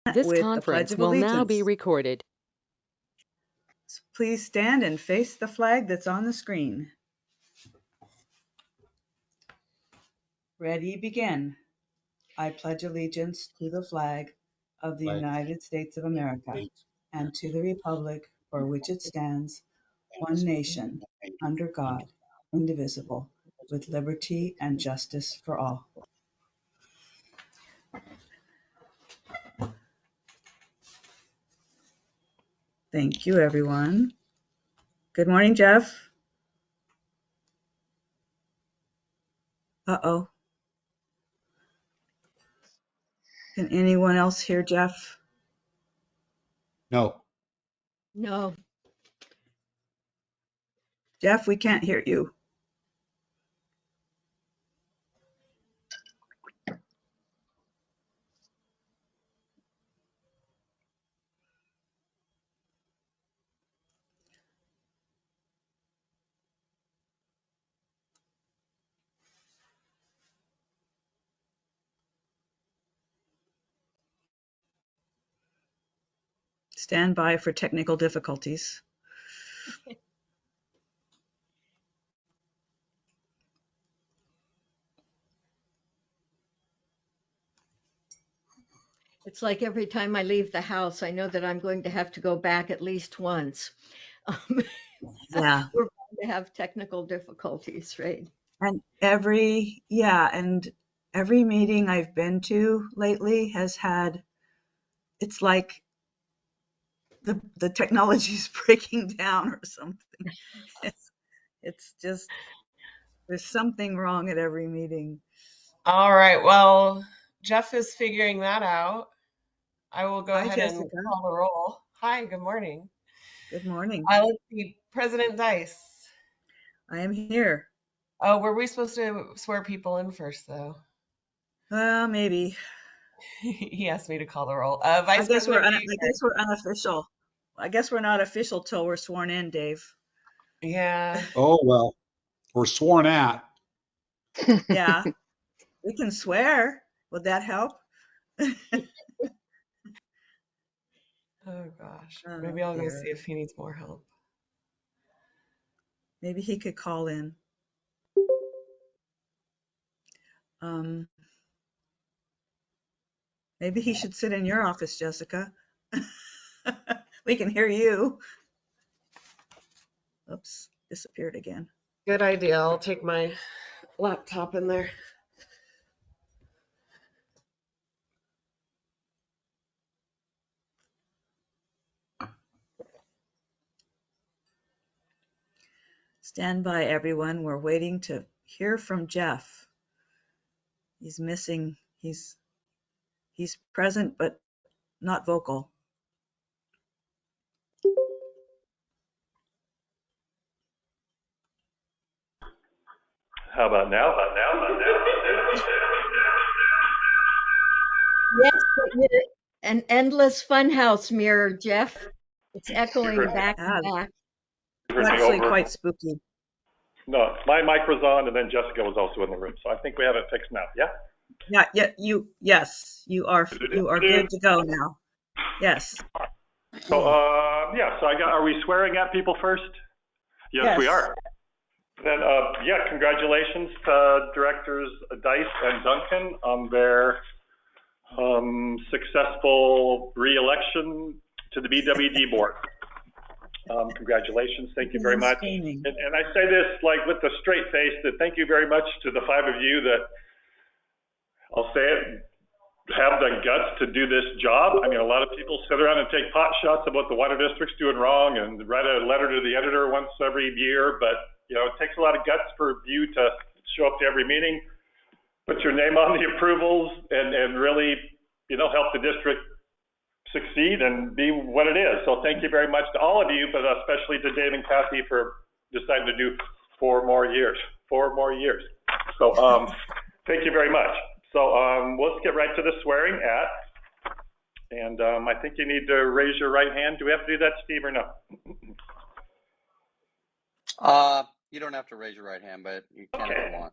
This with the Pledge conference of will now be Allegiance. recorded. Please stand and face the flag that's on the screen. Ready, begin. I pledge allegiance to the flag of the United States of America and to the republic for which it stands, one nation, under God, indivisible, with liberty and justice for all. Thank you, everyone. Good morning, Jeff. Uh-oh. Can anyone else hear Jeff? No. No. Jeff, we can't hear you. Stand by for technical difficulties. It's like every time I leave the house, I know that I'm going to have to go back at least once. Um, Yeah. We're going to have technical difficulties, right? And every meeting I've been to lately has had, it's like the technology's breaking down or something. It's just, there's something wrong at every meeting. All right. Well, Jeff is figuring that out. I will go Hi, ahead and Jessica. call the roll. Hi, good morning. Good morning. Let's see, President Dice. I am here. Oh, were we supposed to swear people in first, though? Well, maybe. He asked me to call the roll. I Vice guess President I Buechner. guess we're unofficial. I guess we're not official till we're sworn in, Dave. Yeah. Oh, well, we're sworn at. Yeah, we can swear. Would that help? Oh, gosh. Oh, Maybe I'll go dear. see if he needs more help. Maybe he could call in. Maybe he should sit in your office, Jessica. We can hear you. Oops, disappeared again. Good idea. I'll take my laptop in there. Stand by, everyone. We're waiting to hear from Jeff. He's missing. He's present, but not vocal. How about now? Yes, but you're an endless funhouse mirror, Jeff. It's echoing back and back. It's actually quite spooky. No, my mic was on, and then Jessica was also in the room, so I think we have it fixed now. Yeah. Yeah. Yes, you are good to go now. Yes. So are we swearing at people first? Yes, we are. Then congratulations to Directors Dice and Duncan on their successful re-election to the BWD board. Congratulations, thank you very much. And I say this like with a straight face that thank you very much to the 5 of you that, I'll say it, have the guts to do this job. I mean, a lot of people sit around and take pot shots about the water district's doing wrong and write a letter to the editor once every year, but it takes a lot of guts for you to show up to every meeting, put your name on the approvals, and really, help the district succeed and be what it is. So thank you very much to all of you, but especially to Dave and Kathy for deciding to do 4 more years. 4 more years. So thank you very much. So let's get right to the swearing at. And I think you need to raise your right hand. Do we have to do that, Steve, or no? You don't have to raise your right hand, but you can if you want.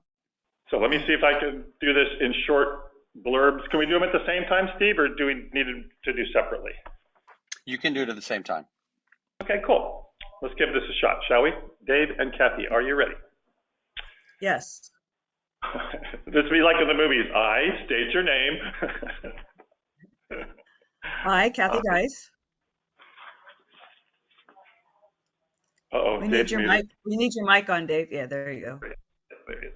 So let me see if I can do this in short blurbs. Can we do them at the same time, Steve, or do we need to do separately? You can do it at the same time. Okay, cool. Let's give this a shot, shall we? Dave and Kathy, are you ready? Yes. This would be like in the movies. I state your name. I, Kathy Dice. Uh-oh, We Dave's need your muted. mic. We need your mic on, Dave. Yeah, there you go. There it is.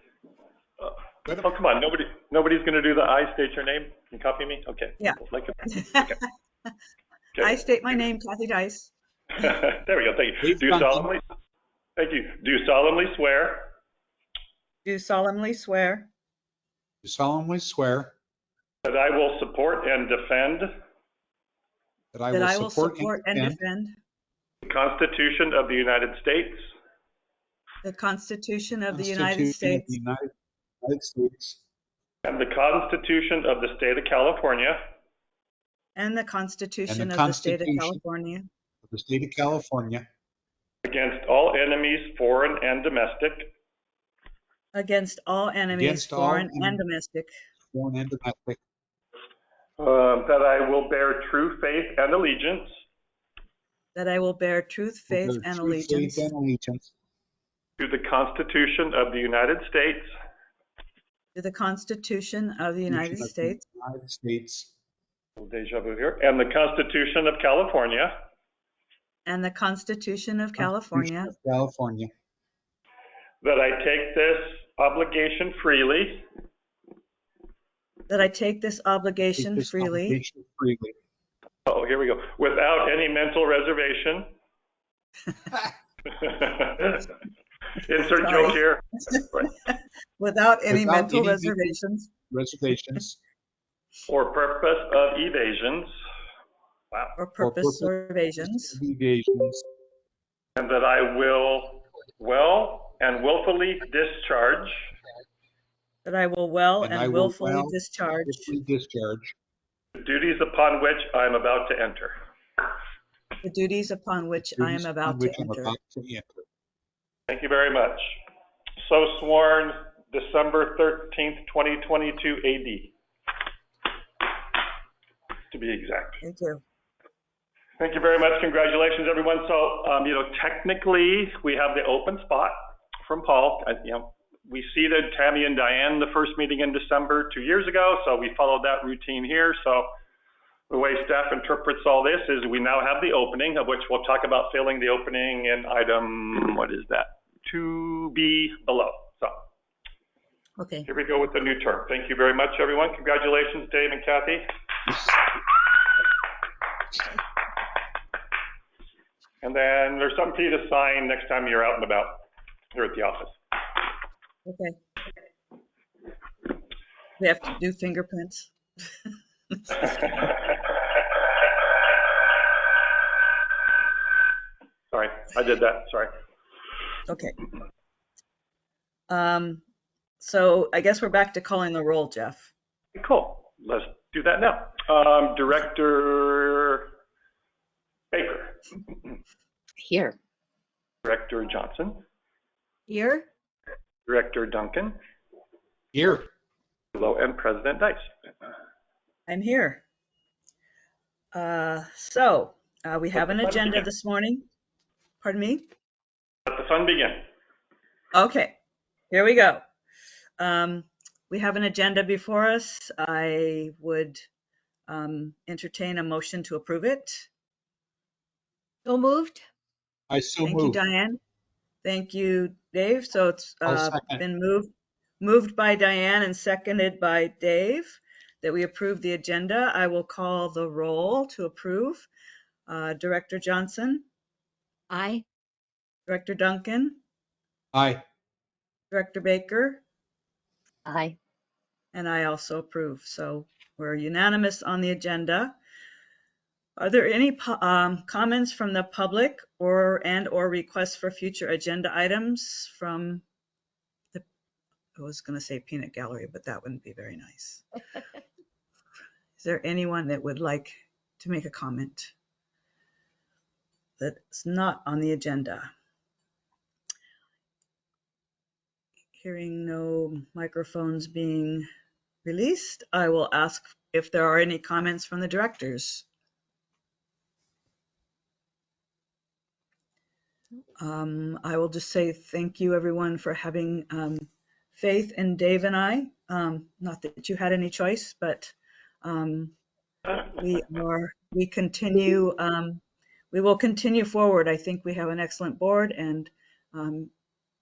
Oh, come on. Nobody's going to do the I state your name and copy me? Okay. Yeah. Like it. Okay. I state my name, Kathy Dice. There we go. Thank you. Thank you. Do solemnly swear Do solemnly swear Do solemnly swear that I will support and defend that I that will I will support support and defend the Constitution of the United States the Constitution of the the United Constitution of the States United States and the Constitution of the State of California and the and Constitution the of the State of Constitution California of the State of California against all enemies, foreign and domestic, against all enemies, against all foreign and enemies, domestic, foreign and domestic, that I will bear true faith and allegiance that I will bear truth, with faith, their and true allegiance faith and allegiance to the Constitution of the United States to the Constitution of the United of the States United States deja vu here, and the Constitution of California, and the Constitution of Constitution California, of California, that I take this obligation freely that I take this obligation take this freely obligation freely oh, here we go, without any mental reservation. Insert Sorry. joke here. without any Without mental any reservations Or purpose of evasions. Wow. or purpose or evasions, of evasions, And that I will well and willfully discharge that I will well and I and will willfully well discharge willfully discharge the duties upon which I am about to enter. the duties upon which I am duties about upon to which I'm enter. about to enter. Thank you very much. So sworn December 13th, 2022 AD, to be exact. Thank you. Thank you very much. Congratulations, everyone. So, technically, we have the open spot from Paul. We seated Tammy and Diane the first meeting in December 2 years ago, so we followed that routine here. So the way staff interprets all this is we now have the opening, of which we'll talk about filling the opening in item, what is that? 2B below. So Okay. here we go with the new term. Thank you very much, everyone. Congratulations, Dave and Kathy. And then there's something for you to sign next time you're out and about here at the office. Okay. We have to do fingerprints. Sorry, I did that. Sorry. Okay. So I guess we're back to calling the roll, Jeff. Cool. Let's do that now. Director Baker. Here. Director Johnson. Here. Director Duncan. Here. Hello, and President Dice. I'm here. So we have an agenda this morning. Pardon me? Let the fun begin. Okay, here we go. We have an agenda before us. I would entertain a motion to approve it. So moved. I so Thank you, move. Diane. Thank you, Dave. So it's I'll second. been moved by Diane and seconded by Dave that we approve the agenda. I will call the roll to approve. Director Johnson, Aye. Director Duncan, Aye. Director Baker, Aye. and I also approve. So we're unanimous on the agenda. Are there any comments from the public or requests for future agenda items from the, I was going to say peanut gallery, but that wouldn't be very nice. Is there anyone that would like to make a comment that's not on the agenda? Hearing no microphones being released, I will ask if there are any comments from the directors. I will just say thank you, everyone, for having faith in Dave and I. Not that you had any choice, but we continue. We will continue forward. I think we have an excellent board, and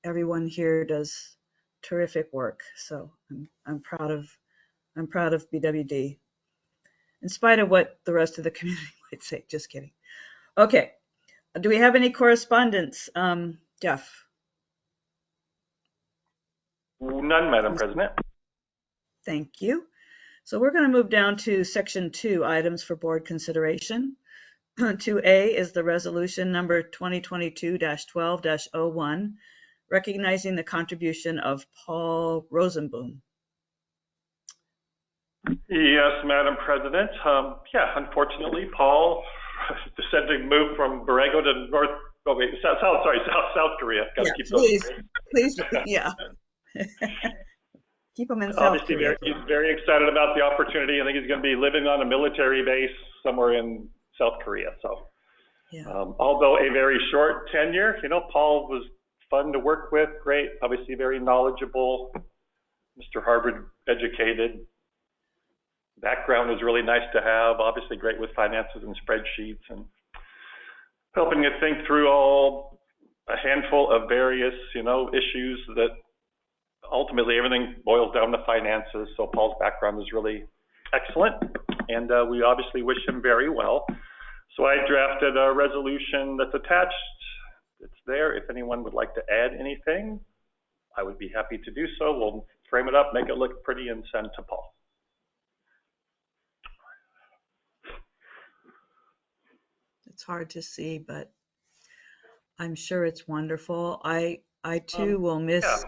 everyone here does terrific work. So I'm proud of BWD, in spite of what the rest of the community might say. Just kidding. Okay. Do we have any correspondence, Jeff? None, Madam President. Thank you. So we're going to move down to section 2, items for board consideration. 2A is the resolution number 2022-12-01, recognizing the contribution of Paul Rosenboom. Yes, Madam President. Yeah, unfortunately, Paul decided to move from Borrego to South Korea. Got to keep please, yeah. Keep him in South Korea. He's very excited about the opportunity. I think he's going to be living on a military base somewhere in South Korea. So, yeah. Although a very short tenure, Paul was fun to work with. Great, obviously very knowledgeable. Mr. Harvard educated. Background is really nice to have. Obviously great with finances and spreadsheets and helping you think through a handful of various, issues that ultimately everything boils down to finances. So Paul's background is really excellent, and we obviously wish him very well. So I drafted a resolution that's attached. It's there. If anyone would like to add anything, I would be happy to do so. We'll frame it up, make it look pretty, and send to Paul. It's hard to see, but I'm sure it's wonderful. I too will miss. Yeah.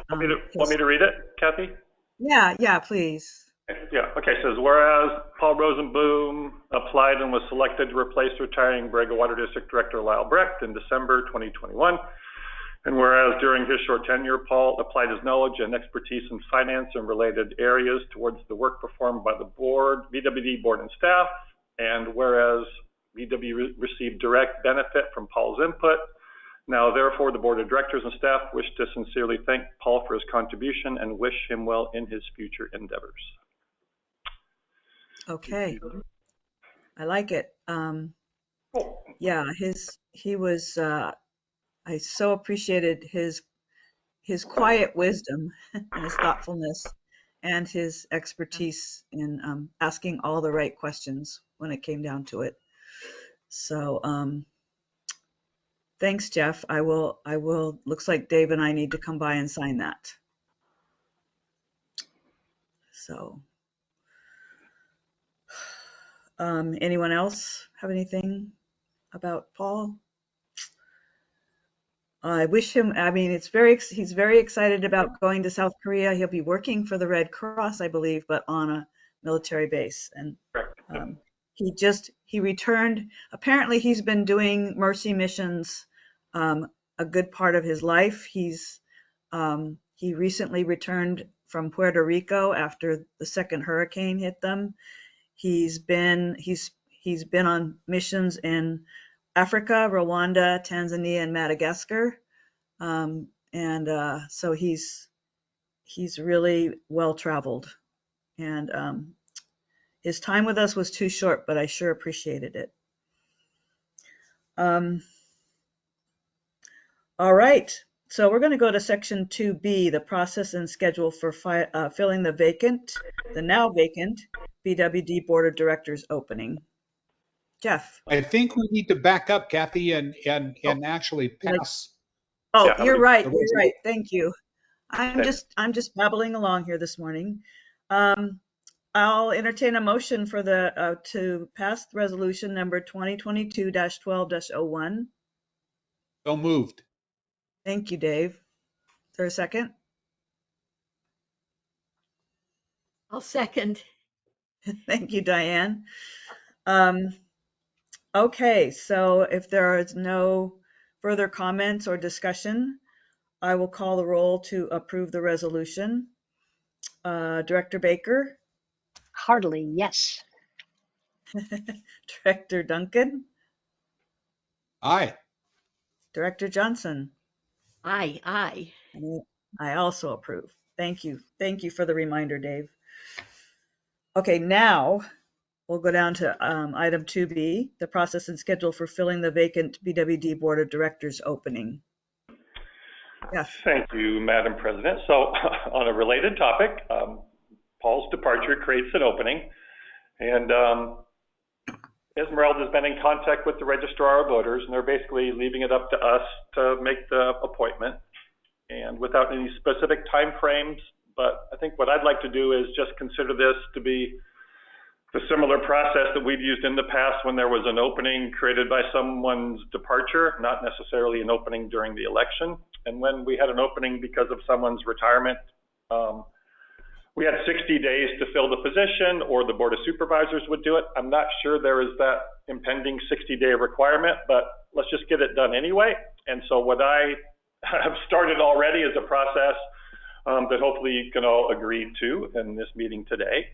Want me to read it, Kathy? Yeah, please. Yeah. Okay. It says, whereas Paul Rosenboom applied and was selected to replace retiring Borrego Water District Director Lyle Brecht in December 2021, and whereas during his short tenure, Paul applied his knowledge and expertise in finance and related areas towards the work performed by the board, BWD board and staff, and whereas BW received direct benefit from Paul's input. Now, therefore, the board of directors and staff wish to sincerely thank Paul for his contribution and wish him well in his future endeavors. Okay. I like it. Yeah, he was, I so appreciated his quiet wisdom and his thoughtfulness and his expertise in asking all the right questions when it came down to it. So, thanks, Jeff. I will, looks like Dave and I need to come by and sign that. So, anyone else have anything about Paul? I wish him, he's very excited about going to South Korea. He'll be working for the Red Cross, I believe, but on a military base. And he returned. Apparently he's been doing mercy missions a good part of his life. He recently returned from Puerto Rico after the second hurricane hit them. He's been on missions in Africa, Rwanda, Tanzania, and Madagascar. So he's really well traveled. And his time with us was too short, but I sure appreciated it. All right. So we're going to go to section 2B, the process and schedule for filling the now vacant BWD Board of Directors opening. Jeff. I think we need to back up, Kathy, and actually pass. Oh, you're right. You're right. Thank you. I'm just babbling along here this morning. I'll entertain a motion for to pass resolution number 2022-12-01. So moved. Thank you, Dave. Is there a second? I'll second. Thank you, Diane. Okay, so if there is no further comments or discussion, I will call the roll to approve the resolution. Director Baker? Heartily, yes. Director Duncan, Aye. Director Johnson. Aye, aye. And I also approve. Thank you. Thank you for the reminder, Dave. Okay, now we'll go down to item 2B, the process and schedule for filling the vacant BWD Board of Directors opening. Yes. Thank you, Madam President. So on a related topic, Paul's departure creates an opening, and Esmeralda has been in contact with the registrar of voters, and they're basically leaving it up to us to make the appointment, and without any specific time frames. But I think what I'd like to do is just consider this to be the similar process that we've used in the past when there was an opening created by someone's departure, not necessarily an opening during the election. And when we had an opening because of someone's retirement, we had 60 days to fill the position, or the Board of Supervisors would do it. I'm not sure there is that impending 60-day requirement, but let's just get it done anyway. And so what I have started already is a process that hopefully you can all agree to in this meeting today.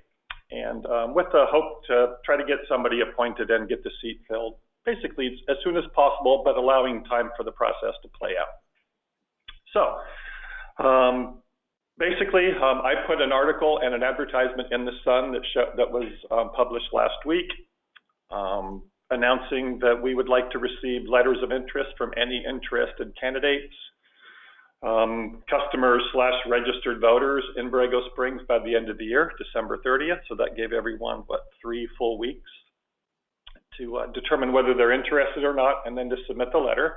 And with the hope to try to get somebody appointed and get the seat filled, basically as soon as possible, but allowing time for the process to play out. So basically, I put an article and an advertisement in the Sun that was published last week, announcing that we would like to receive letters of interest from any interested candidates, customers / registered voters in Borrego Springs by the end of the year, December 30th. So that gave everyone, 3 full weeks to determine whether they're interested or not, and then to submit the letter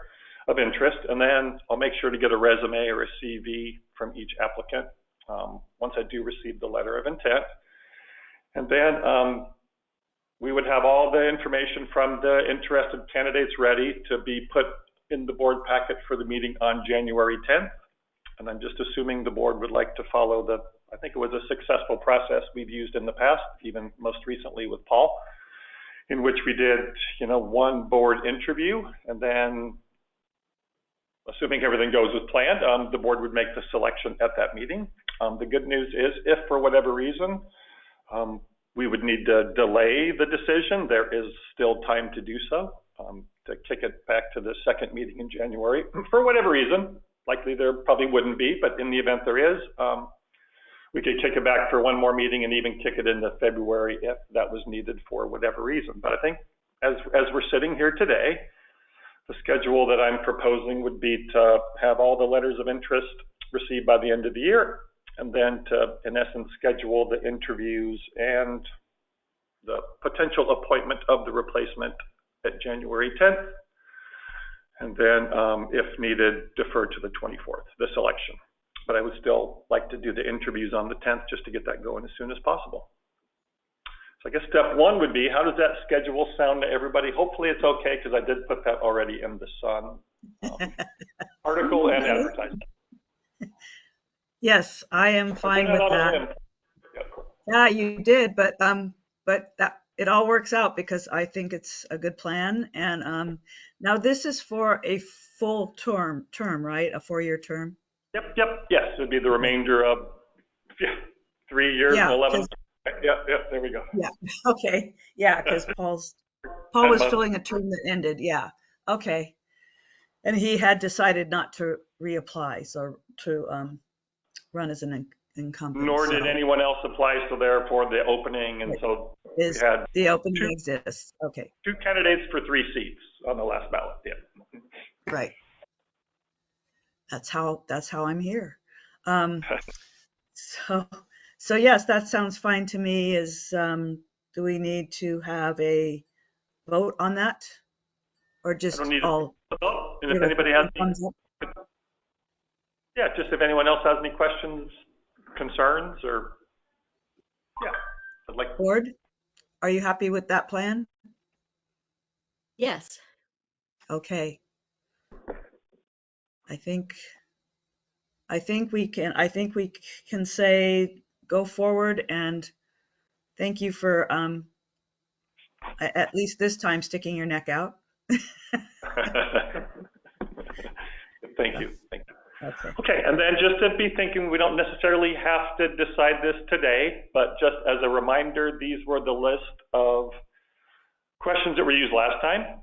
of interest. And then I'll make sure to get a resume or a CV from each applicant once I do receive the letter of intent. And then we would have all the information from the interested candidates ready to be put in the board packet for the meeting on January 10th. And I'm just assuming the board would like to follow I think it was a successful process we've used in the past, even most recently with Paul, in which we did, one board interview, and then, assuming everything goes as planned, the board would make the selection at that meeting. The good news is, if for whatever reason we would need to delay the decision, there is still time to do so, to kick it back to the second meeting in January. For whatever reason, likely there probably wouldn't be, but in the event there is, we could kick it back for one more meeting and even kick it into February if that was needed for whatever reason. But I think as we're sitting here today, the schedule that I'm proposing would be to have all the letters of interest received by the end of the year, and then to, in essence, schedule the interviews and the potential appointment of the replacement at January 10th, and then, if needed, defer to the 24th, the selection. But I would still like to do the interviews on the 10th just to get that going as soon as possible. So I guess step one would be, how does that schedule sound to everybody? Hopefully it's okay, because I did put that already in the Sun article and advertisement. Yes, I am fine with that. Yeah, you did, but that it all works out because I think it's a good plan. And now this is for a full term, right? A 4-year term. Yep. Yes, it would be the remainder of 3 years and 11. Yep. There we go. Yeah. Okay. Yeah, because Paul was filling a term that ended. Yeah. Okay. And he had decided not to reapply, so to run as an incumbent. Nor did anyone else apply, so therefore the opening, and so we had the opening exists. Okay. 2 candidates for 3 seats on the last ballot. Yeah. Right. That's how I'm here. So yes, that sounds fine to me. Do we need to have a vote on that, or just all? And if anybody has just if anyone else has any questions, concerns, or I'd like. Board, are you happy with that plan? Yes. Okay. I think we can say go forward, and thank you for at least this time sticking your neck out. Thank you. Okay. Okay, and then just to be thinking, we don't necessarily have to decide this today, but just as a reminder, these were the list of questions that were used last time.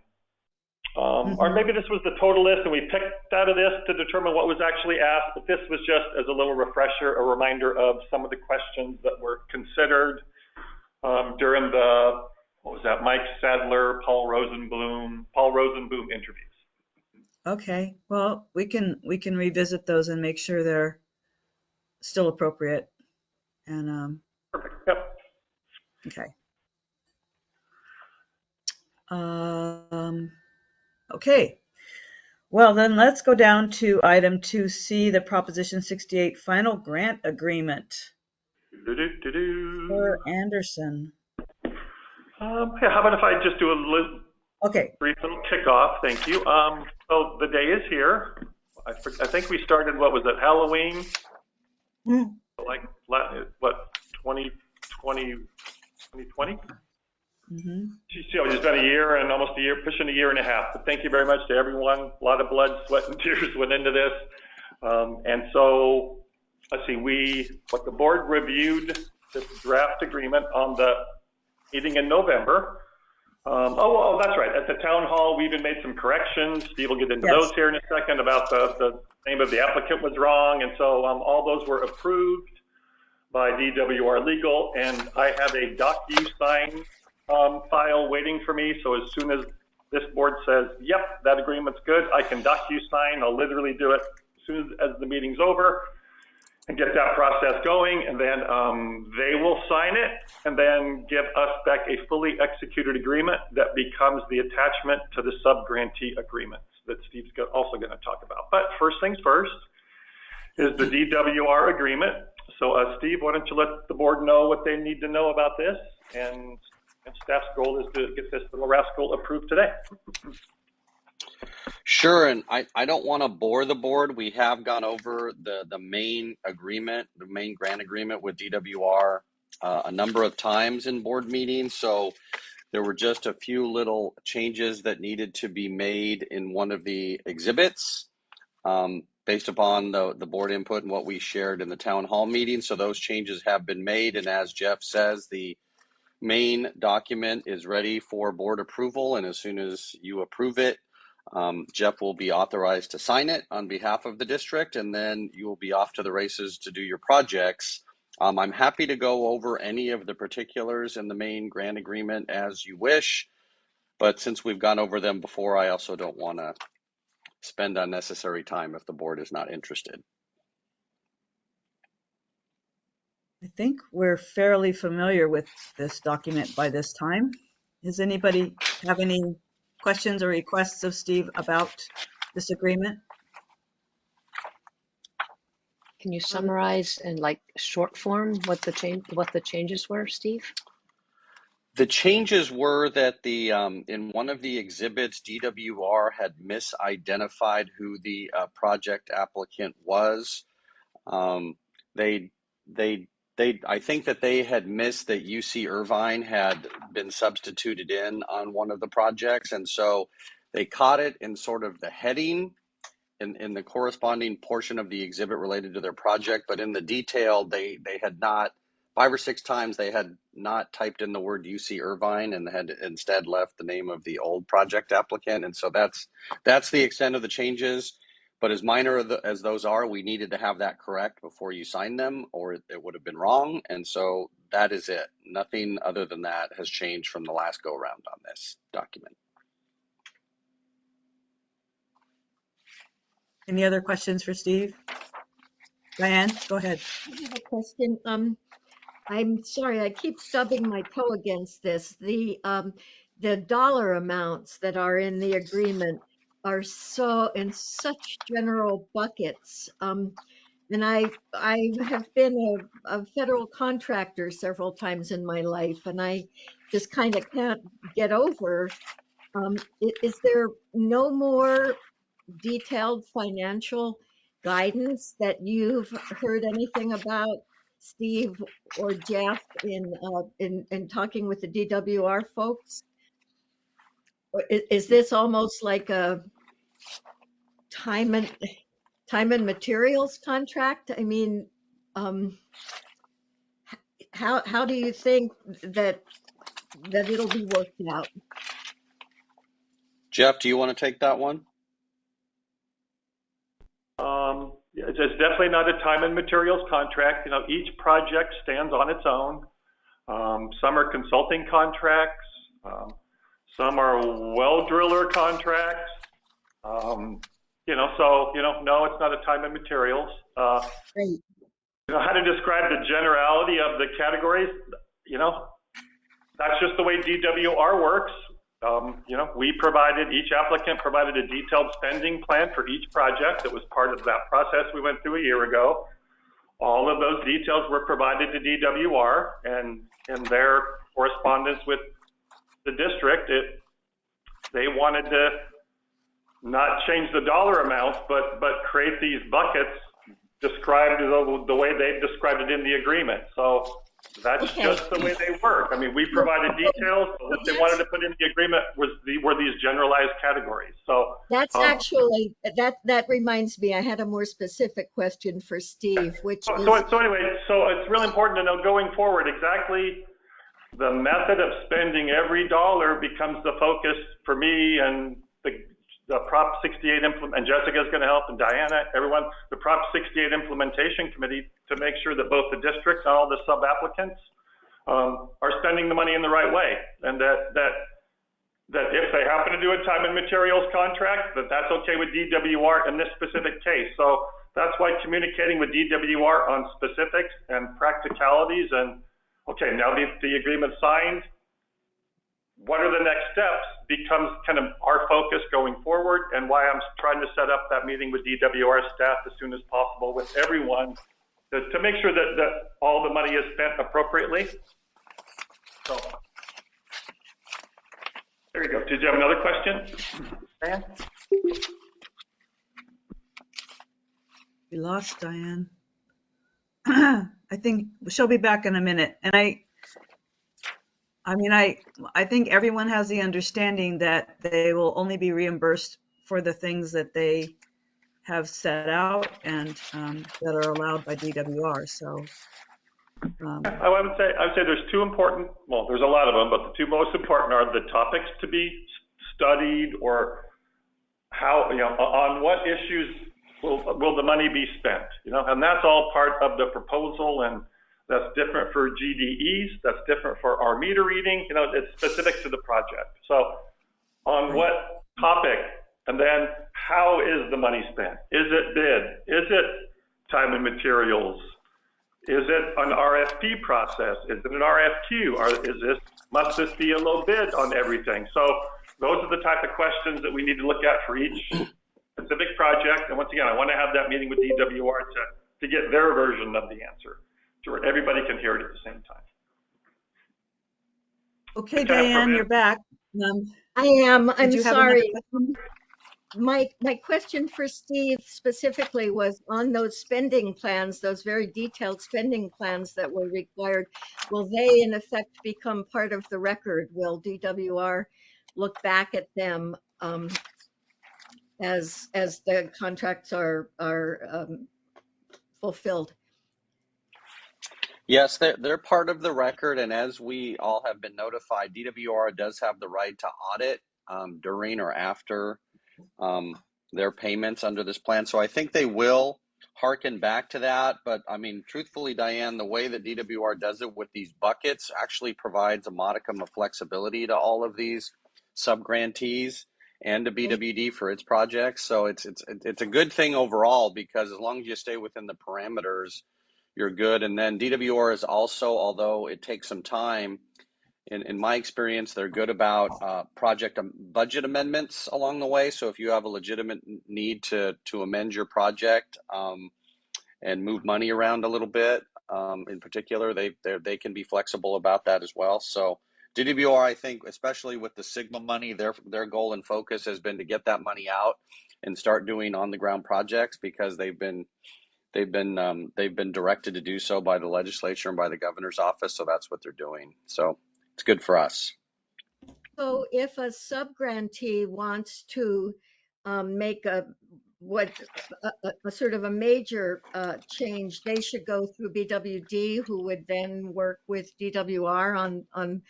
Or maybe this was the total list and we picked out of this to determine what was actually asked, but this was just as a little refresher, a reminder of some of the questions that were considered during the, what was that, Mike Sadler, Paul Rosenboom interviews. Okay. Well, we can revisit those and make sure they're still appropriate. And Perfect, yep. okay. Okay. Well, then let's go down to item 2C, the Proposition 68 final grant agreement for Anderson. Yeah, how about if I just do a Okay. brief little kickoff? Thank you. So the day is here. I think we started, what was it, Halloween? Like, what, 2020? Mm-hmm. It's been a year and almost a year, pushing a year and a half. But thank you very much to everyone. A lot of blood, sweat, and tears went into this. And so, let's see, what the board reviewed this draft agreement on the meeting in November. That's right. At the town hall, we even made some corrections. Steve will get into those here in a second about the name of the applicant was wrong. And so all those were approved by DWR Legal. And I have a DocuSign file waiting for me. So as soon as this board says, yep, that agreement's good, I can DocuSign. I'll literally do it as soon as the meeting's over and get that process going, and then they will sign it and then give us back a fully executed agreement that becomes the attachment to the sub-grantee agreements that Steve's also going to talk about. But first things first is the DWR agreement. So Steve, why don't you let the board know what they need to know about this, and staff's goal is to get this little rascal approved today. Sure, and I don't want to bore the board. We have gone over the main agreement, the main grant agreement with DWR a number of times in board meetings. So there were just a few little changes that needed to be made in one of the exhibits based upon the board input and what we shared in the town hall meeting. So those changes have been made, and as Jeff says, the main document is ready for board approval, and as soon as you approve it, Jeff will be authorized to sign it on behalf of the district, and then you will be off to the races to do your projects. I'm happy to go over any of the particulars in the main grant agreement as you wish, but since we've gone over them before, I also don't want to spend unnecessary time if the board is not interested. I think we're fairly familiar with this document by this time. Does anybody have any questions or requests of Steve about this agreement? Can you summarize in like short form what the changes were, Steve? The changes were that the in one of the exhibits, DWR had misidentified who the project applicant was. I think that they had missed that UC Irvine had been substituted in on one of the projects, and so they caught it in sort of the heading in the corresponding portion of the exhibit related to their project, but in the detail, they had not, 5 or 6 times, they had not typed in the word UC Irvine and had instead left the name of the old project applicant. And so that's the extent of the changes. But as minor as those are, we needed to have that correct before you sign them, or it would have been wrong. And so that is it. Nothing other than that has changed from the last go around on this document. Any other questions for Steve? Diane, go ahead. I have a question. I'm sorry, I keep stubbing my toe against this. The dollar amounts that are in the agreement are so in such general buckets. And I have been a federal contractor several times in my life, and I just kind of can't get over. Is there no more detailed financial guidance that you've heard anything about, Steve or Jeff, in talking with the DWR folks? Or is this almost like a time and time and materials contract? I mean, how do you think that it'll be worked out? Jeff, do you want to take that one? It's definitely not a time and materials contract. You know, each project stands on its own. Some are consulting contracts. Some are well driller contracts. You know, so, you know, no, it's not a time and materials. Great. You know, how to describe the generality of the categories, you know, that's just the way DWR works. You know, each applicant provided a detailed spending plan for each project. That was part of that process we went through a year ago. All of those details were provided to DWR, and in their correspondence with the district, they wanted to not change the dollar amounts, but create these buckets described the way they've described it in the agreement. So that's just the way they work. I mean, we provided details, but what they wanted to put in the agreement were these generalized categories. So that's actually, that reminds me, I had a more specific question for Steve, which is. So anyway, so it's really important to know going forward exactly the method of spending every dollar becomes the focus for me and the Prop 68 and Jessica's going to help, and Diana, everyone, the Prop 68 implementation committee, to make sure that both the districts and all the sub-applicants are spending the money in the right way, and that if they happen to do a time and materials contract, that's okay with DWR in this specific case. So that's why communicating with DWR on specifics and practicalities and, okay, now the agreement's signed, what are the next steps becomes kind of our focus going forward, and why I'm trying to set up that meeting with DWR staff as soon as possible with everyone to make sure that all the money is spent appropriately. So there you go. Did you have another question, Diane? We lost Diane. I think she'll be back in a minute. And I think everyone has the understanding that they will only be reimbursed for the things that they have set out and that are allowed by DWR. So I would say there's two important, well, there's a lot of them, but the two most important are the topics to be studied, or how, you know, on what issues will the money be spent, you know, and that's all part of the proposal, and that's different for GDEs, that's different for our meter reading, you know, it's specific to the project. So on what topic, and then how is the money spent? Is it bid? Is it time and materials? Is it an RFP process? Is it an RFQ? Or must this be a low bid on everything? So those are the type of questions that we need to look at for each specific project. And once again, I want to have that meeting with DWR to get their version of the answer, so where everybody can hear it at the same time. okay, Diane, you're back. I am. I'm sorry. Question? My question for Steve specifically was on those spending plans, those very detailed spending plans that were required. Will they in effect become part of the record? Will DWR look back at them as the contracts are fulfilled? Yes, they're part of the record, and as we all have been notified, DWR does have the right to audit during or after their payments under this plan. So I think they will harken back to that. But I mean, truthfully, Diane, the way that DWR does it with these buckets actually provides a modicum of flexibility to all of these sub-grantees and to BWD for its projects. So it's a good thing overall, because as long as you stay within the parameters, you're good. And then DWR is also, although it takes some time, in my experience, they're good about project budget amendments along the way. So if you have a legitimate need to amend your project and move money around a little bit, in particular, they can be flexible about that as well. So DWR, I think, especially with the Sigma money, their goal and focus has been to get that money out and start doing on the ground projects, because they've been directed to do so by the legislature and by the governor's office. So that's what they're doing. So it's good for us. So if a subgrantee wants to what a sort of a major change, they should go through BWD, who would then work with DWR on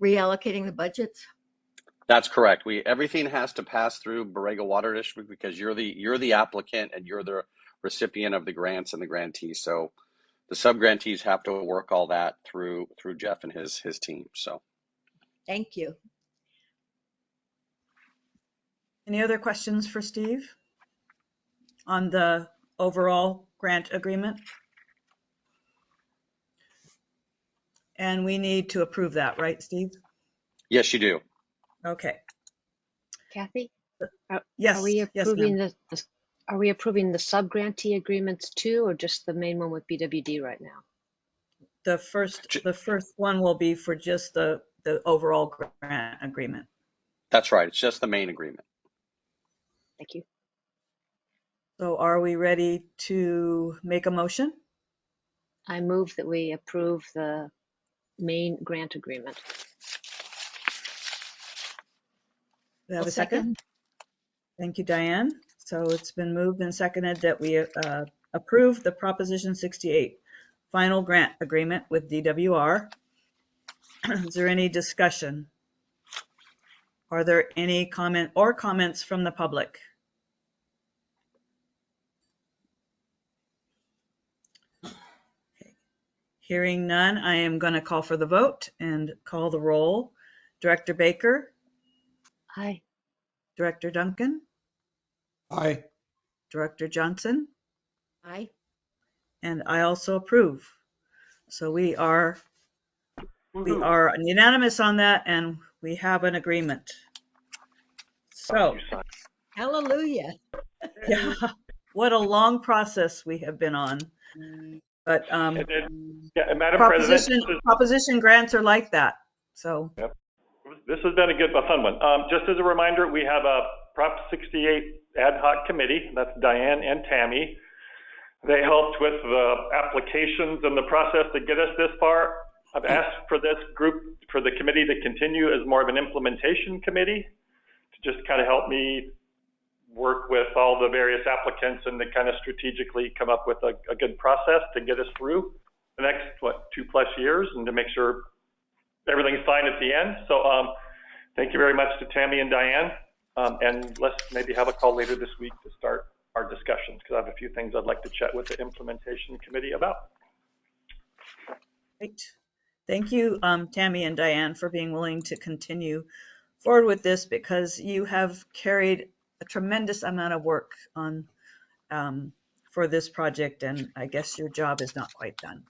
reallocating the budgets? That's correct. Everything has to pass through Borrego Water District because you're the applicant and you're the recipient of the grants and the grantees. So the sub-grantees have to work all that through Jeff and his team. So Thank you. Any other questions for Steve on the overall grant agreement? And we need to approve that, right, Steve? yes, you do. Okay. Kathy, Yes. are we Yes, approving ma'am. are we approving the sub-grantee agreements too, or just the main one with BWD right now? The first one will be for just the overall grant agreement. That's right. It's just the main agreement. Thank you. So are we ready to make a motion? I move that we approve the main grant agreement. Do we have I'll a second? Thank you, Diane. So it's been moved and seconded that we approve the Proposition 68 final grant agreement with DWR. Is there any discussion? Are there any comments from the public? Hearing none, I am going to call for the vote and call the roll. Director Baker, Aye. Director Duncan, Aye. Director Johnson, Aye. and I also approve. So we are unanimous on that, and we have an agreement. So, Hallelujah. yeah, what a long process we have been on. But Yeah, Madam President, proposition grants are like that. So yep. This has been a fun one. Just as a reminder, we have a Prop 68 ad hoc committee. That's Diane and Tammy. They helped with the applications and the process to get us this far. I've asked for this group, for the committee to continue as more of an implementation committee to just kind of help me work with all the various applicants and to kind of strategically come up with a good process to get us through the next, 2+ years, and to make sure everything's fine at the end. So thank you very much to Tammy and Diane. And let's maybe have a call later this week to start our discussions, because I have a few things I'd like to chat with the implementation committee about. great. Thank you, Tammy and Diane, for being willing to continue forward with this, because you have carried a tremendous amount of work on for this project, and I guess your job is not quite done.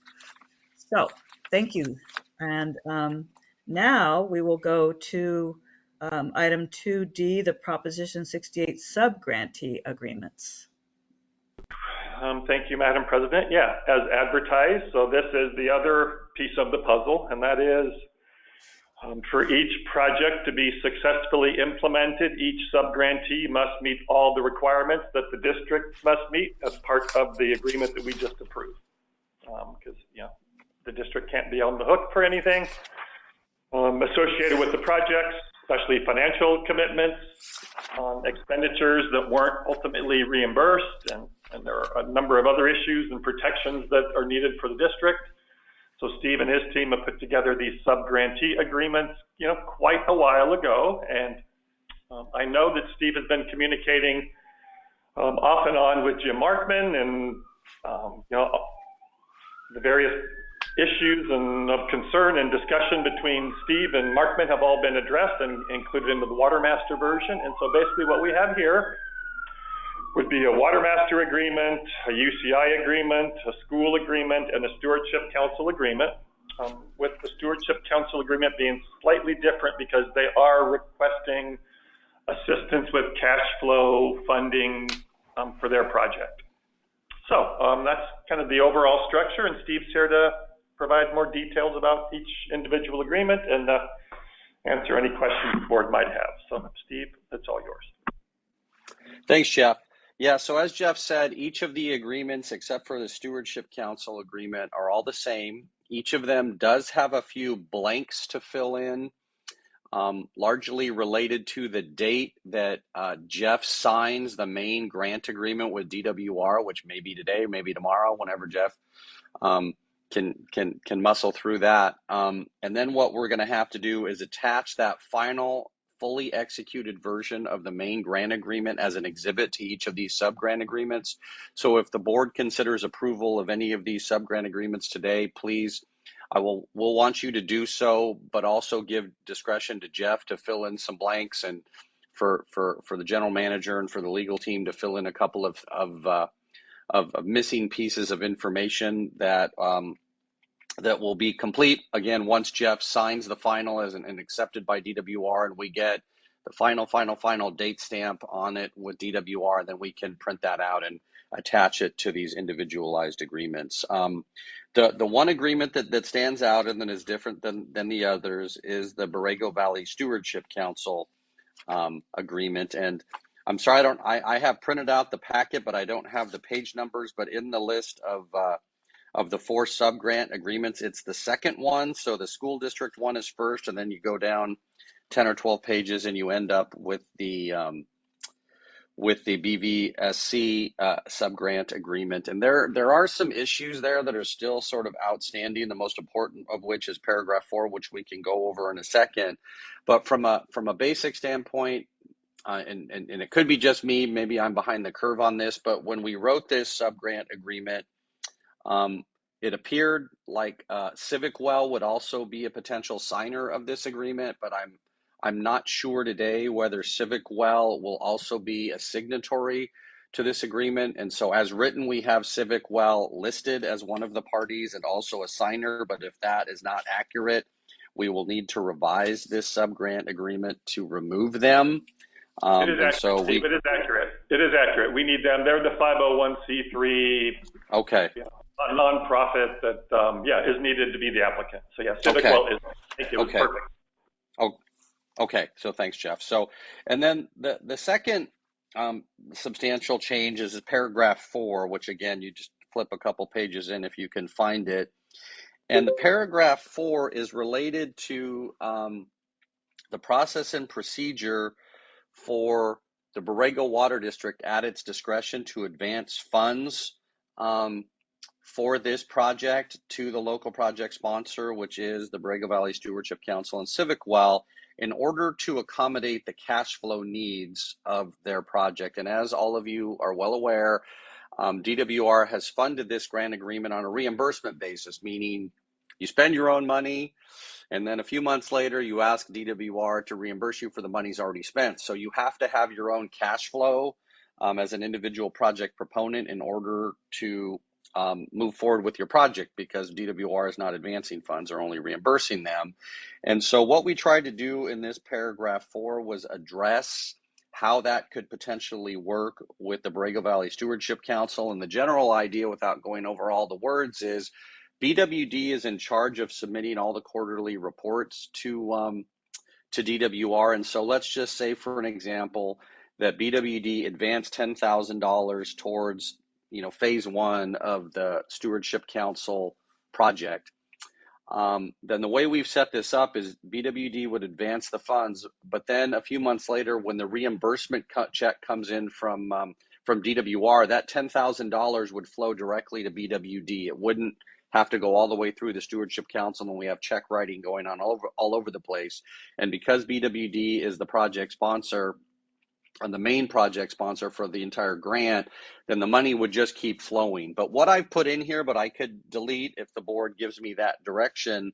So thank you. And now we will go to item 2D, the Proposition 68 sub-grantee agreements. Thank you, Madam President. Yeah, as advertised, so this is the other piece of the puzzle, and that is for each project to be successfully implemented, each sub-grantee must meet all the requirements that the district must meet as part of the agreement that we just approved. Because the district can't be on the hook for anything associated with the projects, especially financial commitments, expenditures that weren't ultimately reimbursed, and there are a number of other issues and protections that are needed for the district. So Steve and his team have put together these sub-grantee agreements, quite a while ago, and I know that Steve has been communicating off and on with Jim Markman, and the various issues and of concern and discussion between Steve and Markman have all been addressed and included into the Water Master version. And so basically what we have here would be a Water Master agreement, a UCI agreement, a school agreement, and a Stewardship Council agreement, with the Stewardship Council agreement being slightly different because they are requesting assistance with cash flow funding for their project. So that's kind of the overall structure, and Steve's here to provide more details about each individual agreement and answer any questions the board might have. So Steve, it's all yours. Thanks, Jeff. Yeah, so as Jeff said, each of the agreements except for the Stewardship Council agreement are all the same. Each of them does have a few blanks to fill in. largely related to the date that Jeff signs the main grant agreement with DWR, which may be today, maybe tomorrow, whenever Jeff um, can muscle through that. And then what we're going to have to do is attach that final fully executed version of the main grant agreement as an exhibit to each of these sub-grant agreements. So if the board considers approval of any of these sub-grant agreements today, please, we'll want you to do so, but also give discretion to Jeff to fill in some blanks, and for the general manager and for the legal team to fill in a couple of missing pieces of information that that will be complete again once Jeff signs the final and accepted by DWR, and we get the final date stamp on it with DWR. Then we can print that out and attach it to these individualized agreements. The one agreement that stands out and that is different than the others is the Borrego Valley Stewardship Council agreement. And I'm sorry, I have printed out the packet, but I don't have the page numbers. But in the list of the 4 sub-grant agreements, it's the second one. So the school district one is first, and then you go down 10 or 12 pages and you end up with the BVSC sub-grant agreement. And there are some issues there that are still sort of outstanding, the most important of which is paragraph 4, which we can go over in a second. But from a basic standpoint, and it could be just me, maybe I'm behind the curve on this, but when we wrote this sub-grant agreement, it appeared like Civic Well would also be a potential signer of this agreement, but I'm not sure today whether Civic Well will also be a signatory to this agreement. And so as written, we have Civic Well listed as one of the parties and also a signer, but if that is not accurate, we will need to revise this sub-grant agreement to remove them. It is And accurate, so Steve. It is accurate. It is accurate. We need them. They're the 501c3 okay. a nonprofit that is needed to be the applicant. So yeah, Civic Okay. Well is. Thank you. It was Okay. perfect. Oh, okay. So thanks, Jeff. So, and then the second substantial change is paragraph 4, which again, you just flip a couple pages in if you can find it. And the paragraph 4 is related to the process and procedure for the Borrego Water District at its discretion to advance funds for this project to the local project sponsor, which is the Borrego Valley Stewardship Council and Civic Well, in order to accommodate the cash flow needs of their project. And as all of you are well aware, DWR has funded this grant agreement on a reimbursement basis, meaning you spend your own money, and then a few months later, you ask DWR to reimburse you for the money's already spent. So you have to have your own cash flow as an individual project proponent in order to move forward with your project, because DWR is not advancing funds or only reimbursing them. And so what we tried to do in this paragraph 4 was address how that could potentially work with the Borrego Valley Stewardship Council. And the general idea, without going over all the words, is BWD is in charge of submitting all the quarterly reports to DWR. And so let's just say, for an example, that BWD advanced $10,000 towards phase 1 of the Stewardship Council project. Then the way we've set this up is BWD would advance the funds, but then a few months later, when the reimbursement check comes in from DWR, that $10,000 would flow directly to BWD. It wouldn't have to go all the way through the Stewardship Council, and we have check writing going on all over the place. And because BWD is the project sponsor and the main project sponsor for the entire grant, then the money would just keep flowing. But what I've put in here, but I could delete if the board gives me that direction,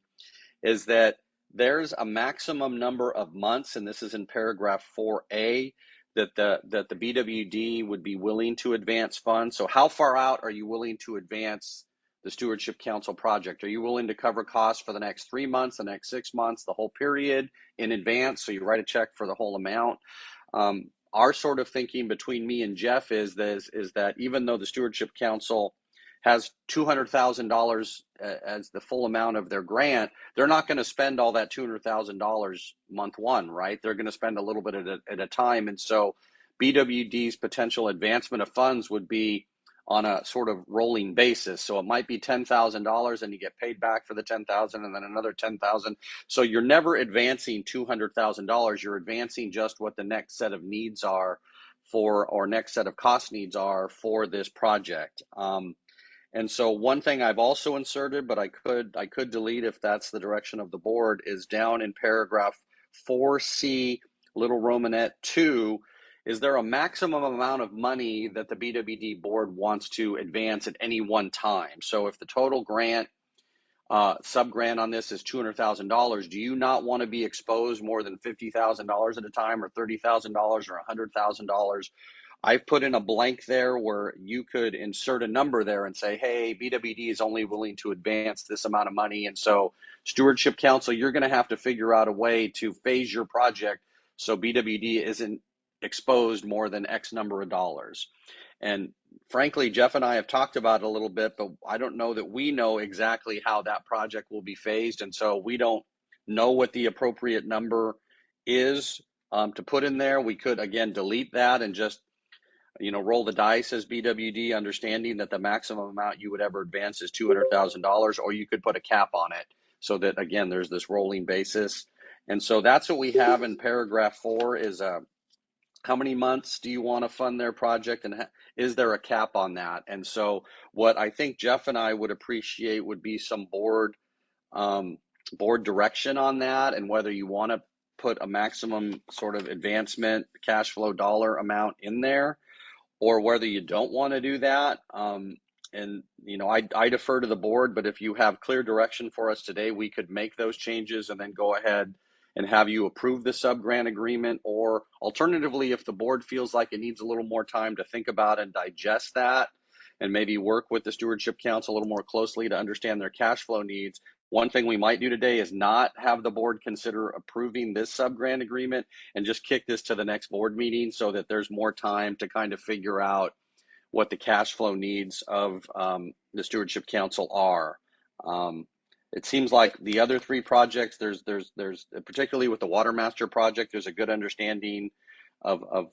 is that there's a maximum number of months, and this is in paragraph 4A, that the BWD would be willing to advance funds. So how far out are you willing to advance the Stewardship Council project? Are you willing to cover costs for the next 3 months, the next 6 months, the whole period in advance? So you write a check for the whole amount. Our sort of thinking between me and Jeff is that even though the Stewardship Council has $200,000 as the full amount of their grant, they're not going to spend all that $200,000 month 1, right? They're going to spend a little bit at a time. And so BWD's potential advancement of funds would be on a sort of rolling basis. So it might be $10,000 and you get paid back for the 10,000 and then another 10,000. So you're never advancing $200,000. You're advancing just what the next set of needs are for, or next set of cost needs are for this project. And so one thing I've also inserted, but I could delete if that's the direction of the board, is down in paragraph 4C, little Romanet 2, is there a maximum amount of money that the BWD board wants to advance at any one time? So if the total grant, sub-grant on this is $200,000, do you not want to be exposed more than $50,000 at a time, or $30,000 or $100,000? I've put in a blank there where you could insert a number there and say, hey, BWD is only willing to advance this amount of money. And so Stewardship Council, you're going to have to figure out a way to phase your project so BWD isn't exposed more than X number of dollars. And frankly, Jeff and I have talked about it a little bit, but I don't know that we know exactly how that project will be phased. And so we don't know what the appropriate number is to put in there. We could, again, delete that and just roll the dice as BWD, understanding that the maximum amount you would ever advance is $200,000, or you could put a cap on it so that, again, there's this rolling basis. And so that's what we have in paragraph 4 is how many months do you want to fund their project, and is there a cap on that? And so what I think Jeff and I would appreciate would be some board direction on that, and whether you want to put a maximum sort of advancement cash flow dollar amount in there, or whether you don't want to do that. And I defer to the board, but if you have clear direction for us today, we could make those changes and then go ahead and have you approve the sub-grant agreement. Or alternatively, if the board feels like it needs a little more time to think about and digest that, and maybe work with the Stewardship Council a little more closely to understand their cash flow needs, one thing we might do today is not have the board consider approving this sub-grant agreement and just kick this to the next board meeting so that there's more time to kind of figure out what the cash flow needs of the Stewardship Council are. It seems like the other 3 projects, there's particularly with the Water Master project, there's a good understanding of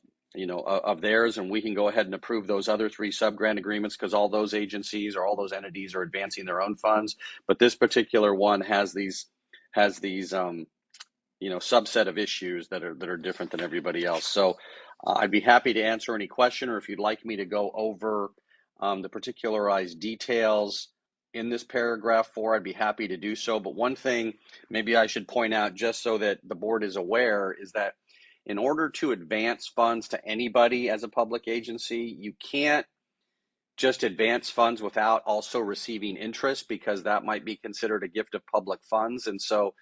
theirs, and we can go ahead and approve those other 3 sub-grant agreements because all those agencies or all those entities are advancing their own funds. But this particular one has these subset of issues that are different than everybody else. So I'd be happy to answer any question, or if you'd like me to go over the particularized details in this paragraph 4, I'd be happy to do so. But one thing maybe I should point out, just so that the board is aware, is that in order to advance funds to anybody as a public agency, you can't just advance funds without also receiving interest, because that might be considered a gift of public funds. And so,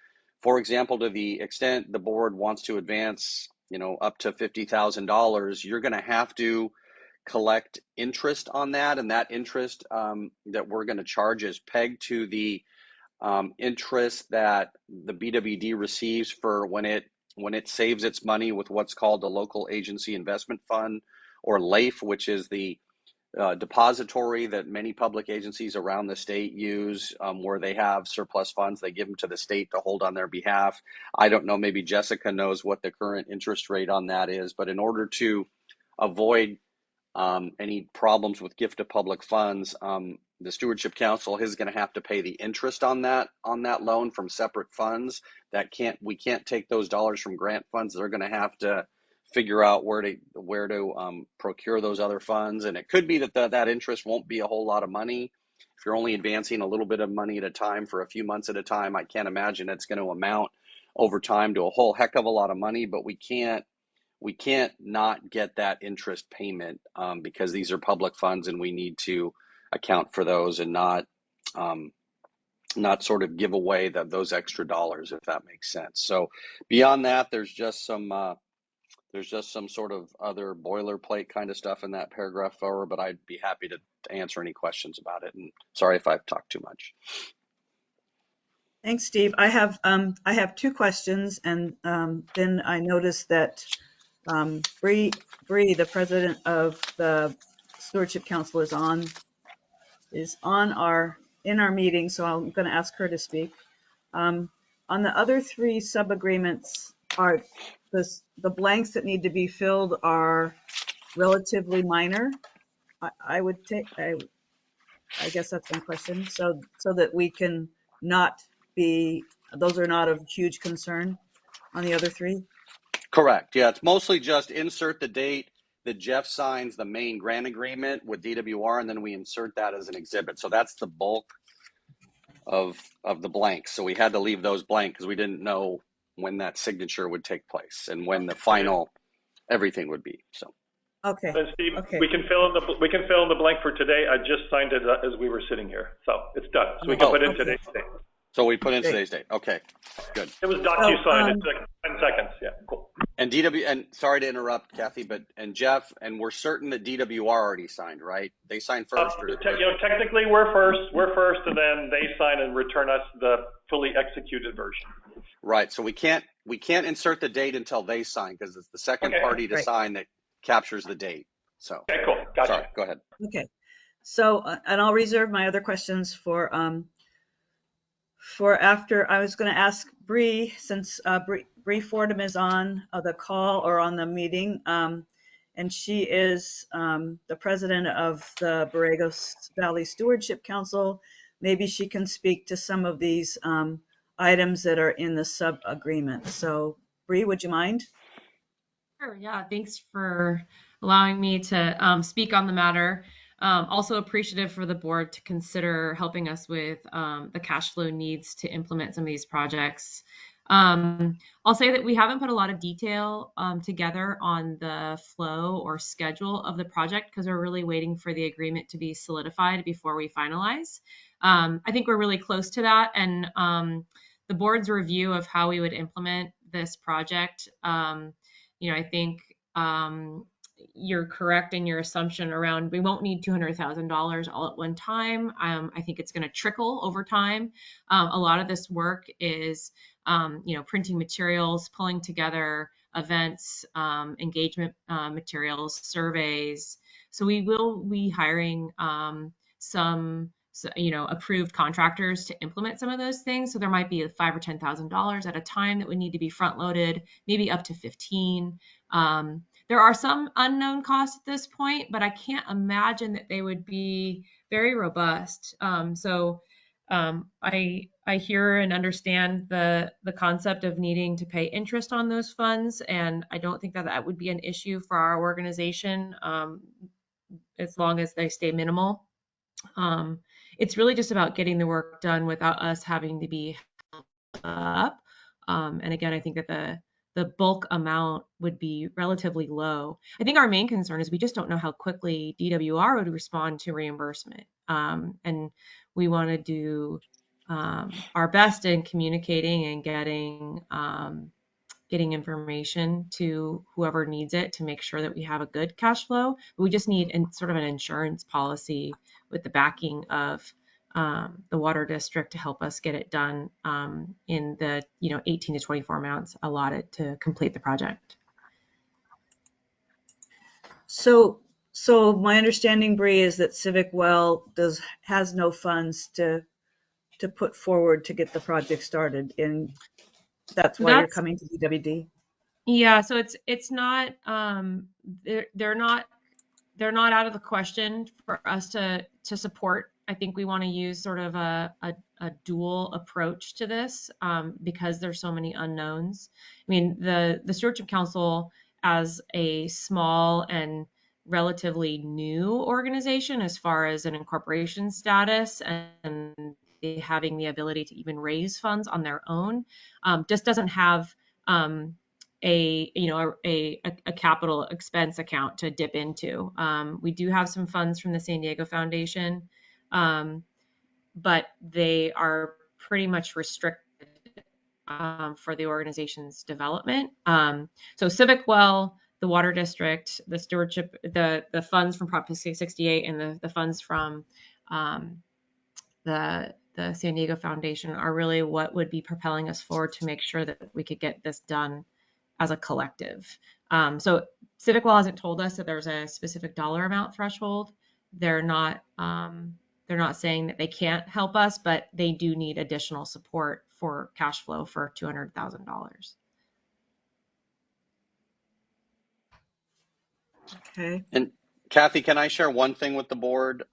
for example, to the extent the board wants to advance, up to $50,000, you're going to have to collect interest on that. And that interest that we're going to charge is pegged to the interest that the BWD receives for when it saves its money with what's called the Local Agency Investment Fund, or LAIF, which is the depository that many public agencies around the state use, where they have surplus funds. They give them to the state to hold on their behalf. I don't know, maybe Jessica knows what the current interest rate on that is, but in order to avoid any problems with gift of public funds, the Stewardship Council is going to have to pay the interest on that loan from separate funds. We can't take those dollars from grant funds. They're going to have to figure out where to procure those other funds. And it could be that interest won't be a whole lot of money. If you're only advancing a little bit of money at a time for a few months at a time, I can't imagine it's going to amount over time to a whole heck of a lot of money. But we can't not get that interest payment because these are public funds, and we need to account for those and not sort of give away those extra dollars, if that makes sense. So beyond that, there's just some sort of other boilerplate kind of stuff in that paragraph 4, but I'd be happy to answer any questions about it. And sorry if I've talked too much. Thanks, Steve. I have 2 questions, and then I noticed that Bree, the president of the Stewardship Council, is in our meeting, so I'm going to ask her to speak. On the other 3 sub-agreements, are the blanks that need to be filled are relatively minor. I would take, I guess that's my question. So that we can not be, those are not of huge concern on the other three? Correct. Yeah, it's mostly just insert the date that Jeff signs the main grant agreement with DWR, and then we insert that as an exhibit. So that's the bulk of the blanks. So we had to leave those blank because we didn't know when that signature would take place and when the final everything would be. So. Okay. And Steve, Okay. we can fill in the blank for today. I just signed it as we were sitting here, so it's done. So we can put in Okay. today's date. So we put in Great. today's date. Okay, good. It was DocuSign. It took 10 seconds. Yeah, cool. And and sorry to interrupt, Kathy, and Jeff, and we're certain that DWR already signed, right? They signed first, or technically we're first, and then they sign and return us the fully executed version. Right. So we can't insert the date until they sign because it's the second party to sign that captures the date. So. Okay, cool. Gotcha. Sorry. Go ahead. Okay. So, and I'll reserve my other questions for after. I was going to ask Bree, since Bree Fordham is on the call or on the meeting, and she is the president of the Borrego Valley Stewardship Council. Maybe she can speak to some of these items that are in the sub agreement. So, Bree, would you mind? Sure, yeah, thanks for allowing me to speak on the matter. Also appreciative for the board to consider helping us with the cash flow needs to implement some of these projects. I'll say that we haven't put a lot of detail together on the flow or schedule of the project because we're really waiting for the agreement to be solidified before we finalize. I think we're really close to that, and the board's review of how we would implement this project, I think you're correct in your assumption around we won't need $200,000 all at one time. I think it's going to trickle over time. A lot of this work is, printing materials, pulling together events, engagement materials, surveys. So we will be hiring some approved contractors to implement some of those things. So there might be $5,000 or $10,000 at a time that would need to be front loaded, maybe up to 15. There are some unknown costs at this point, but I can't imagine that they would be very robust. I hear and understand the concept of needing to pay interest on those funds, and I don't think that would be an issue for our organization as long as they stay minimal. It's really just about getting the work done without us having to be held up. And again, I think that the bulk amount would be relatively low. I think our main concern is we just don't know how quickly DWR would respond to reimbursement. And we want to do our best in communicating and getting information to whoever needs it to make sure that we have a good cash flow. But we just need sort of an insurance policy with the backing of the water district to help us get it done in the 18 to 24 months allotted to complete the project. So my understanding, Bree, is that Civic Well has no funds to put forward to get the project started, and that's why you're coming to DWD. Yeah, so it's not they're not out of the question for us to support. I think we want to use sort of a dual approach to this because there's so many unknowns. I mean, the Stewardship Council, as a small and relatively new organization as far as an incorporation status and having the ability to even raise funds on their own, just doesn't have a capital expense account to dip into. We do have some funds from the San Diego Foundation, but they are pretty much restricted for the organization's development. So Civic Well, the Water District, the stewardship, the funds from Prop 68 and the funds from the San Diego Foundation are really what would be propelling us forward to make sure that we could get this done as a collective. So Civic Well hasn't told us that there's a specific dollar amount threshold. They're not saying that they can't help us, but they do need additional support for cash flow for $200,000. Okay. And Kathy, can I share one thing with the board?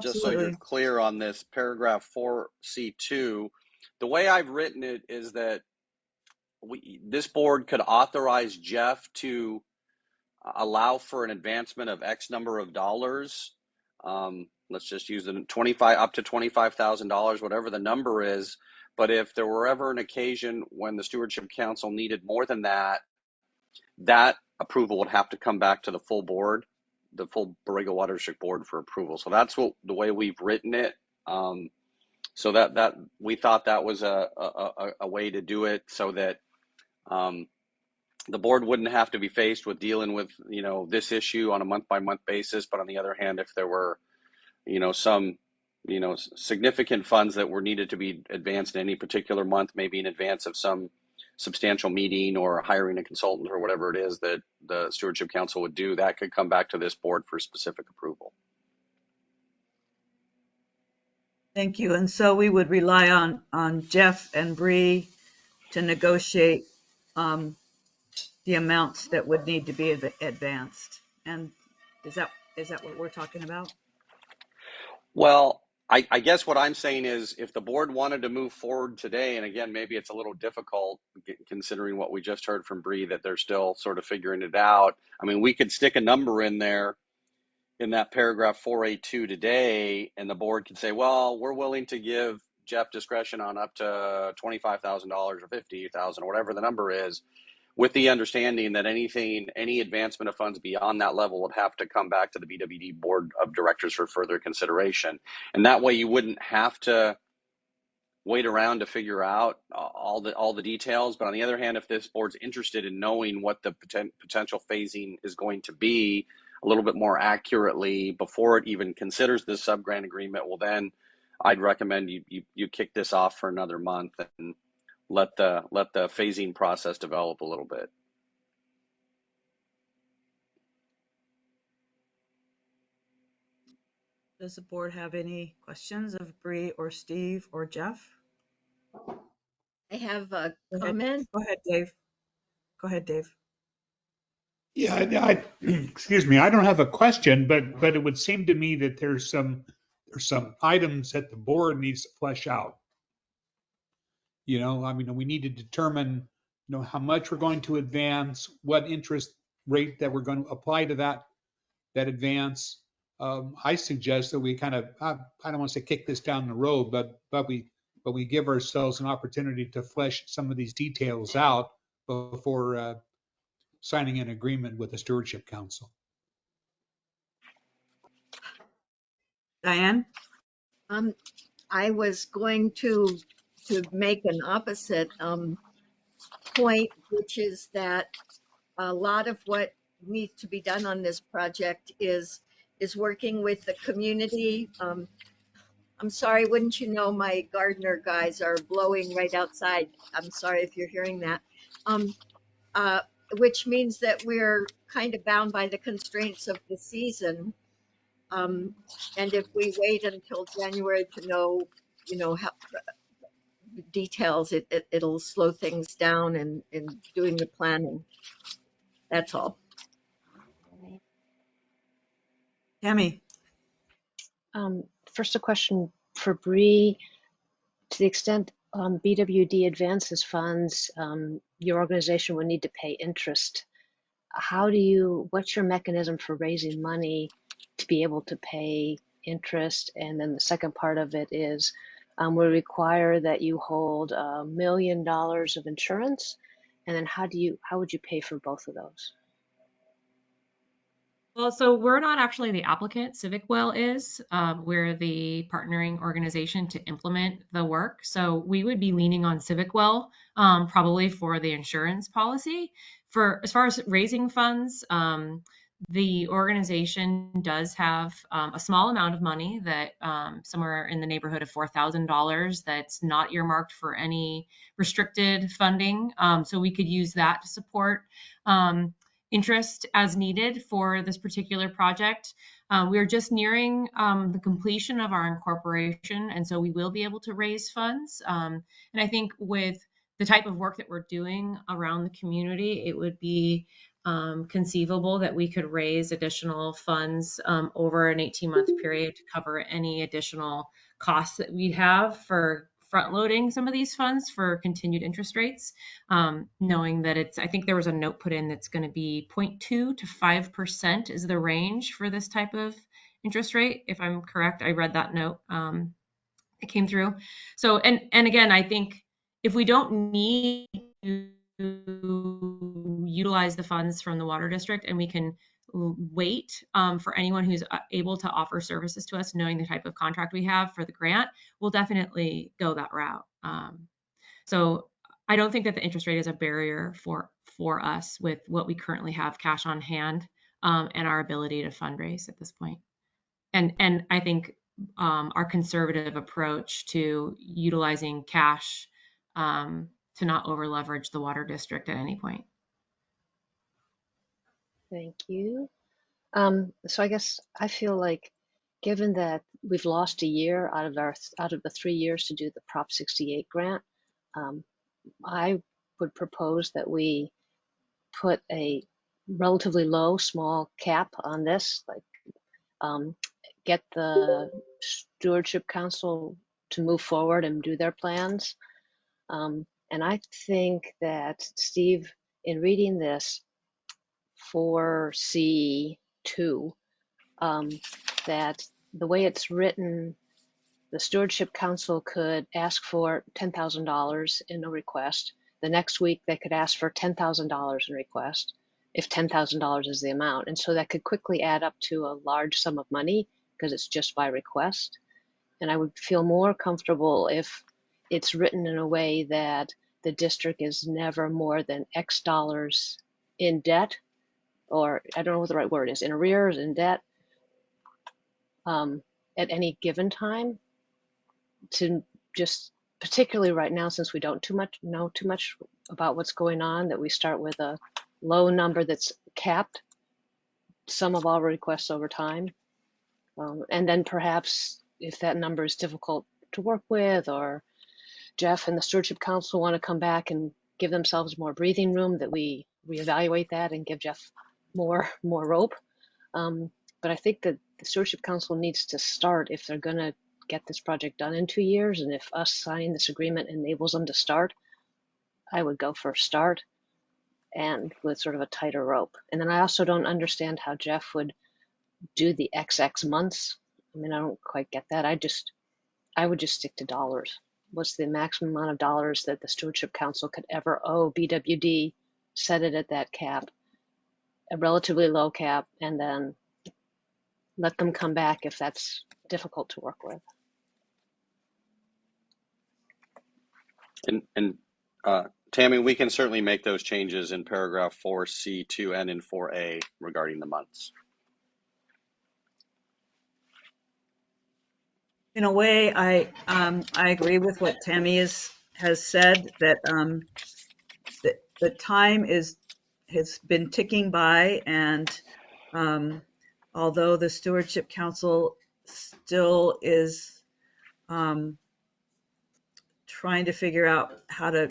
Just so you're Absolutely. clear on this paragraph 4C2, the way I've written it is that this board could authorize Jeff to allow for an advancement of X number of dollars. Let's just use the 25 up to $25,000, whatever the number is. But if there were ever an occasion when the Stewardship Council needed more than that, that approval would have to come back to the full board, the full Borrego Watershed Board for approval. So that's the way we've written it. So that we thought that was a way to do it so that the board wouldn't have to be faced with dealing with, this issue on a month by month basis. But on the other hand, if there were, some, significant funds that were needed to be advanced in any particular month, maybe in advance of some substantial meeting or hiring a consultant or whatever it is that the Stewardship Council would do, that could come back to this board for specific approval. Thank you. And so we would rely on Jeff and Bree to negotiate the amounts that would need to be advanced. And is that what we're talking about? Well, I guess what I'm saying is if the board wanted to move forward today, and again, maybe it's a little difficult considering what we just heard from Bree, that they're still sort of figuring it out. I mean, we could stick a number in there in that paragraph 4A2 today, and the board could say, well, we're willing to give Jeff discretion on up to $25,000 or $50,000 or whatever the number is, with the understanding that any advancement of funds beyond that level would have to come back to the BWD Board of Directors for further consideration. And that way you wouldn't have to wait around to figure out all the details. But on the other hand, if this board's interested in knowing what the potential phasing is going to be a little bit more accurately before it even considers this sub-grant agreement, well, then I'd recommend you kick this off for another month and let the phasing process develop a little bit. Does the board have any questions of Bree or Steve or Jeff? I have a Go ahead. comment. Go ahead, Dave. Go ahead, Dave. Yeah, excuse me. I don't have a question, but it would seem to me that there's some items that the board needs to flesh out. I mean, we need to determine, how much we're going to advance, what interest rate that we're going to apply to that advance. I suggest that we kind of, I don't want to say kick this down the road, but we give ourselves an opportunity to flesh some of these details out before signing an agreement with the Stewardship Council. Diane? I was going to make an opposite point, which is that a lot of what needs to be done on this project is working with the community. I'm sorry, wouldn't you know, my gardener guys are blowing right outside. I'm sorry if you're hearing that. Uh, which means that we're kind of bound by the constraints of the season. And if we wait until January to know, how details, it'll slow things down in doing the planning. That's all. Tammy? First, a question for Bree. To the extent BWD advances funds, your organization would need to pay interest. What's your mechanism for raising money to be able to pay interest? And then the second part of it is, we require that you hold $1 million of insurance. And then how would you pay for both of those? Well, so we're not actually the applicant. CivicWell is. We're the partnering organization to implement the work. So we would be leaning on CivicWell probably for the insurance policy. As far as raising funds, the organization does have a small amount of money that somewhere in the neighborhood of $4,000 that's not earmarked for any restricted funding. So we could use that to support interest as needed for this particular project. We are just nearing the completion of our incorporation, and so we will be able to raise funds. And I think with the type of work that we're doing around the community, it would be conceivable that we could raise additional funds over an 18-month period to cover any additional costs that we'd have for front loading some of these funds for continued interest rates, knowing that I think there was a note put in that's going to be 0.2 to 5% is the range for this type of interest rate, if I'm correct. I read that note that came through. So, and again, I think if we don't need to utilize the funds from the water district and we can wait for anyone who's able to offer services to us, knowing the type of contract we have for the grant, we'll definitely go that route. So I don't think that the interest rate is a barrier for us with what we currently have cash on hand and our ability to fundraise at this point. And I think our conservative approach to utilizing cash to not over leverage the water district at any point. Thank you. So I guess I feel like, given that we've lost a year out of the 3 years to do the Prop 68 grant, I would propose that we put a relatively low, small cap on this, like get the Stewardship Council to move forward and do their plans. And I think that, Steve, in reading this 4C2, that the way it's written, the Stewardship Council could ask for $10,000 in a request. The next week, they could ask for $10,000 in request, if $10,000 is the amount. And so that could quickly add up to a large sum of money because it's just by request. And I would feel more comfortable if it's written in a way that the district is never more than X dollars in debt, or I don't know what the right word is, in arrears, in debt, at any given time, to just, particularly right now, since we don't know too much about what's going on, that we start with a low number that's capped sum of all requests over time. And then perhaps if that number is difficult to work with, or Jeff and the Stewardship Council want to come back and give themselves more breathing room, that we reevaluate that and give Jeff more rope. But I think that the Stewardship Council needs to start if they're going to get this project done in 2 years. And if us signing this agreement enables them to start, I would go for start and with sort of a tighter rope. And then I also don't understand how Jeff would do the XX months. I mean, I don't quite get that. I would just stick to dollars. What's the maximum amount of dollars that the Stewardship Council could ever owe BWD? Set it at that cap, a relatively low cap, and then let them come back if that's difficult to work with. And Tammy, we can certainly make those changes in paragraph 4C2 and in 4A regarding the months. In a way, I agree with what Tammy has said, that the time has been ticking by, and although the Stewardship Council still is trying to figure out how to,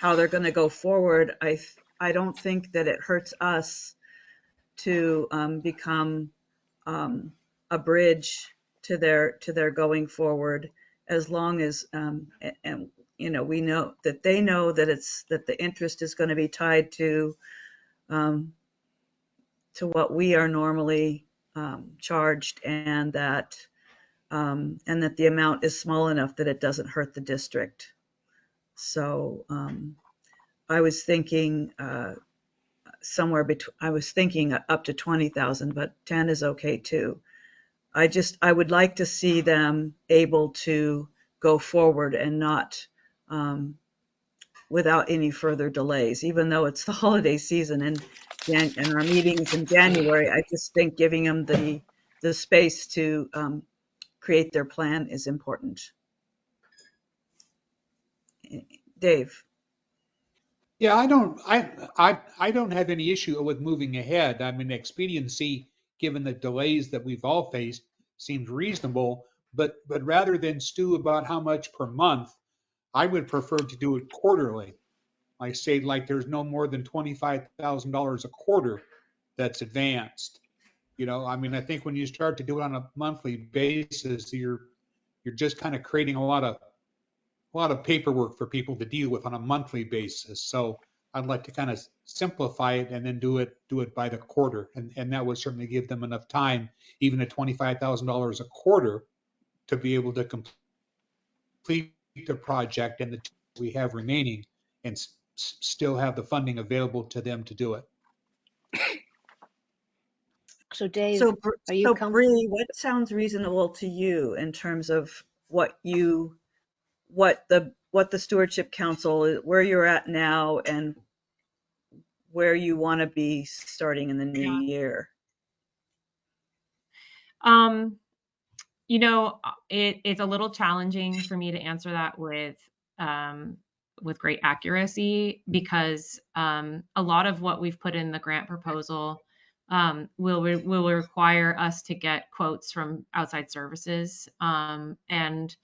how they're going to go forward, I don't think that it hurts us to become a bridge to their going forward, as long as and we know that they know that the interest is going to be tied to what we are normally charged, and that the amount is small enough that it doesn't hurt the district. So I was thinking somewhere between. I was thinking up to 20,000, but 10 is okay too. I would like to see them able to go forward and not without any further delays, even though it's the holiday season and our meetings in January. I just think giving them the space to create their plan is important. Dave. Yeah, I don't have any issue with moving ahead. I mean, expediency, given the delays that we've all faced, seems reasonable. But rather than stew about how much per month, I would prefer to do it quarterly. I say like there's no more than $25,000 a quarter that's advanced. I mean, I think when you start to do it on a monthly basis, you're just kind of creating a lot of paperwork for people to deal with on a monthly basis. So I'd like to kind of simplify it and then do it by the quarter, and that would certainly give them enough time, even at $25,000 a quarter, to be able to complete the project and the two we have remaining, and still have the funding available to them to do it. So Dave, So, are you so comfortable? Bree, what sounds reasonable to you in terms of what the Stewardship Council, where you're at now and where you want to be starting in the new Yeah. year? It's a little challenging for me to answer that with great accuracy, because a lot of what we've put in the grant proposal will require us to get quotes from outside services and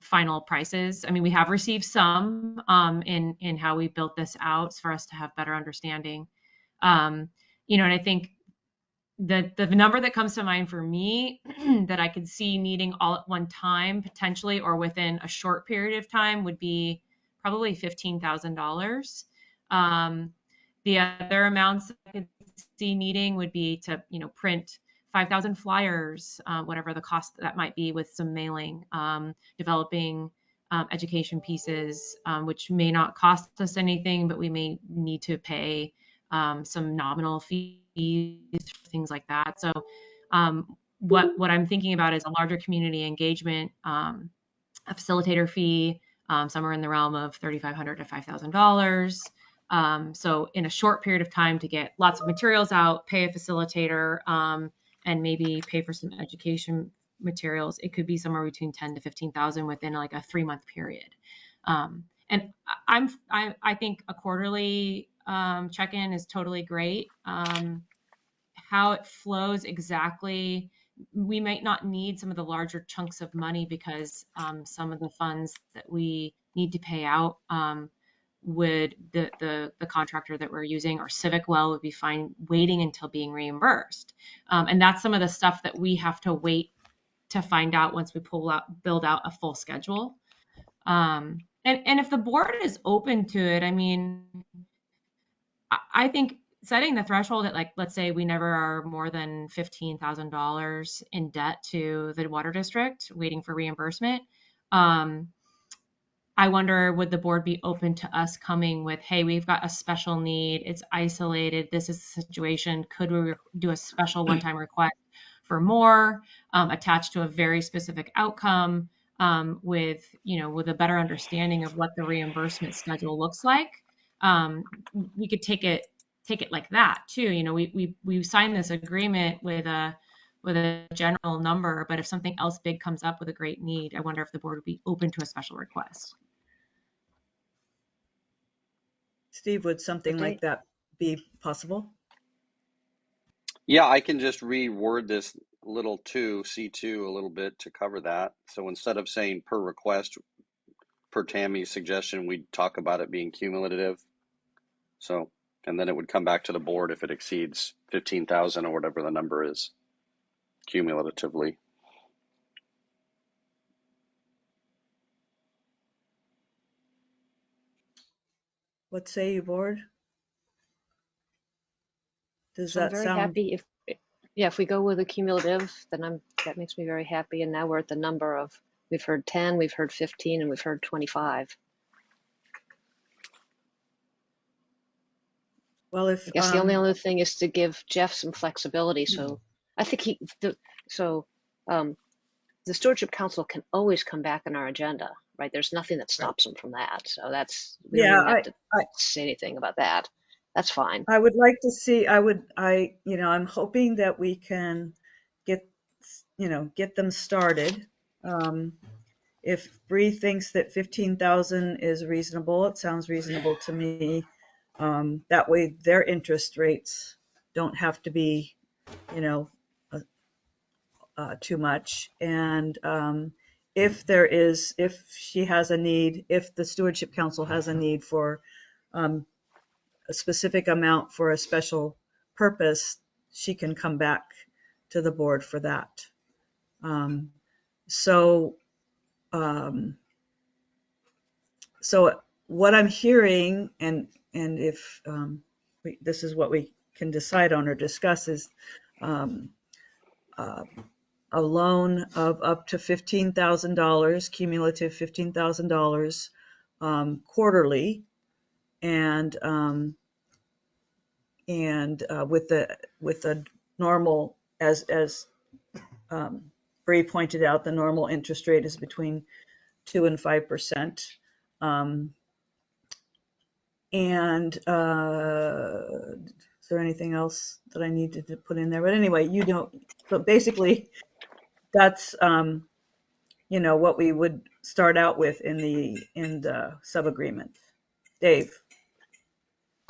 final prices. I mean, we have received some in how we built this out for us to have better understanding. And I think the number that comes to mind for me that I could see needing all at one time potentially, or within a short period of time, would be probably $15,000. The other amounts I could see needing would be to, print 5,000 flyers, whatever the cost that might be, with some mailing, developing education pieces, which may not cost us anything, but we may need to pay some nominal fees, things like that. So what I'm thinking about is a larger community engagement, a facilitator fee, somewhere in the realm of $3,500 to $5,000. So in a short period of time, to get lots of materials out, pay a facilitator, and maybe pay for some education materials, it could be somewhere between 10 to 15,000 within like a 3-month period. And I think a quarterly check-in is totally great. How it flows exactly, we might not need some of the larger chunks of money, because some of the funds that we need to pay out would the contractor that we're using, or Civic Well, would be fine waiting until being reimbursed. And that's some of the stuff that we have to wait to find out once we build out a full schedule. And if the board is open to it, I mean, I think setting the threshold at, like, let's say we never are more than $15,000 in debt to the water district waiting for reimbursement. I wonder, would the board be open to us coming with, hey, we've got a special need, it's isolated, this is the situation, could we do a special one-time request for more, attached to a very specific outcome, with a better understanding of what the reimbursement schedule looks like. We could take it like that too. We signed this agreement with a general number, but if something else big comes up with a great need, I wonder if the board would be open to a special request. Steve, would something like that be possible? Yeah, I can just reword this little C2 a little bit to cover that. So instead of saying per request, per Tammy's suggestion, we'd talk about it being cumulative. So, and then it would come back to the board if it exceeds 15,000 or whatever the number is cumulatively. What say you, board? Does So I'm that very sound? happy if we go with a cumulative, then that makes me very happy. And now we're at the number of, we've heard 10, we've heard 15, and we've heard 25. Well, I guess the only other thing is to give Jeff some flexibility. So I think the Stewardship Council can always come back on our agenda, right? There's nothing that stops them from that. So we don't even have to say anything about that. That's fine. I would like to see, I'm hoping that we can get them started. If Bree thinks that 15,000 is reasonable, it sounds reasonable to me. That way their interest rates don't have to be, too much. And if she has a need, if the Stewardship Council has a need for a specific amount for a special purpose, she can come back to the board for that. So what I'm hearing, and if this is what we can decide on or discuss, is a loan of up to $15,000, cumulative $15,000 quarterly, and with the normal, as Bree pointed out, the normal interest rate is between 2% and 5%. And is there anything else that I needed to put in there? But anyway, but basically that's, what we would start out with in the sub-agreement. Dave?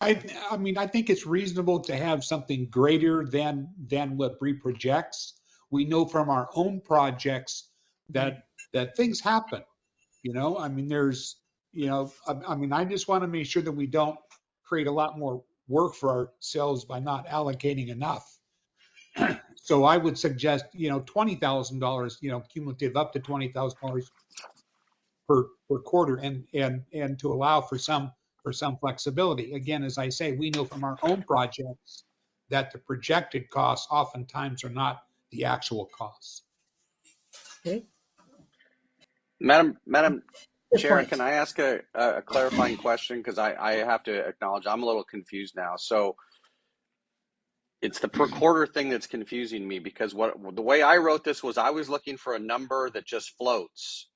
I mean, I think it's reasonable to have something greater than what Bree projects. We know from our own projects that things happen. I mean, I just want to make sure that we don't create a lot more work for ourselves by not allocating enough. So I would suggest, $20,000, cumulative up to $20,000 per quarter, and to allow for some flexibility. Again, as I say, we know from our own projects that the projected costs oftentimes are not the actual costs. Okay. Madam Good Chair, point. can I ask a clarifying question? Because I have to acknowledge I'm a little confused now. So it's the per quarter thing that's confusing me, because the way I wrote this was I was looking for a number that just floats.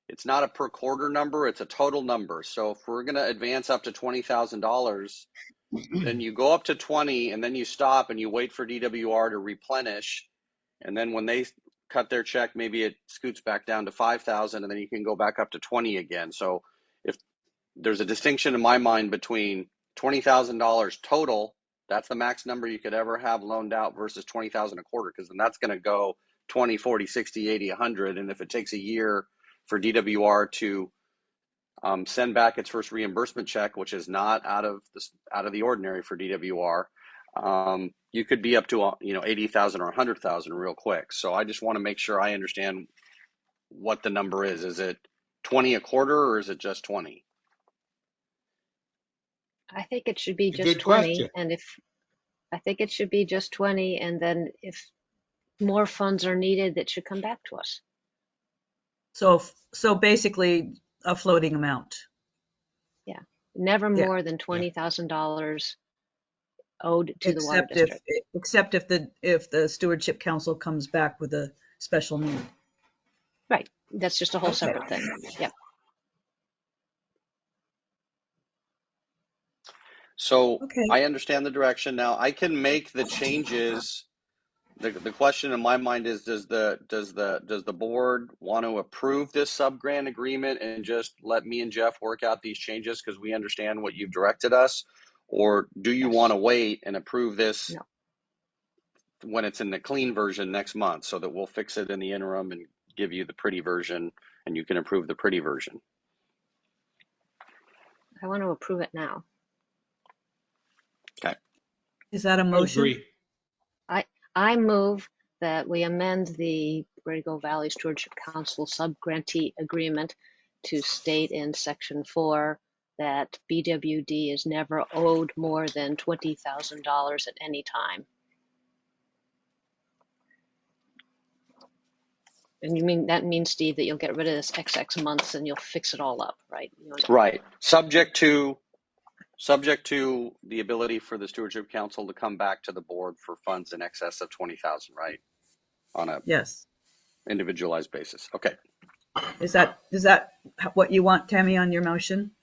It's not a per quarter number, it's a total number. So if we're going to advance up to $20,000, then you go up to 20 and then you stop and you wait for DWR to replenish. And then when they cut their check, maybe it scoots back down to 5,000 and then you can go back up to 20 again. So if there's a distinction in my mind between $20,000 total, that's the max number you could ever have loaned out, versus 20,000 a quarter, because then that's going to go 20, 40, 60, 80, 100. And if it takes a year for DWR to send back its first reimbursement check, which is not out of the ordinary for DWR, you could be up to 80,000 or 100,000 real quick. So I just want to make sure I understand what the number is. Is it 20 a quarter, or is it just 20? I think it should be It's a just good 20, question. and I think it should be just 20, and then if more funds are needed, that should come back to us. So basically a floating amount. Yeah, never Yeah. more than $20,000 owed to the water district. Except if the stewardship council comes back with a special need. Right, that's just a whole Okay. separate thing. Yeah. So Okay. I understand the direction now. I can make the changes. The question in my mind is, does the board want to approve this sub-grant agreement and just let me and Jeff work out these changes because we understand what you've directed us? Or do you want to wait and approve this when it's in the clean version next month, so that we'll fix it in the interim and give you the pretty version and you can approve the pretty version? I want to approve it now. Okay. Is that a motion? I agree. I move that we amend the Borrego Valley Stewardship Council sub-grantee agreement to state in section 4 that BWD is never owed more than $20,000 at any time. And that means, Steve, that you'll get rid of this XX months and you'll fix it all up, right? Right. Subject to the ability for the Stewardship Council to come back to the board for funds in excess of 20,000, right? On a Yes. individualized basis. Okay. Is that what you want, Tammy, on your motion?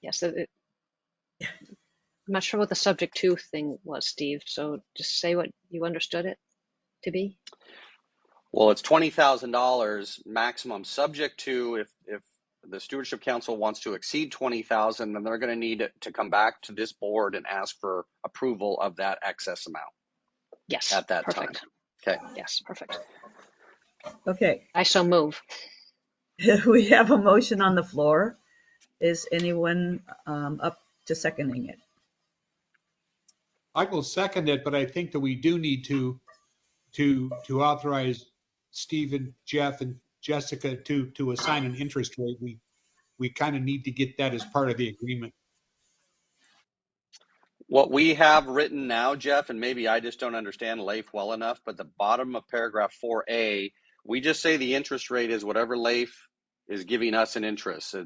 Yes. I'm not sure what the subject to thing was, Steve. So just say what you understood it to be. Well, it's $20,000 maximum, subject to if the Stewardship Council wants to exceed 20,000, then they're going to need to come back to this board and ask for approval of that excess amount. Yes. At that perfect. time. Okay. Yes, perfect. Okay. I so move. We have a motion on the floor. Is anyone to seconding it? I will second it, but I think that we do need to authorize Stephen, Jeff, and Jessica to assign an interest rate. We kind of need to get that as part of the agreement. What we have written now, Jeff, and maybe I just don't understand LAIF well enough, but the bottom of paragraph 4A, we just say the interest rate is whatever LAIF is giving us an interest. So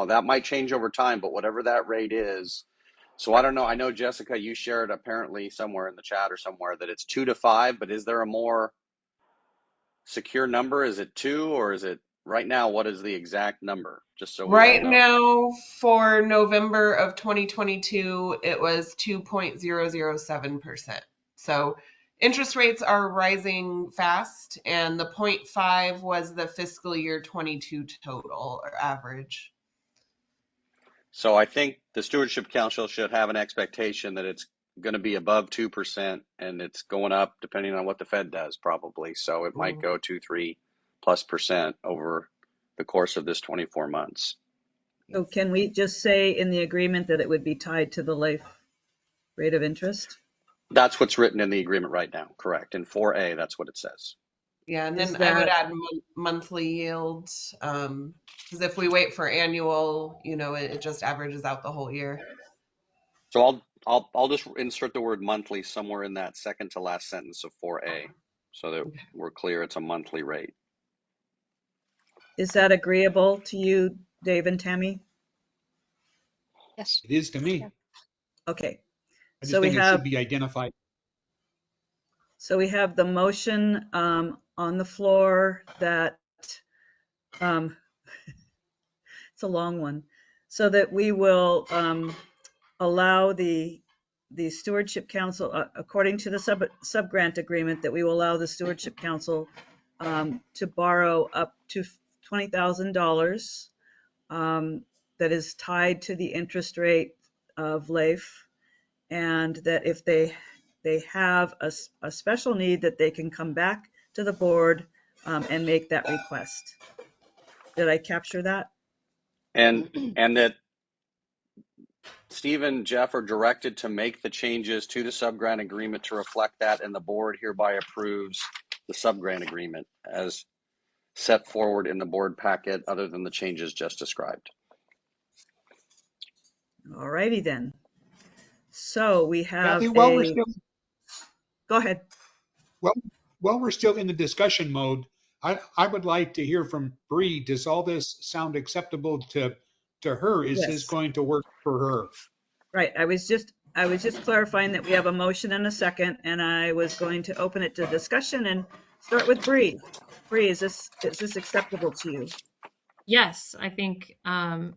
that might change over time, but whatever that rate is. So I don't know. I know, Jessica, you shared apparently somewhere in the chat or somewhere that it's 2 to 5, but is there a more secure number? Is it 2, or is it right now? What is the exact number? Just so we all Right know. now, for November of 2022, it was 2.007%. So interest rates are rising fast, and the 0.5 was the fiscal year 22 total or average. So I think the Stewardship Council should have an expectation that it's going to be above 2%, and it's going up depending on what the Fed does, probably. So it might go 2-3+% over the course of this 24 months. So can we just say in the agreement that it would be tied to the LAIF rate of interest? That's what's written in the agreement right now, correct? In 4A, that's what it says. Yeah, and Is then I would that add monthly yields, because if we wait for annual, it just averages out the whole year. So I'll just insert the word monthly somewhere in that second to last sentence of 4A, so that we're clear it's a monthly rate. is that agreeable to you, Dave and Tammy? Yes. It is to me. Yeah. Okay. I So just we think it have should be identified. the motion on the floor that it's a long one, so that we will allow the Stewardship Council, according to the subgrant agreement, that we will allow the Stewardship Council to borrow up to $20,000 that is tied to the interest rate of LAIF, and that if they have a special need, that they can come back to the board and make that request. Did I capture that? And that Steve and Jeff are directed to make the changes to the subgrant agreement to reflect that, and the board hereby approves the subgrant agreement as set forward in the board packet, other than the changes just described. All righty then. So we have Kathy, while we're still go ahead. well, while we're still in the discussion mode, I would like to hear from Bree. Does all this sound acceptable to her? Is this Yes. going to work for her? Right. I was just clarifying that we have a motion and a second, and I was going to open it to discussion and start with Bree. Bree, is this acceptable to you? Yes, I think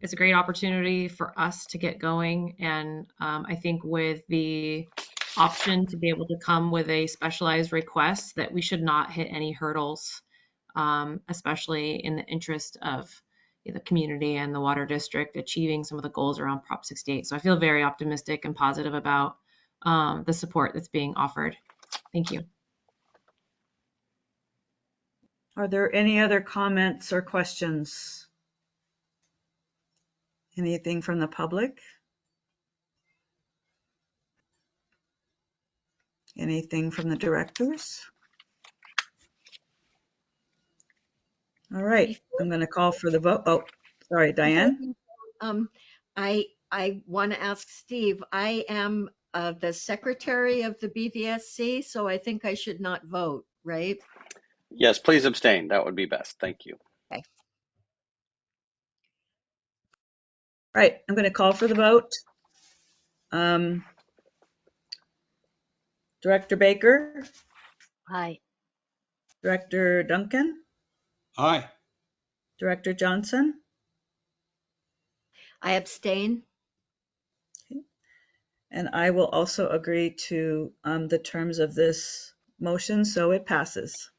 it's a great opportunity for us to get going. And I think with the option to be able to come with a specialized request, that we should not hit any hurdles, especially in the interest of the community and the water district achieving some of the goals around Prop 68. So I feel very optimistic and positive about the support that's being offered. Thank you. Are there any other comments or questions? Anything from the public? Anything from the directors? All right, I'm going to call for the vote. Oh, sorry, Diane. I want to ask Steve. I am the secretary of the BVSC, so I think I should not vote, right? Yes, please abstain. That would be best. Thank you. Okay. Right, I'm going to call for the vote. Director Baker, Aye. Director Duncan, Aye. Director Johnson, I abstain. and I will also agree to the terms of this motion, so it passes.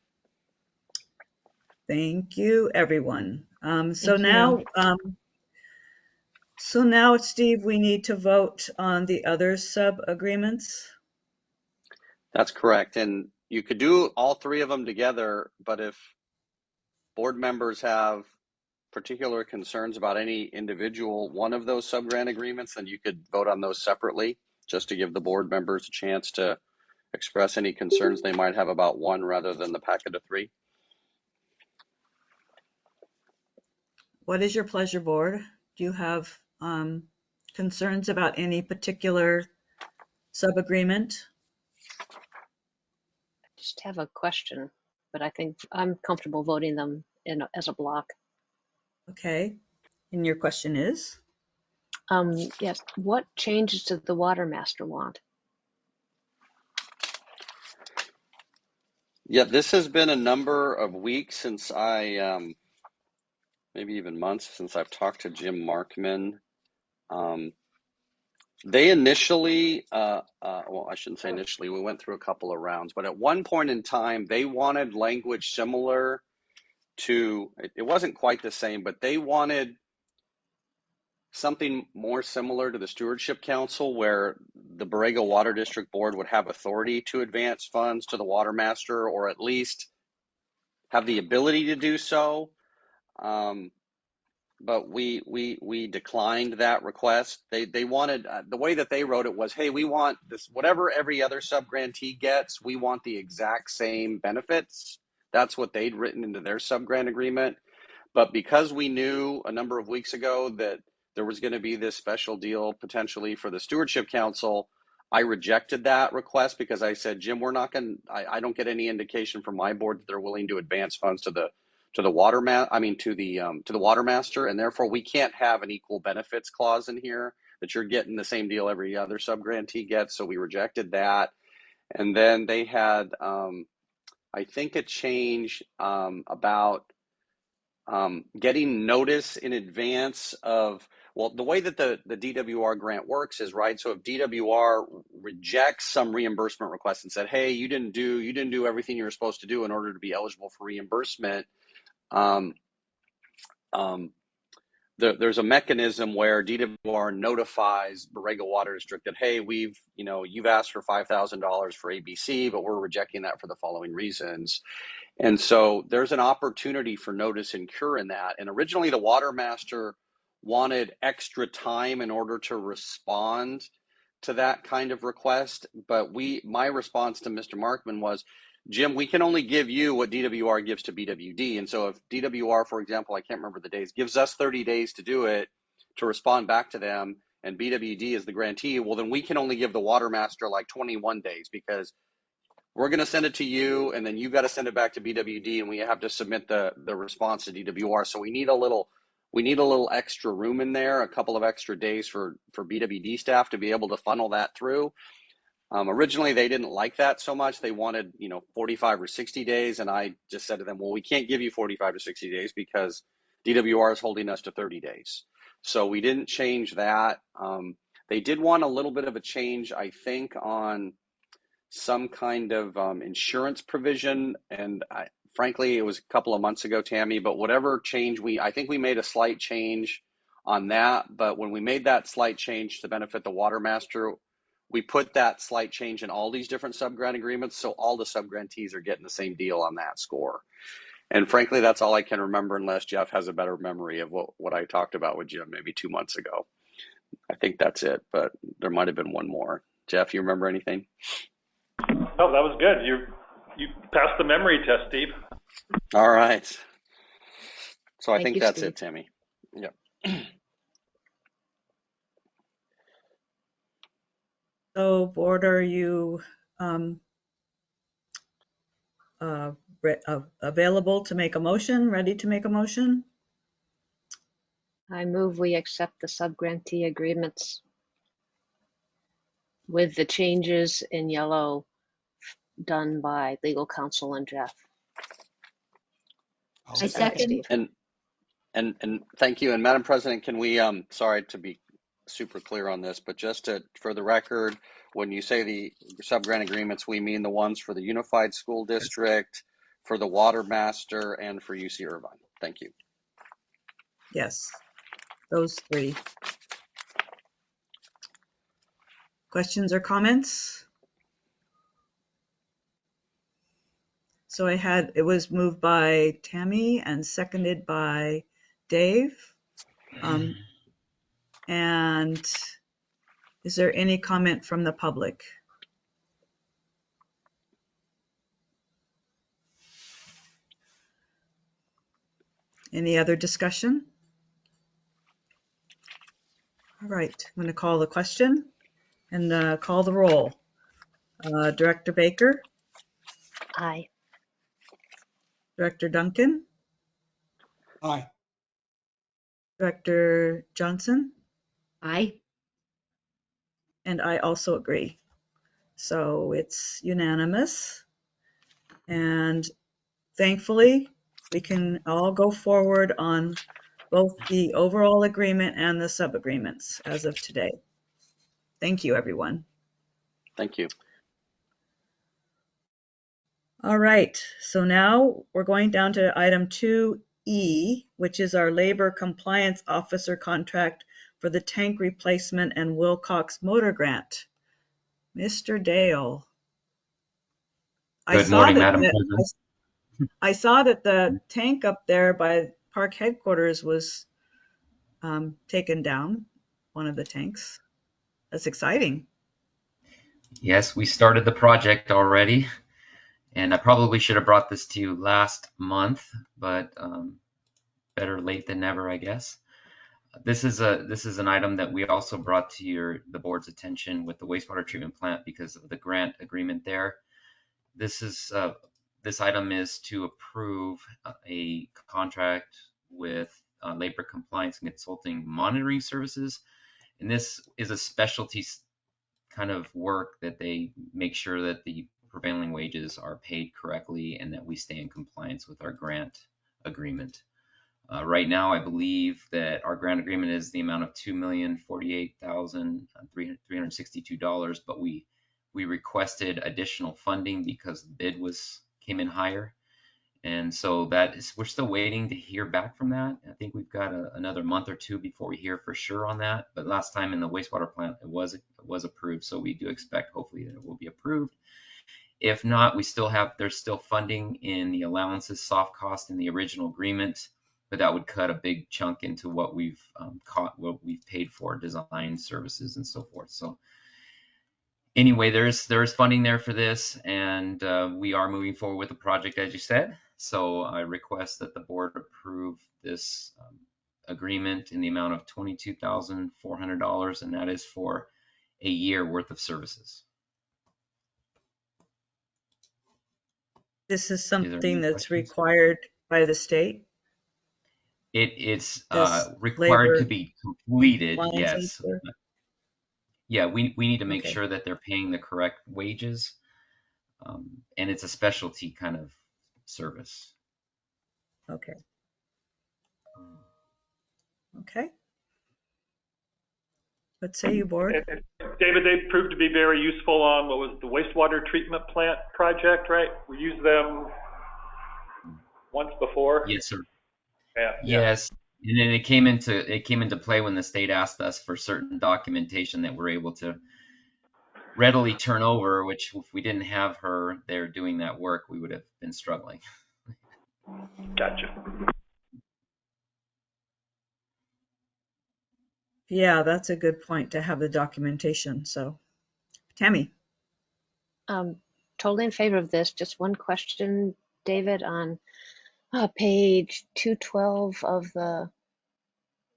Thank you, everyone. So Thank you. now, Steve, we need to vote on the other sub-agreements. That's correct. And you could do all three of them together, but if board members have particular concerns about any individual one of those sub-grant agreements, then you could vote on those separately, just to give the board members a chance to express any concerns they might have about one rather than the packet of three. What is your pleasure, board? Do you have concerns about any particular sub-agreement? Just have a question, but I think I'm comfortable voting them as a block. Okay, and your question is? Yes, what changes does the water master want? Yeah, this has been a number of weeks since maybe even months since I've talked to Jim Markman. They initially, well, I shouldn't say initially, we went through a couple of rounds, but at one point in time, they wanted language similar to, it wasn't quite the same, but they wanted something more similar to the Stewardship Council, where the Borrego Water District Board would have authority to advance funds to the water master, or at least have the ability to do so. But we declined that request. They wanted, the way that they wrote it was, hey, we want this, whatever every other subgrantee gets, we want the exact same benefits. That's what they'd written into their subgrant agreement. But because we knew a number of weeks ago that there was going to be this special deal potentially for the Stewardship Council, I rejected that request because I said, Jim, we're not going to, I don't get any indication from my board that they're willing to advance funds to the water to the water master, and therefore we can't have an equal benefits clause in here that you're getting the same deal every other subgrantee gets. So we rejected that. And then they had, I think, a change about getting notice in advance of, well, the way that the DWR grant works is, right, so if DWR rejects some reimbursement request and said, hey, you didn't do everything you were supposed to do in order to be eligible for reimbursement, there's a mechanism where DWR notifies Borrego Water District that, hey, you've asked for $5,000 for ABC, but we're rejecting that for the following reasons. And so there's an opportunity for notice and cure in that. And originally the water master wanted extra time in order to respond to that kind of request. But my response to Mr. Markman was, Jim, we can only give you what DWR gives to BWD. And so if DWR, for example, I can't remember the days, gives us 30 days to do it, to respond back to them, and BWD is the grantee, well, then we can only give the water master like 21 days, because we're going to send it to you, and then you've got to send it back to BWD, and we have to submit the response to DWR. So we need a little extra room in there, a couple of extra days for BWD staff to be able to funnel that through. Originally, they didn't like that so much. They wanted, 45 or 60 days, and I just said to them, well, we can't give you 45 to 60 days because DWR is holding us to 30 days. So we didn't change that. They did want a little bit of a change, I think, on some kind of insurance provision, and frankly, it was a couple of months ago, Tammy, but whatever change I think we made a slight change on that, but when we made that slight change to benefit the water master, we put that slight change in all these different subgrant agreements, so all the subgrantees are getting the same deal on that score. And frankly, that's all I can remember, unless Jeff has a better memory of what I talked about with Jim maybe 2 months ago. I think that's it, but there might have been one more. Jeff, you remember anything? Oh, that was good. You passed the memory test, Steve. All right. So I Thank think you, that's Steve. it, Tammy. Yep. So board, are you available to make a motion, ready to make a motion? I move we accept the subgrantee agreements with the changes in yellow done by legal counsel and Jeff. I'll I Thank you, second. Steve. And thank you. And Madam President, can we, sorry to be super clear on this, but just for the record, when you say the subgrant agreements, we mean the ones for the Unified School District, for the Water Master, and for UC Irvine. Thank you. Yes, those three. Questions or comments? So it was moved by Tammy and seconded by Dave. And is there any comment from the public? Any other discussion? All right, I'm going to call the question and call the roll. Director Baker? Aye. Director Duncan? Aye. Director Johnson? Aye. And I also agree. So it's unanimous. And thankfully, we can all go forward on both the overall agreement and the sub-agreements as of today. Thank you, everyone. Thank you. All right, so now we're going down to item 2E, which is our labor compliance officer contract for the tank replacement and Wilcox motor grant. Mr. Dale. Good morning, Madam President. I saw that the tank up there by park headquarters was taken down, one of the tanks. That's exciting. Yes, we started the project already, and I probably should have brought this to you last month, but better late than never, I guess. This is an item that we also brought to the board's attention with the wastewater treatment plant because of the grant agreement there. This item is to approve a contract with labor compliance and consulting monitoring services, and this is a specialty kind of work that they make sure that the prevailing wages are paid correctly and that we stay in compliance with our grant agreement. Right now, I believe that our grant agreement is the amount of $2,048,362, but we requested additional funding because the bid came in higher. And so we're still waiting to hear back from that. I think we've got another month or two before we hear for sure on that. But last time in the wastewater plant, it was approved. So we do expect hopefully that it will be approved. If not, there's still funding in the allowances soft cost in the original agreement, but that would cut a big chunk into what we've paid for design services and so forth. So anyway, there's funding there for this, and we are moving forward with the project as you said. So I request that the board approve this agreement in the amount of $22,400, and that is for a year worth of services. This is something that's required by the state? It's required to be completed, yes. Yeah, we need to make sure that they're paying the correct wages, and it's a specialty kind of service. Okay. Okay. What say you, board? David, they proved to be very useful on what was the wastewater treatment plant project, right? We used them once before. Yes, sir. Yeah. Yes, and then it came into play when the state asked us for certain documentation that we're able to readily turn over, which if we didn't have her there doing that work, we would have been struggling. Gotcha. Yeah, that's a good point to have the documentation. So, Tammy. Totally in favor of this. Just one question, David, on page 212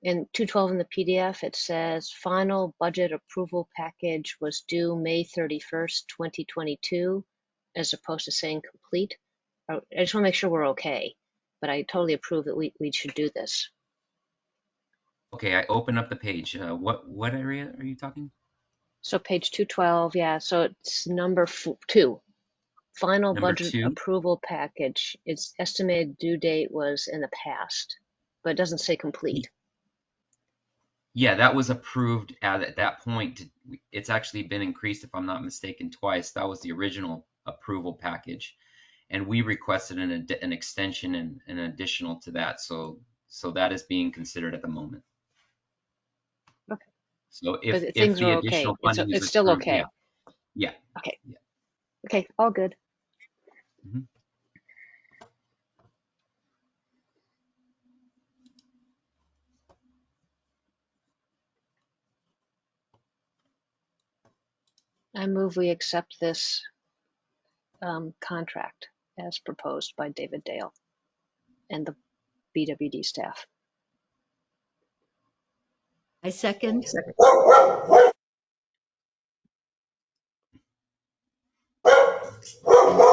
in 212 in the PDF, it says final budget approval package was due May 31st, 2022, as opposed to saying complete. I just want to make sure we're okay, but I totally approve that we should do this. Okay, I open up the page. What area are you talking? So page 212, yeah, so it's number 2. Final budget approval package. Its estimated due date was in the past, but it doesn't say complete. Yeah, that was approved at that point. It's actually been increased, if I'm not mistaken, twice. That was the original approval package, and we requested an extension and an additional to that. So that is being considered at the moment. Okay. So if the additional funding is still approved, okay. Yeah. Okay. Yeah. Okay, all good. Mm-hmm. I move we accept this contract as proposed by David Dale and the BWD staff. I second. Second.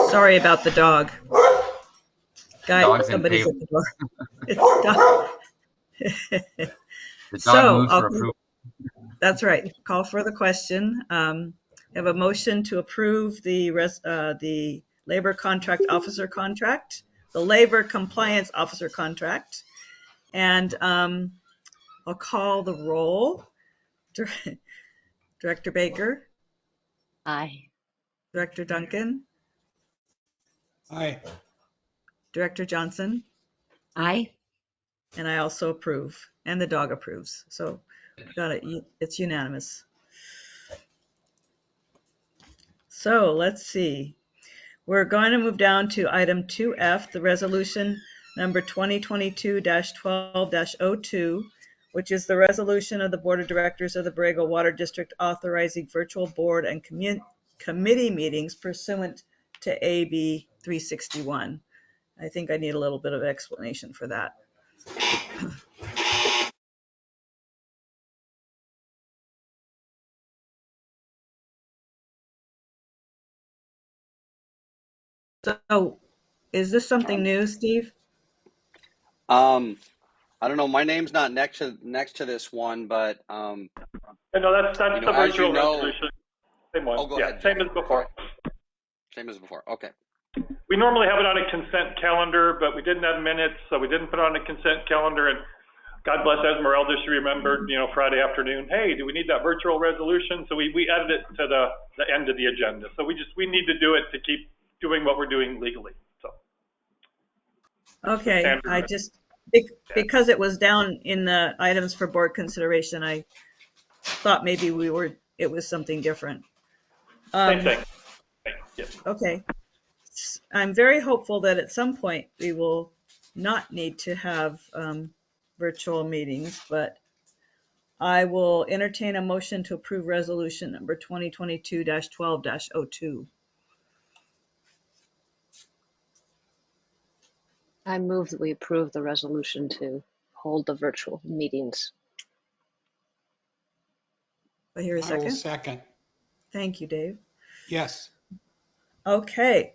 Sorry about the dog. Dog's in Somebody's favor. at the door. Dog. The dog So, moves for approval. that's right. Call for the question. Have a motion to approve the labor contract officer contract, the labor compliance officer contract, and I'll call the roll. Director Baker, Aye. Director Duncan, Aye. Director Johnson, Aye. and I also approve, and the dog approves. So got it. It's unanimous. So let's see. We're going to move down to item 2F, the resolution number 2022-12-02, which is the resolution of the Board of Directors of the Borrego Water District authorizing virtual board and committee meetings pursuant to AB 361. I think I need a little bit of explanation for that. So is this something new, Steve? I don't know. My name's not next to this one, but No, that's you know, the as you virtual know, resolution. Same one. oh, go Yeah, ahead, same Jeff. as before. Sorry. Same as before. Okay. We normally have it on a consent calendar, but we didn't have minutes, so we didn't put it on a consent calendar. And God bless Esmeralda, she remembered, Friday afternoon, hey, do we need that virtual resolution? So we added it to the end of the agenda. So we need to do it to keep doing what we're doing legally. So. Okay, I just, because it was down in the items for board consideration, I thought maybe it was something different. Same thing. Yes. Okay. I'm very hopeful that at some point we will not need to have virtual meetings, but I will entertain a motion to approve resolution number 2022-12-02. I move that we approve the resolution to hold the virtual meetings. I hear a I will second. second. Thank you, Dave. Yes. Okay.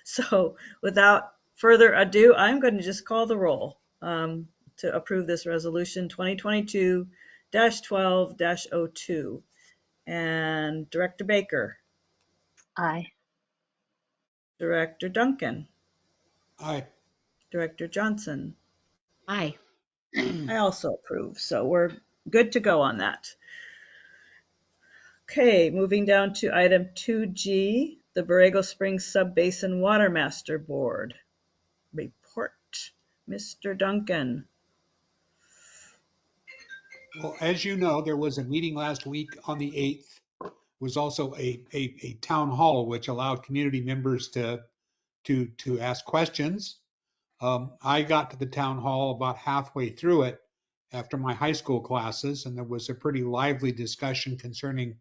So without further ado, I'm going to just call the roll to approve this resolution 2022-12-02. And Director Baker, Aye. Director Duncan, Aye. Director Johnson. Aye. I also approve, so we're good to go on that. Okay, moving down to item 2G, the Borrego Springs Subbasin Water Master Board report. Mr. Duncan. Well, as you know, there was a meeting last week on the 8th. It was also a town hall, which allowed community members to ask questions. I got to the town hall about halfway through it after my high school classes, and there was a pretty lively discussion concerning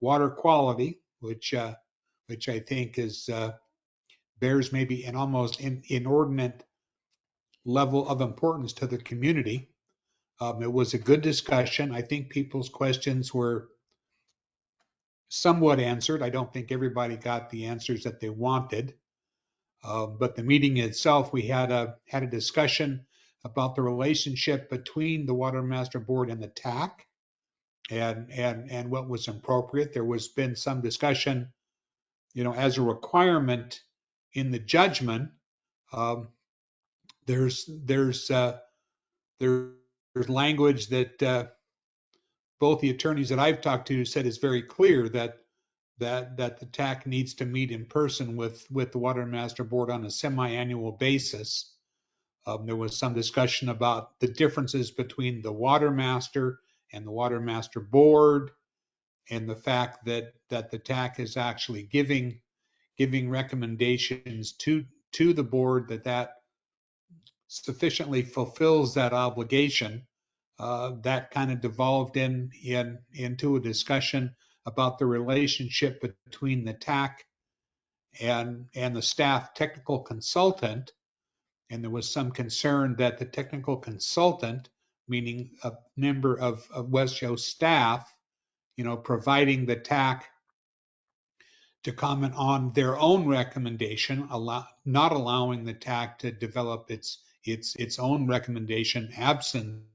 water quality, which I think bears maybe an almost inordinate level of importance to the community. It was a good discussion. I think people's questions were somewhat answered. I don't think everybody got the answers that they wanted. But the meeting itself, we had a discussion about the relationship between the Water Master Board and the TAC, and what was appropriate. There was been some discussion, as a requirement in the judgment. There's language that both the attorneys that I've talked to said is very clear that the TAC needs to meet in person with the Water Master Board on a semi-annual basis. There was some discussion about the differences between the Water Master and the Water Master Board, and the fact that the TAC is actually giving recommendations to the board that sufficiently fulfills that obligation. That kind of devolved into a discussion about the relationship between the TAC and the staff technical consultant. And there was some concern that the technical consultant, meaning a member of WestJO staff, providing the TAC to comment on their own recommendation, not allowing the TAC to develop its own recommendation absent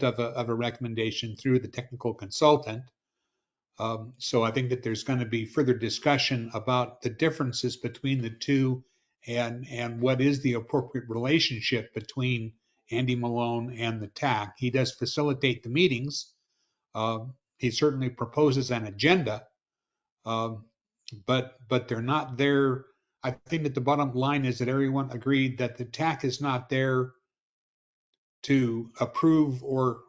of a recommendation through the technical consultant. So I think that there's going to be further discussion about the differences between the two and what is the appropriate relationship between Andy Malone and the TAC. He does facilitate the meetings. He certainly proposes an agenda, but they're not there. I think that the bottom line is that everyone agreed that the TAC is not there to approve or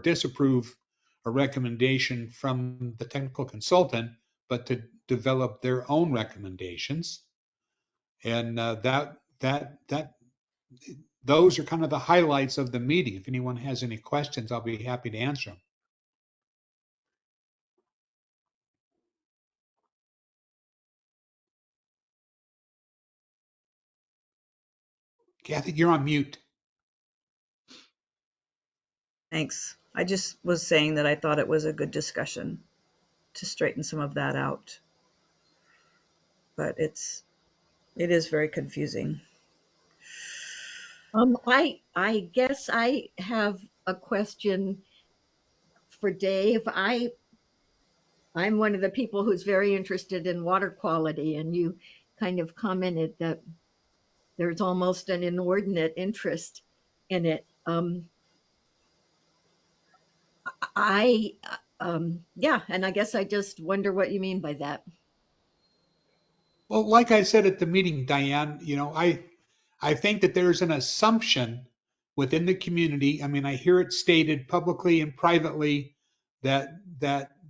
disapprove a recommendation from the technical consultant, but to develop their own recommendations. And those are kind of the highlights of the meeting. If anyone has any questions, I'll be happy to answer them. Kathy, you're on mute. Thanks. I just was saying that I thought it was a good discussion to straighten some of that out. But it is very confusing. I guess I have a question for Dave. I'm one of the people who's very interested in water quality, and you kind of commented that there's almost an inordinate interest in it. Yeah, and I guess I just wonder what you mean by that. Well, like I said at the meeting, Diane, I think that there's an assumption within the community. I mean, I hear it stated publicly and privately that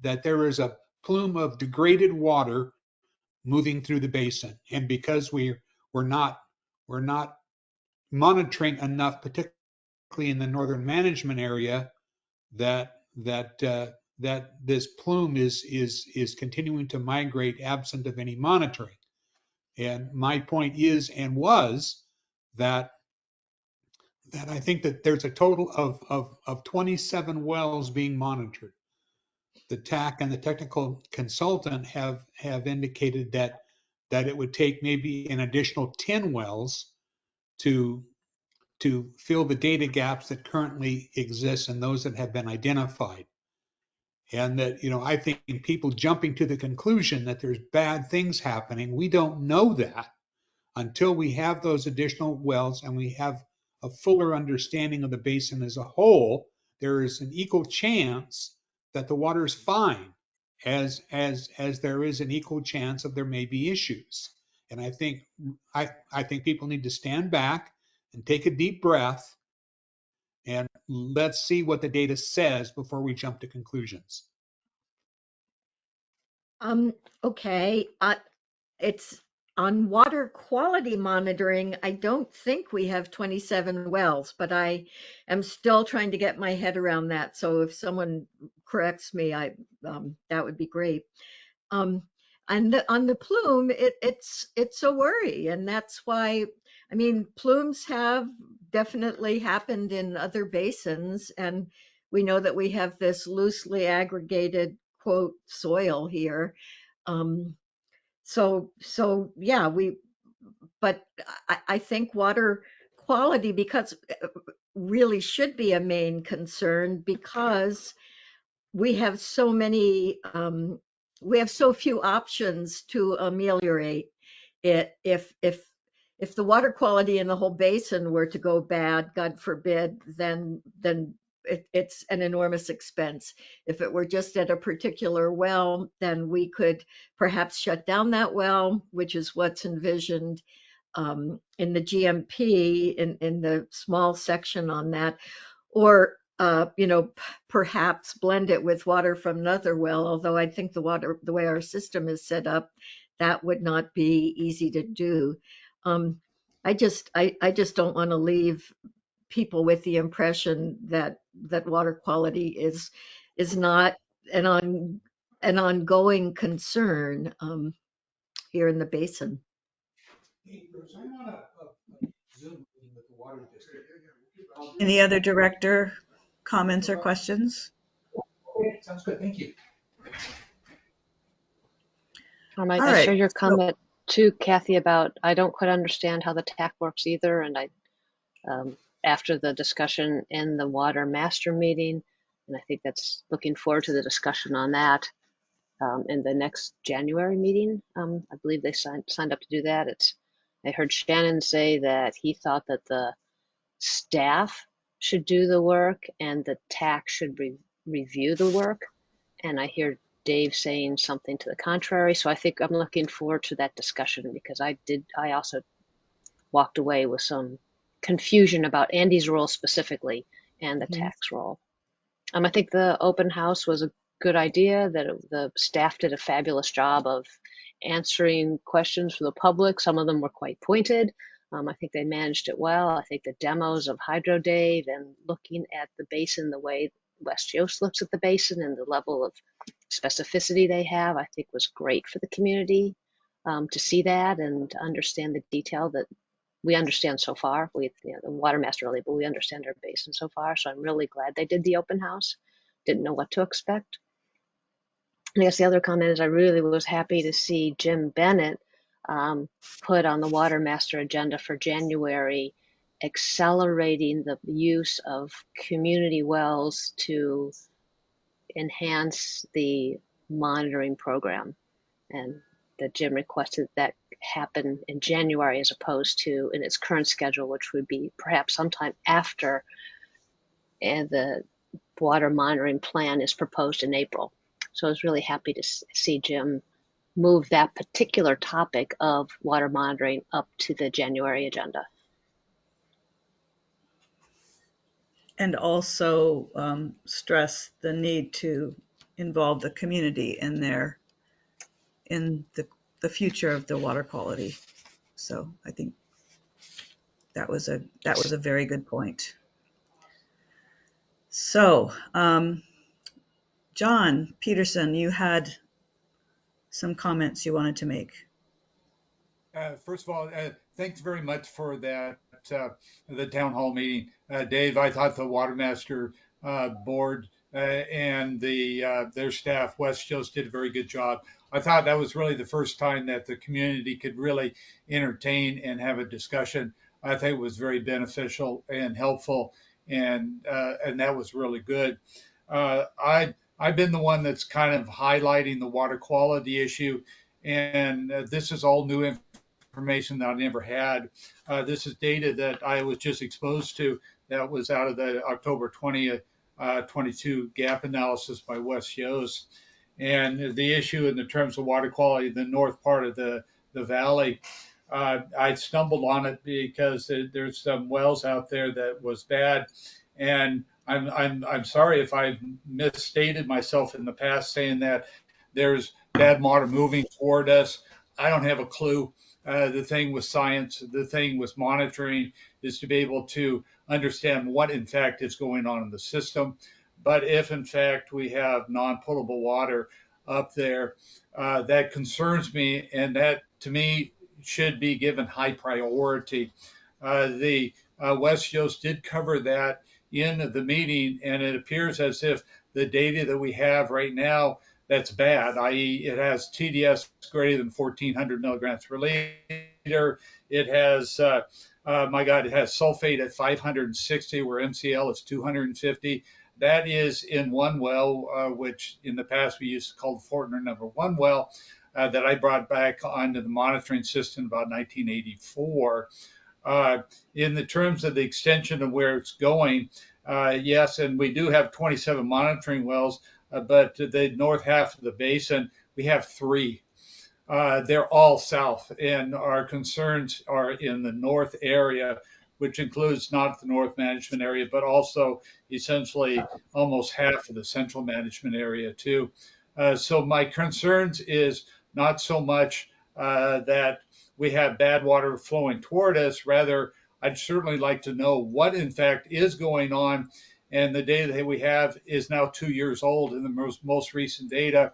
there is a plume of degraded water moving through the basin, and because we're not monitoring enough, particularly in the northern management area, that this plume is continuing to migrate absent of any monitoring. And my point is and was that I think that there's a total of 27 wells being monitored. The TAC and the technical consultant have indicated that it would take maybe an additional 10 wells to fill the data gaps that currently exist and those that have been identified. And that, I think people jumping to the conclusion that there's bad things happening, we don't know that until we have those additional wells and we have a fuller understanding of the basin as a whole. There is an equal chance that the water is fine as there is an equal chance of there may be issues. And I think people need to stand back and take a deep breath and let's see what the data says before we jump to conclusions. Okay. It's on water quality monitoring. I don't think we have 27 wells, but I am still trying to get my head around that. So if someone corrects me, that would be great. And on the plume, it's a worry, and that's why. I mean, plumes have definitely happened in other basins, and we know that we have this loosely aggregated quote soil here. Um, so yeah, but I think water quality because really should be a main concern because we have so many, we have so few options to ameliorate it. If the water quality in the whole basin were to go bad, God forbid, then it's an enormous expense. If it were just at a particular well, then we could perhaps shut down that well, which is what's envisioned in the GMP in the small section on that, or perhaps blend it with water from another well. Although I think the way our system is set up, that would not be easy to do. I just don't want to leave people with the impression that water quality is not an on an ongoing concern here in the basin. Hey, Bruce, I'm on a Zoom meeting with the water district. I'll Any just, other director comments or questions? okay, sounds good. Thank you. All I share right. your So, comment too, Kathy, about I don't quite understand how the TAC works either. And after the discussion in the water master meeting, and I think that's looking forward to the discussion on that in the next January meeting. I believe they signed up to do that. I heard Shannon say that he thought that the staff should do the work and the TAC should review the work. And I hear Dave saying something to the contrary. So I think I'm looking forward to that discussion because I also walked away with some confusion about Andy's role specifically and the mhm. TAC's role. I think the open house was a good idea, that the staff did a fabulous job of answering questions for the public. Some of them were quite pointed. I think they managed it well. I think the demos of Hydro Dave and looking at the basin the way West Yost looks at the basin and the level of specificity they have, I think was great for the community to see that and to understand the detail that we understand so far. The water master really, but we understand our basin so far. So I'm really glad they did the open house. Didn't know what to expect. And I guess the other comment is I really was happy to see Jim Bennett put on the water master agenda for January, accelerating the use of community wells to enhance the monitoring program, and that Jim requested that happen in January as opposed to in its current schedule, which would be perhaps sometime after and the water monitoring plan is proposed in April. So I was really happy to see Jim move that particular topic of water monitoring up to the January agenda. And also stress the need to involve the community in the future of the water quality. So I think that was a very good point. So, John Peterson, you had some comments you wanted to make. First of all, thanks very much for that, the town hall meeting. Dave, I thought the Water Master board and their staff, West Coast, did a very good job. I thought that was really the first time that the community could really entertain and have a discussion. I think it was very beneficial and helpful, and that was really good. I've been the one that's kind of highlighting the water quality issue, and this is all new information that I never had. This is data that I was just exposed to that was out of the October 20th, 22 gap analysis by West Yost. And the issue in the terms of water quality in the north part of the valley, I stumbled on it because there's some wells out there that was bad. And I'm sorry if I've misstated myself in the past saying that there's bad water moving toward us. I don't have a clue. The thing with science, the thing with monitoring is to be able to understand what in fact is going on in the system. But if in fact we have non-potable water up there, that concerns me, and that to me should be given high priority. The West Yost did cover that in the meeting, and it appears as if the data that we have right now that's bad, i.e., it has TDS greater than 1,400 milligrams per liter. It has, my God, it has sulfate at 560, where MCL is 250. That is in one well, which in the past we used to call the Fortner number one well, that I brought back onto the monitoring system about 1984. Uh, in the terms of the extension of where it's going, yes, and we do have 27 monitoring wells, but the north half of the basin, we have three. They're all south, and our concerns are in the north area, which includes not the north management area, but also essentially almost half of the central management area too. So my concerns is not so much that we have bad water flowing toward us. Rather, I'd certainly like to know what in fact is going on and the data that we have is now 2 years old in the most recent data.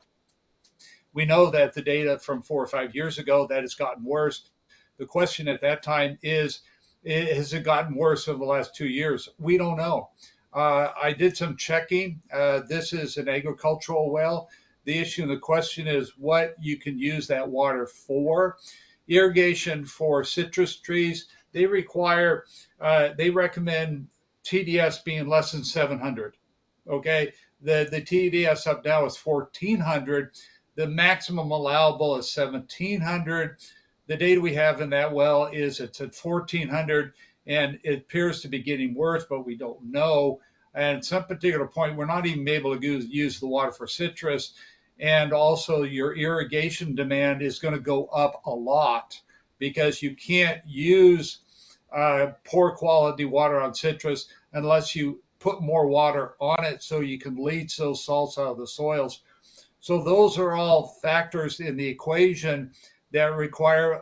We know that the data from 4 or 5 years ago that has gotten worse. The question at that time is, has it gotten worse over the last 2 years? We don't know. I did some checking. This is an agricultural well. The issue and the question is what you can use that water for. Irrigation for citrus trees, they recommend TDS being less than 700. Okay, the TDS up now is 1400. The maximum allowable is 1700. The data we have in that well is it's at 1400, and it appears to be getting worse, but we don't know. And at some particular point, we're not even able to use the water for citrus. And also, your irrigation demand is going to go up a lot because you can't use poor quality water on citrus unless you put more water on it so you can leach those salts out of the soils. So those are all factors in the equation that require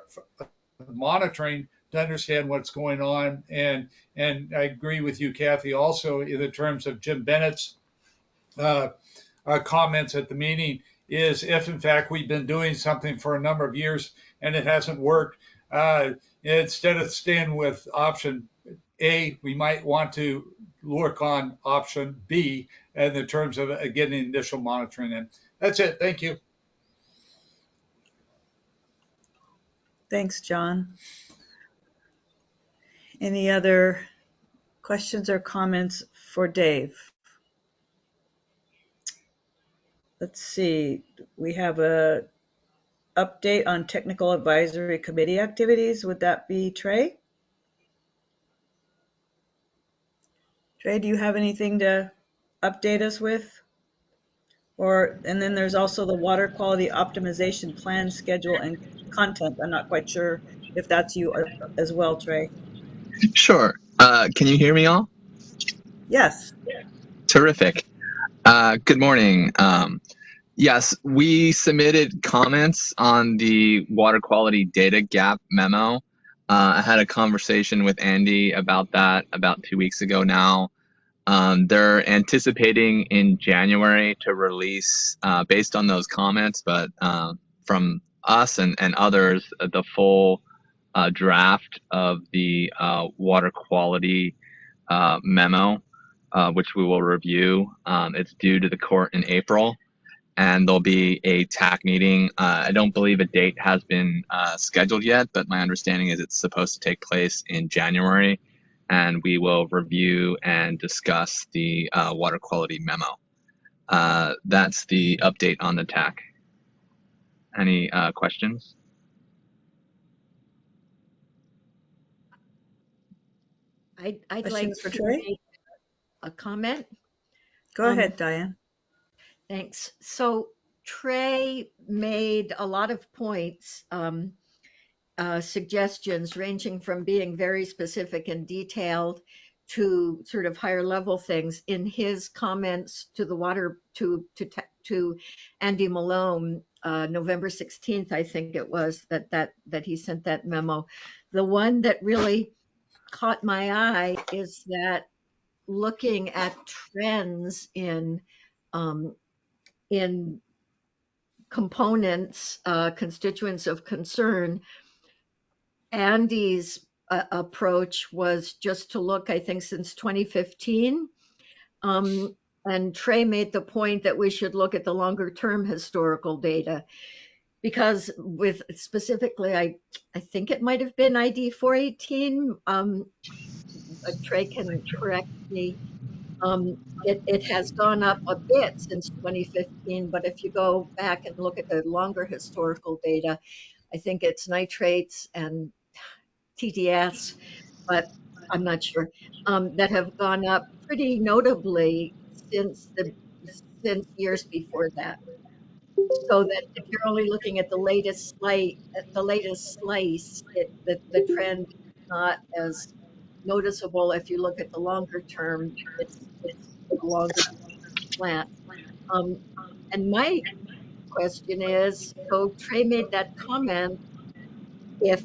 monitoring to understand what's going on. And I agree with you, Kathy, also in the terms of Jim Bennett's comments at the meeting is if in fact we've been doing something for a number of years and it hasn't worked, instead of staying with option A, we might want to work on option B in the terms of getting initial monitoring in. That's it. Thank you. Thanks, John. Any other questions or comments for Dave? Let's see. We have a update on technical advisory committee activities. Would that be Trey? Trey, do you have anything to update us with? And then there's also the water quality optimization plan, schedule, and content. I'm not quite sure if that's you as well, Trey. Sure. Can you hear me all? Yes. Terrific. Good morning. Yes, we submitted comments on the water quality data gap memo. I had a conversation with Andy about that about 2 weeks ago now. They're anticipating in January to release, based on those comments, but from us and others, the full draft of the water quality memo, which we will review. It's due to the court in April, and there'll be a TAC meeting. I don't believe a date has been scheduled yet, but my understanding is it's supposed to take place in January, and we will review and discuss the water quality memo. That's the update on the TAC. Any questions? I'd like Questions for to Trey? make a comment. Go ahead, Diane. Thanks. So Trey made a lot of points, suggestions ranging from being very specific and detailed to sort of higher level things in his comments to the water to Andy Malone, November 16th, I think it was that he sent that memo. The one that really caught my eye is that looking at trends in components, constituents of concern, Andy's approach was just to look, I think, since 2015. And Trey made the point that we should look at the longer term historical data because with specifically, I think it might have been ID 418. Trey can correct me. It has gone up a bit since 2015, but if you go back and look at the longer historical data, I think it's nitrates and TDS, but I'm not sure, that have gone up pretty notably since years before that. So that if you're only looking at the latest slice, the trend is not as noticeable. If you look at the longer term, it's a longer slant. Um, and my question is, so Trey made that comment, if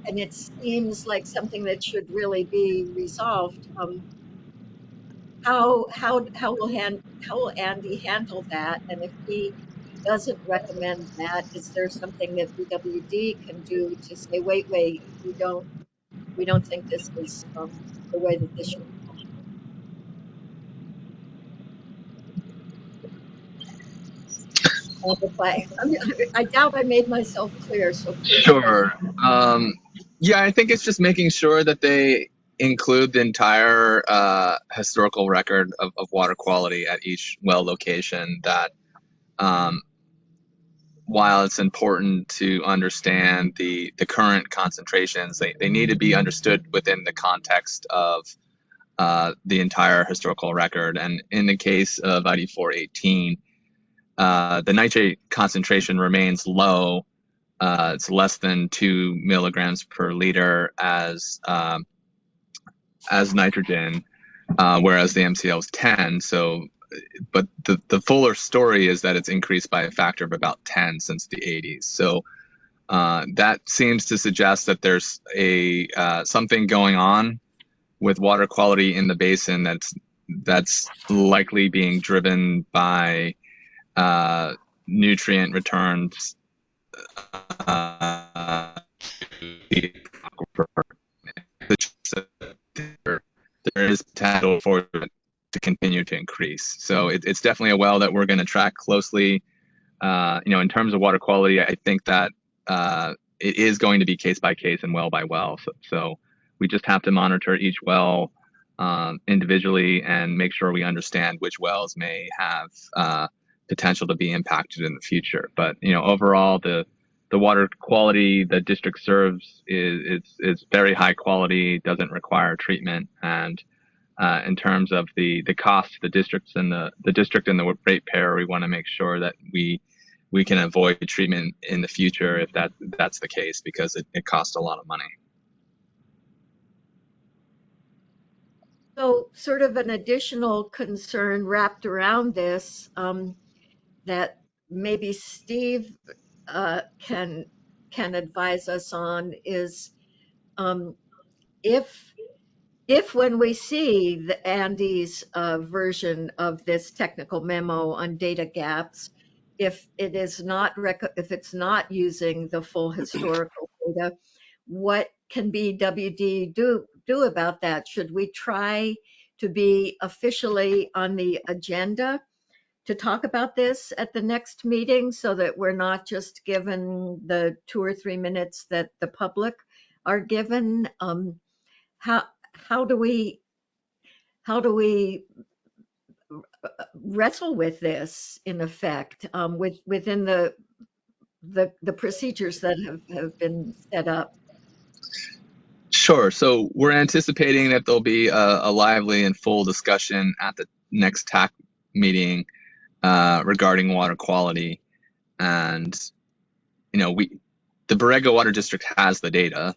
and it seems like something that should really be resolved. how will Andy handle that? And if he doesn't recommend that, is there something that BWD can do to say, wait, we don't think this is the way that this should amplify? I doubt I made myself clear, so please correct. Sure. Yeah, I think it's just making sure that they include the entire historical record of water quality at each well location. That um, while it's important to understand the current concentrations, they need to be understood within the context of the entire historical record. And in the case of ID 418, the nitrate concentration remains low. It's less than 2 milligrams per liter as nitrogen, whereas the MCL is 10. So, but the fuller story is that it's increased by a factor of about 10 since the 80s. So that seems to suggest that there's a something going on with water quality in the basin that's likely being driven by nutrient returns there is potential for it to continue to increase. So it's definitely a well that we're going to track closely. In terms of water quality, I think that it is going to be case by case and well by well. So we just have to monitor each well individually and make sure we understand which wells may have potential to be impacted in the future. But overall, the water quality the district serves is very high quality, doesn't require treatment, and in terms of the cost to the districts and the district and the ratepayer, we want to make sure that we can avoid treatment in the future if that's the case, because it costs a lot of money. So, sort of an additional concern wrapped around this that maybe Steve can advise us on is if when we see the Andy's version of this technical memo on data gaps, if it's not using the full historical data, what can BWD do about that? Should we try to be officially on the agenda to talk about this at the next meeting so that we're not just given the 2 or 3 minutes that the public are given? How how do we wrestle with this in effect within the procedures that have been set up? Sure. So we're anticipating that there'll be a lively and full discussion at the next TAC meeting regarding water quality. And the Borrego Water District has the data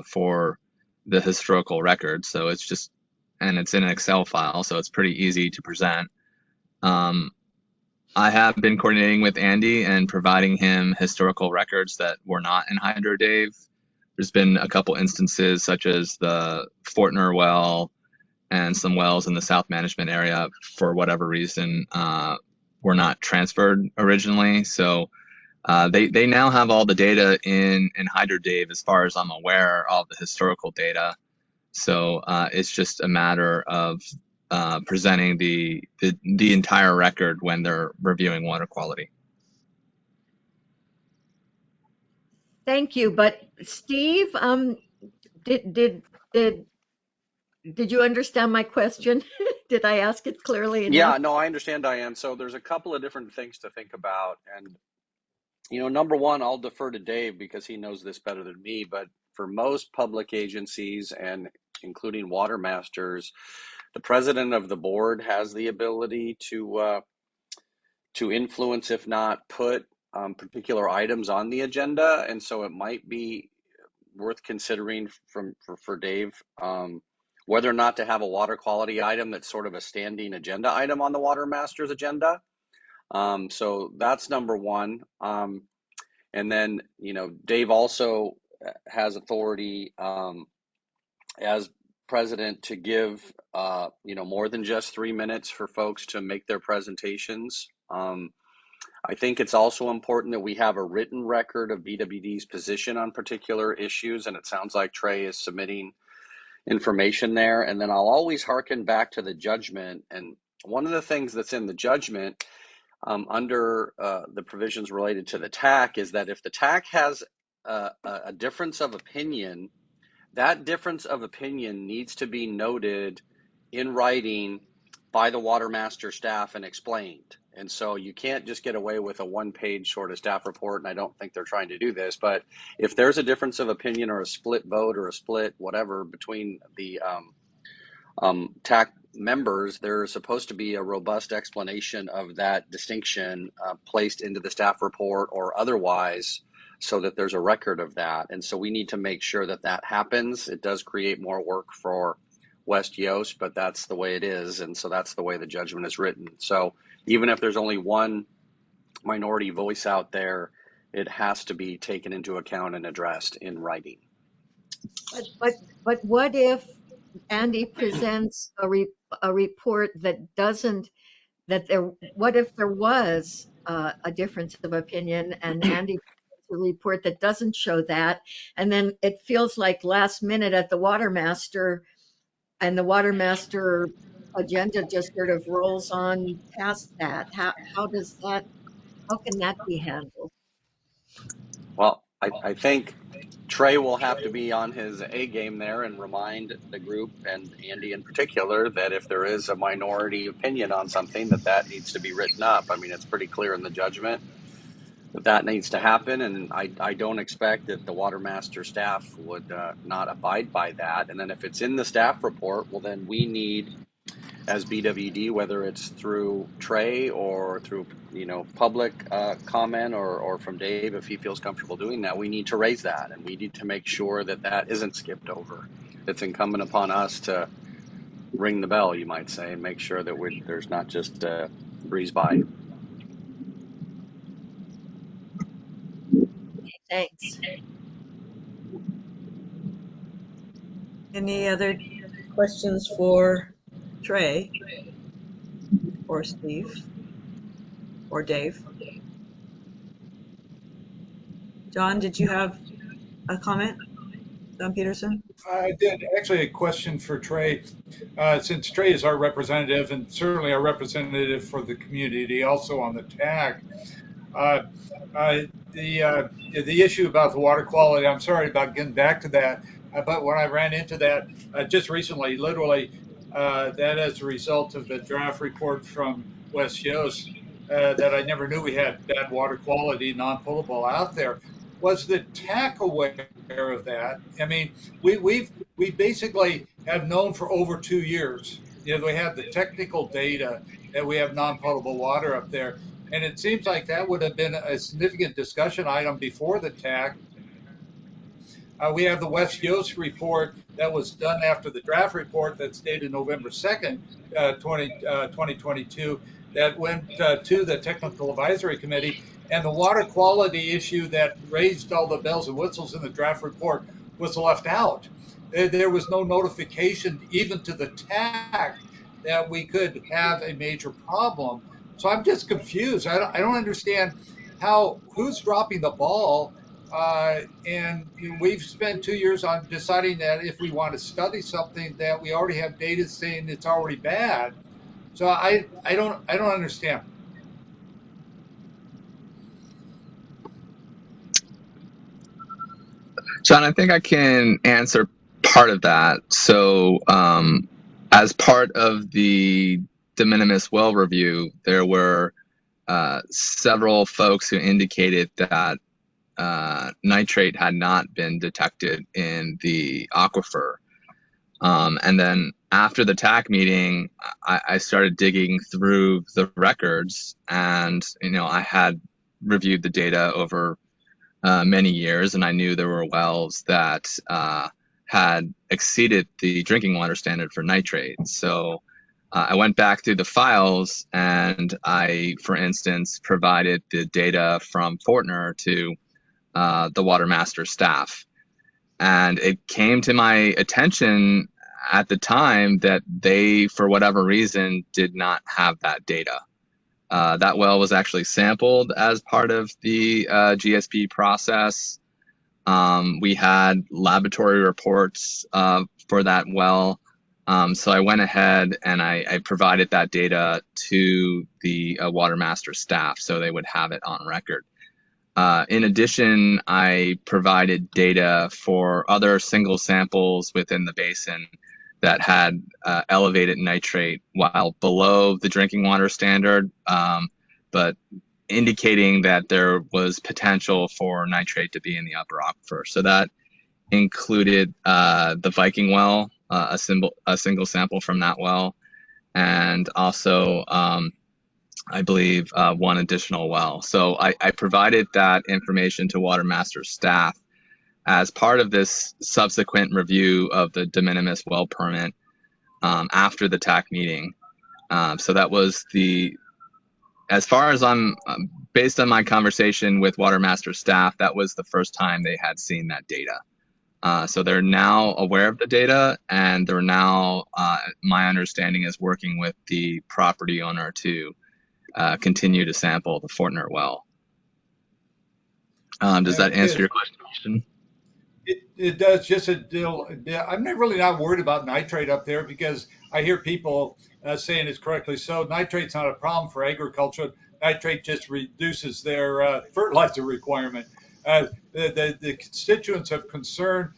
for the historical record, so it's in an Excel file, so it's pretty easy to present. I have been coordinating with Andy and providing him historical records that were not in HydroDave. There's been a couple instances, such as the Fortner well and some wells in the South Management area, for whatever reason, were not transferred originally. So they now have all the data in HydroDave, as far as I'm aware, all the historical data. So it's just a matter of presenting the entire record when they're reviewing water quality. Thank you. But Steve, did you understand my question? Did I ask it clearly enough? Yeah, no, I understand, Diane. So there's a couple of different things to think about. And, number one, I'll defer to Dave because he knows this better than me. But for most public agencies, and including water masters, the president of the board has the ability to influence, if not put particular items on the agenda. And so it might be worth considering for Dave whether or not to have a water quality item that's sort of a standing agenda item on the water master's agenda. So that's number one. And then, Dave also has authority as President, to give more than just 3 minutes for folks to make their presentations. I think it's also important that we have a written record of BWD's position on particular issues, and it sounds like Trey is submitting information there. And then I'll always hearken back to the judgment. And one of the things that's in the judgment under the provisions related to the TAC is that if the TAC has a difference of opinion, that difference of opinion needs to be noted in writing by the water master staff and explained. And so you can't just get away with a one-page sort of staff report, and I don't think they're trying to do this, but if there's a difference of opinion or a split vote or a split whatever between the TAC members, there's supposed to be a robust explanation of that distinction placed into the staff report or otherwise, so that there's a record of that. And so we need to make sure that that happens. It does create more work for West Yost, but that's the way it is. And so that's the way the judgment is written. So even if there's only one minority voice out there, it has to be taken into account and addressed in writing. But what if Andy presents a report that doesn't, what if there was a difference of opinion and Andy presents a report that doesn't show that, and then it feels like last minute at the water master, and the water master agenda just sort of rolls on past that? How can that be handled? Well, I think Trey will have to be on his A game there and remind the group, and Andy in particular, that if there is a minority opinion on something, that needs to be written up. I mean, it's pretty clear in the judgment that needs to happen, and I don't expect that the water master staff would not abide by that. And then if it's in the staff report, well, then we need, as BWD, whether it's through Trey or through public comment or from Dave, if he feels comfortable doing that, we need to raise that, and we need to make sure that that isn't skipped over. It's incumbent upon us to ring the bell, you might say, and make sure that there's not just a breeze by. Thanks. Any other questions for Trey or Steve or Dave? John, did you have a comment? John Peterson? I did. Actually, a question for Trey. Since Trey is our representative and certainly our representative for the community, also on the TAC, the issue about the water quality, I'm sorry about getting back to that, but when I ran into that just recently, literally, that as a result of the draft report from West Yost, that I never knew we had bad water quality, non-potable out there. Was the TAC aware of that? I mean, we basically have known for over 2 years. We have the technical data that we have non-potable water up there. And it seems like that would have been a significant discussion item before the TAC. We have the West Yost report that was done after the draft report that's dated November 2nd, 2022, that went to the Technical Advisory Committee. And the water quality issue that raised all the bells and whistles in the draft report was left out. There was no notification even to the TAC that we could have a major problem. So I'm just confused. I don't understand who's dropping the ball. And we've spent 2 years on deciding that if we want to study something, that we already have data saying it's already bad. So I don't understand. John, I think I can answer part of that. So, as part of the de minimis well review, there were several folks who indicated that nitrate had not been detected in the aquifer. And then after the TAC meeting, I started digging through the records, and I had reviewed the data over many years, and I knew there were wells that had exceeded the drinking water standard for nitrate. So I went back through the files, and I, for instance, provided the data from Fortner to the water master staff. And it came to my attention at the time that they, for whatever reason, did not have that data. That well was actually sampled as part of the GSP process. We had laboratory reports for that well. So I went ahead and I provided that data to the Water Master staff so they would have it on record. In addition, I provided data for other single samples within the basin that had elevated nitrate while below the drinking water standard, but indicating that there was potential for nitrate to be in the upper aquifer. So that included the Viking well, a single sample from that well, and also I believe one additional well. So I provided that information to Water Master staff as part of this subsequent review of the de minimis well permit after the TAC meeting. So that was as far as I'm, based on my conversation with Water Master staff, that was the first time they had seen that data. So they're now aware of the data, and they're now, my understanding is, working with the property owner to continue to sample the Fortner well. Does that answer your question? It does. Just a deal. I'm really not worried about nitrate up there because I hear people saying it's correctly so. Nitrate's not a problem for agriculture. Nitrate just reduces their fertilizer requirement. The constituents of concern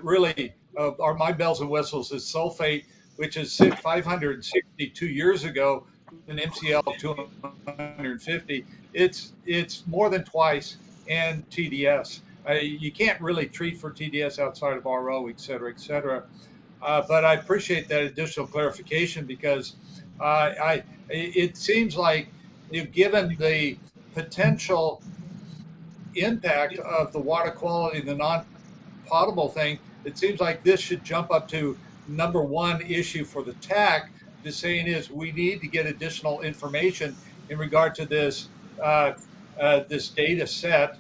really are my bells and whistles is sulfate, which is 562 years ago, an MCL of 250. It's more than twice, and TDS. You can't really treat for TDS outside of RO, et cetera, et cetera. But I appreciate that additional clarification because it seems like, given the potential impact of the water quality and the non-potable thing, it seems like this should jump up to number one issue for the TAC. The saying is we need to get additional information in regard to this this data set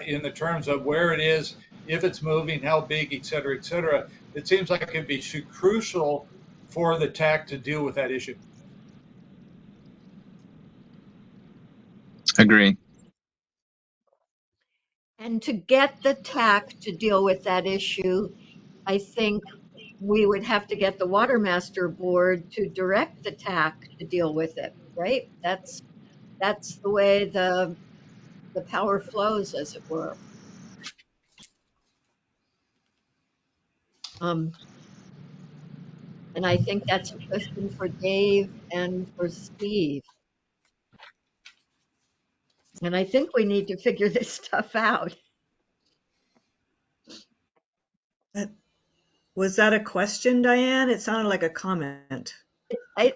in the terms of where it is, if it's moving, how big, et cetera, et cetera. It seems like it could be crucial for the TAC to deal with that issue. Agree. And to get the TAC to deal with that issue, I think we would have to get the Water Master Board to direct the TAC to deal with it, right? That's the way the power flows, as it were. Um, and I think that's a question for Dave and for Steve. And I think we need to figure this stuff out. Was that a question, Diane? It sounded like a comment. I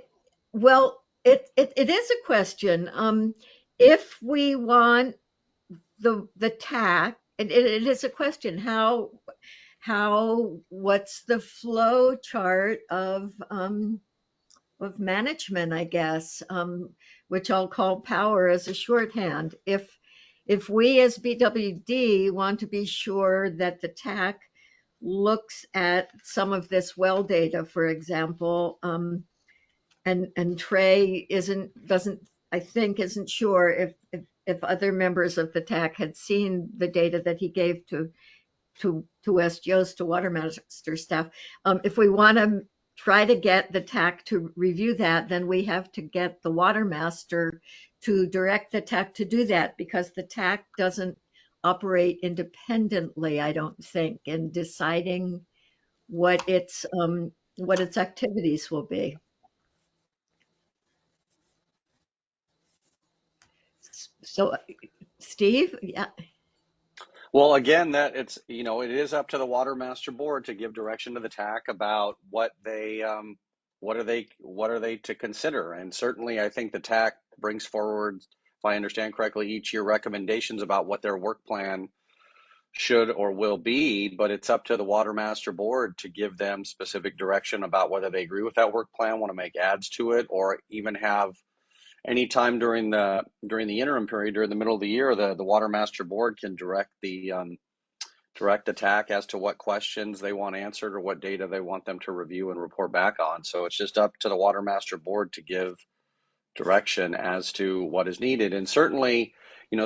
well, it is a question. If we want the TAC, it is a question. What's the flow chart of management, I guess, which I'll call power as a shorthand. If we as BWD want to be sure that the TAC looks at some of this well data, for example, and Trey isn't sure if other members of the TAC had seen the data that he gave to West Yost, to Water Master staff. If we want to try to get the TAC to review that, then we have to get the Water Master to direct the TAC to do that, because the TAC doesn't operate independently, I don't think, in deciding what its activities will be. So, Steve, yeah. Well, again, that it's, it is up to the Water Master Board to give direction to the TAC about what are they to consider. And certainly, I think the TAC brings forward, if I understand correctly, each year recommendations about what their work plan should or will be, but it's up to the Water Master Board to give them specific direction about whether they agree with that work plan, want to make adds to it, or even have any time during the interim period, during the middle of the year, the Water Master Board can direct the direct the TAC as to what questions they want answered or what data they want them to review and report back on. So it's just up to the Water Master Board to give direction as to what is needed. And certainly,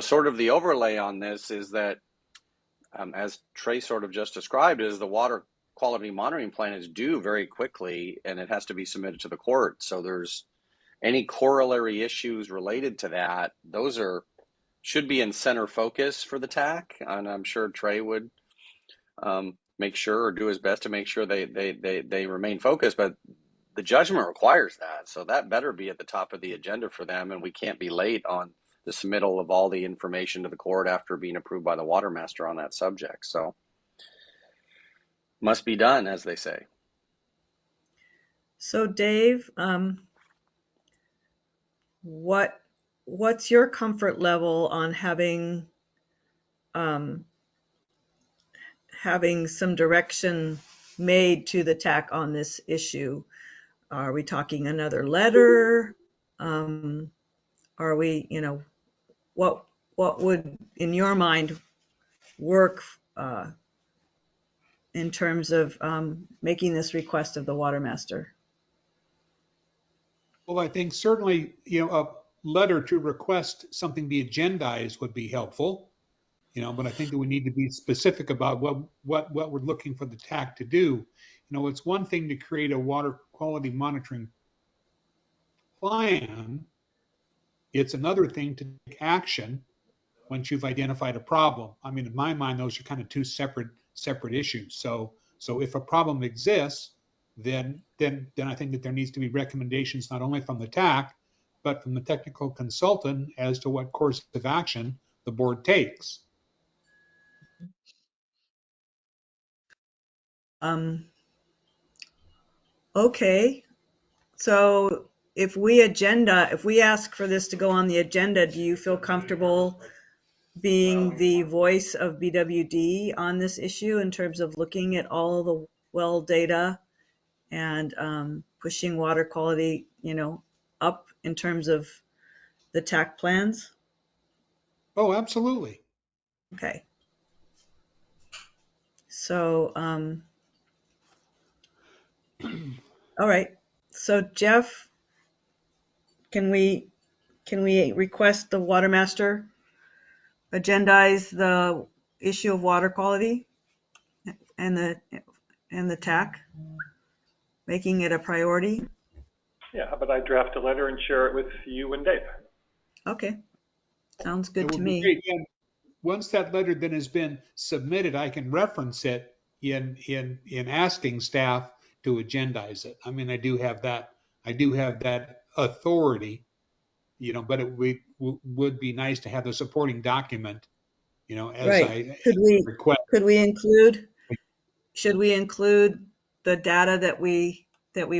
sort of the overlay on this is that, as Trey sort of just described, is the water quality monitoring plan is due very quickly and it has to be submitted to the court. So there's any corollary issues related to that. Those should be in center focus for the TAC, and I'm sure Trey would make sure or do his best to make sure they remain focused. But the judgment requires that, so that better be at the top of the agenda for them, and we can't be late on the submittal of all the information to the court after being approved by the water master on that subject. So must be done, as they say. So Dave, what's your comfort level on having some direction made to the TAC on this issue? Are we talking another letter? Are we, what would, in your mind, work in terms of making this request of the water master? Well, I think certainly, a letter to request something be agendized would be helpful. But I think that we need to be specific about what we're looking for the TAC to do. It's one thing to create a water quality monitoring plan. It's another thing to take action once you've identified a problem. I mean, in my mind, those are kind of two separate issues. So if a problem exists, then I think that there needs to be recommendations not only from the TAC, but from the technical consultant as to what course of action the board takes. Okay, so if we ask for this to go on the agenda, do you feel comfortable being the voice of BWD on this issue in terms of looking at all the well data and pushing water quality, up in terms of the TAC plans? Oh, absolutely. Okay. So, all right. So Jeff, can we request the water master agendize the issue of water quality and the TAC, making it a priority? Yeah, how about I draft a letter and share it with you and Dave? Okay, sounds It good to would be me. great. And once that letter then has been submitted, I can reference it in asking staff to agendize it. I mean, I do have that authority, but it would be nice to have the supporting document, as Right. I request. Should we include the data that we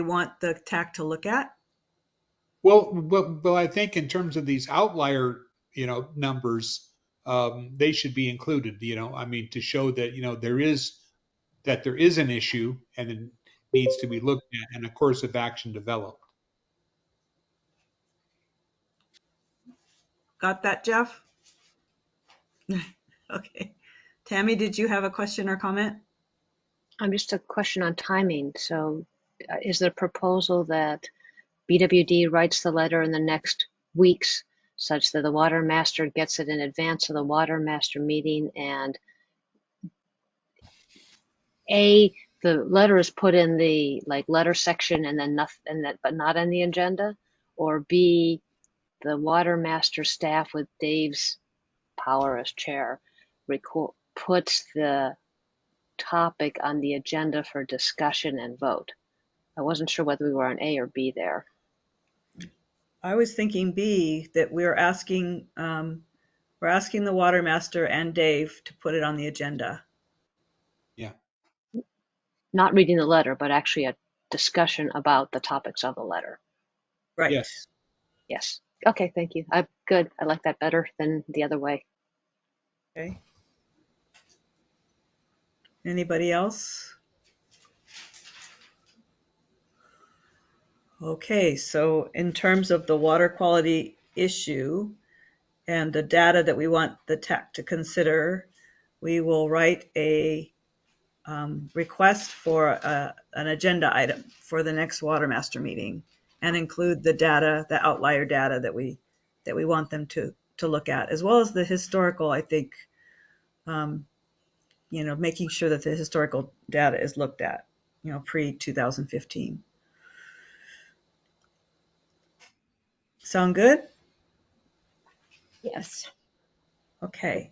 want the TAC to look at? Well, I think in terms of these outlier, numbers, they should be included. I mean, to show that there is an issue and it needs to be looked at and a course of action developed. Got that, Jeff? Okay. Tammy, did you have a question or comment? Just a question on timing. So is the proposal that BWD writes the letter in the next weeks such that the water master gets it in advance of the water master meeting, and the letter is put in the letter section and then nothing, but not on the agenda, or B, the water master staff with Dave's power as chair puts the topic on the agenda for discussion and vote. I wasn't sure whether we were on A or B there. I was thinking B, that we're asking the water master and Dave to put it on the agenda. Yeah. Not reading the letter, but actually a discussion about the topics of the letter. Right. Yes. Yes. Okay, thank you. I'm good. I like that better than the other way. Okay. Anybody else? Okay, so in terms of the water quality issue and the data that we want the TAC to consider, we will write a request for an agenda item for the next water master meeting and include the data, the outlier data that we want them to look at, as well as the historical, I think, making sure that the historical data is looked at, pre-2015. Sound good? Yes. Okay.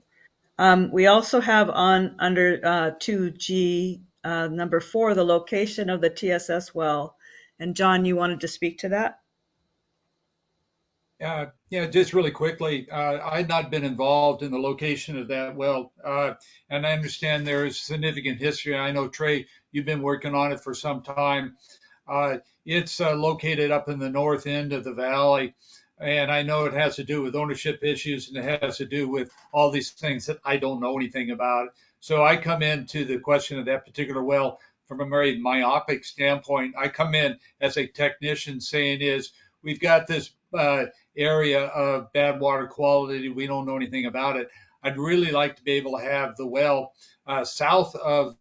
We also have under 2G, number 4, the location of the TSS well. And John, you wanted to speak to that? Yeah, just really quickly, I had not been involved in the location of that well, and I understand there is significant history. I know, Trey, you've been working on it for some time. It's located up in the north end of the valley, and I know it has to do with ownership issues and it has to do with all these things that I don't know anything about. So I come into the question of that particular well from a very myopic standpoint. I come in as a technician saying we've got this area of bad water quality. We don't know anything about it. I'd really like to be able to have the well south of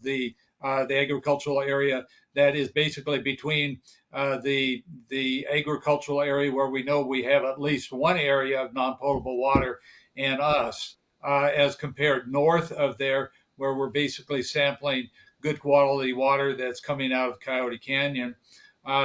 the agricultural area that is basically between the agricultural area where we know we have at least one area of non-potable water and us, as compared north of there where we're basically sampling good quality water that's coming out of Coyote Canyon.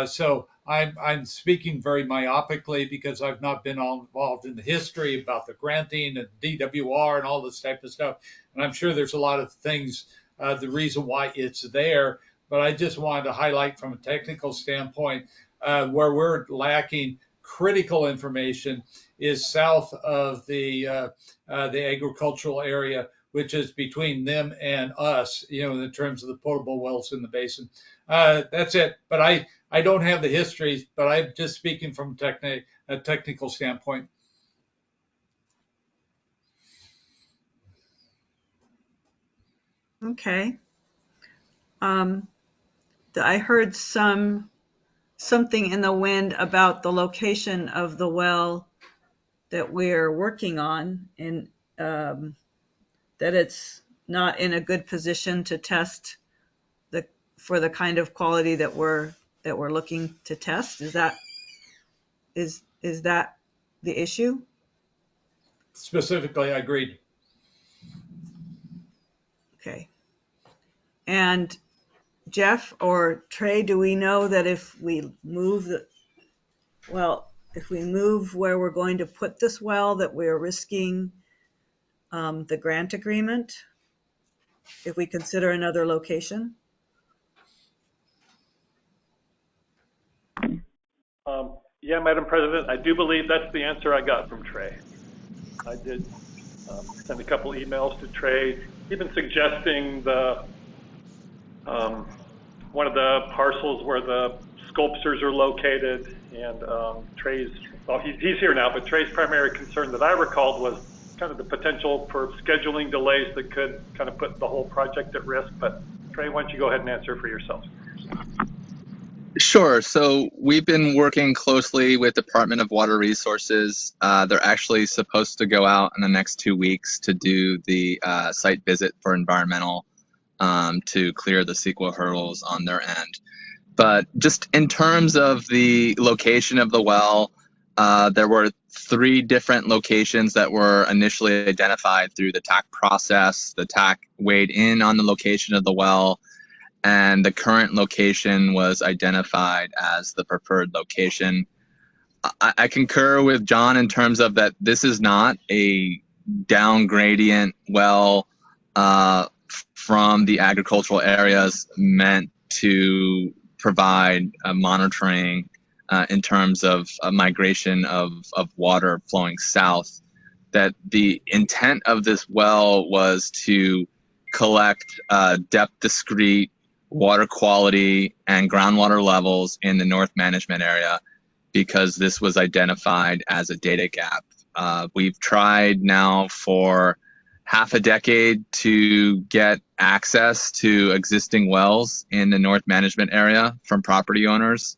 So I'm speaking very myopically because I've not been all involved in the history about the granting and DWR and all this type of stuff. And I'm sure there's a lot of things, the reason why it's there. But I just wanted to highlight from a technical standpoint where we're lacking critical information is south of the agricultural area, which is between them and us, in terms of the potable wells in the basin. That's it. But I don't have the history, but I'm just speaking from a technical standpoint. Okay. I heard something in the wind about the location of the well that we're working on, and that it's not in a good position to test for the kind of quality that we're looking to test. Is that the issue? Specifically, I agreed. Okay. And Jeff or Trey, do we know that if we move where we're going to put this well, that we're risking the grant agreement if we consider another location? Yeah, Madam President, I do believe that's the answer I got from Trey. I did send a couple emails to Trey, even suggesting one of the parcels where the sculptures are located, and Trey's, well, he's here now, but Trey's primary concern that I recalled was kind of the potential for scheduling delays that could kind of put the whole project at risk. But Trey, why don't you go ahead and answer for yourself? Sure. So we've been working closely with Department of Water Resources. They're actually supposed to go out in the next 2 weeks to do the site visit for environmental to clear the CEQA hurdles on their end. But just in terms of the location of the well, there were 3 different locations that were initially identified through the TAC process. The TAC weighed in on the location of the well, and the current location was identified as the preferred location. I concur with John in terms of that this is not a down gradient well from the agricultural areas meant to provide monitoring in terms of a migration of water flowing south. That the intent of this well was to collect depth discrete water quality and groundwater levels in the North Management area because this was identified as a data gap. We've tried now for half a decade to get access to existing wells in the North Management area from property owners,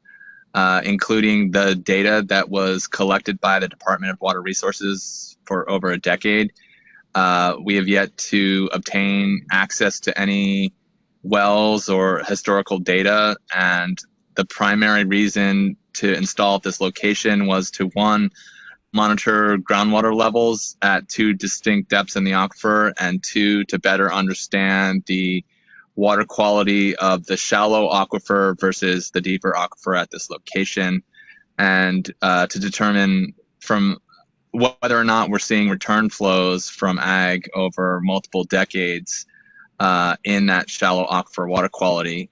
including the data that was collected by the Department of Water Resources for over a decade. We have yet to obtain access to any wells or historical data, and the primary reason to install at this location was to, one, monitor groundwater levels at two distinct depths in the aquifer, and two, to better understand the water quality of the shallow aquifer versus the deeper aquifer at this location, and to determine from whether or not we're seeing return flows from ag over multiple decades in that shallow aquifer water quality.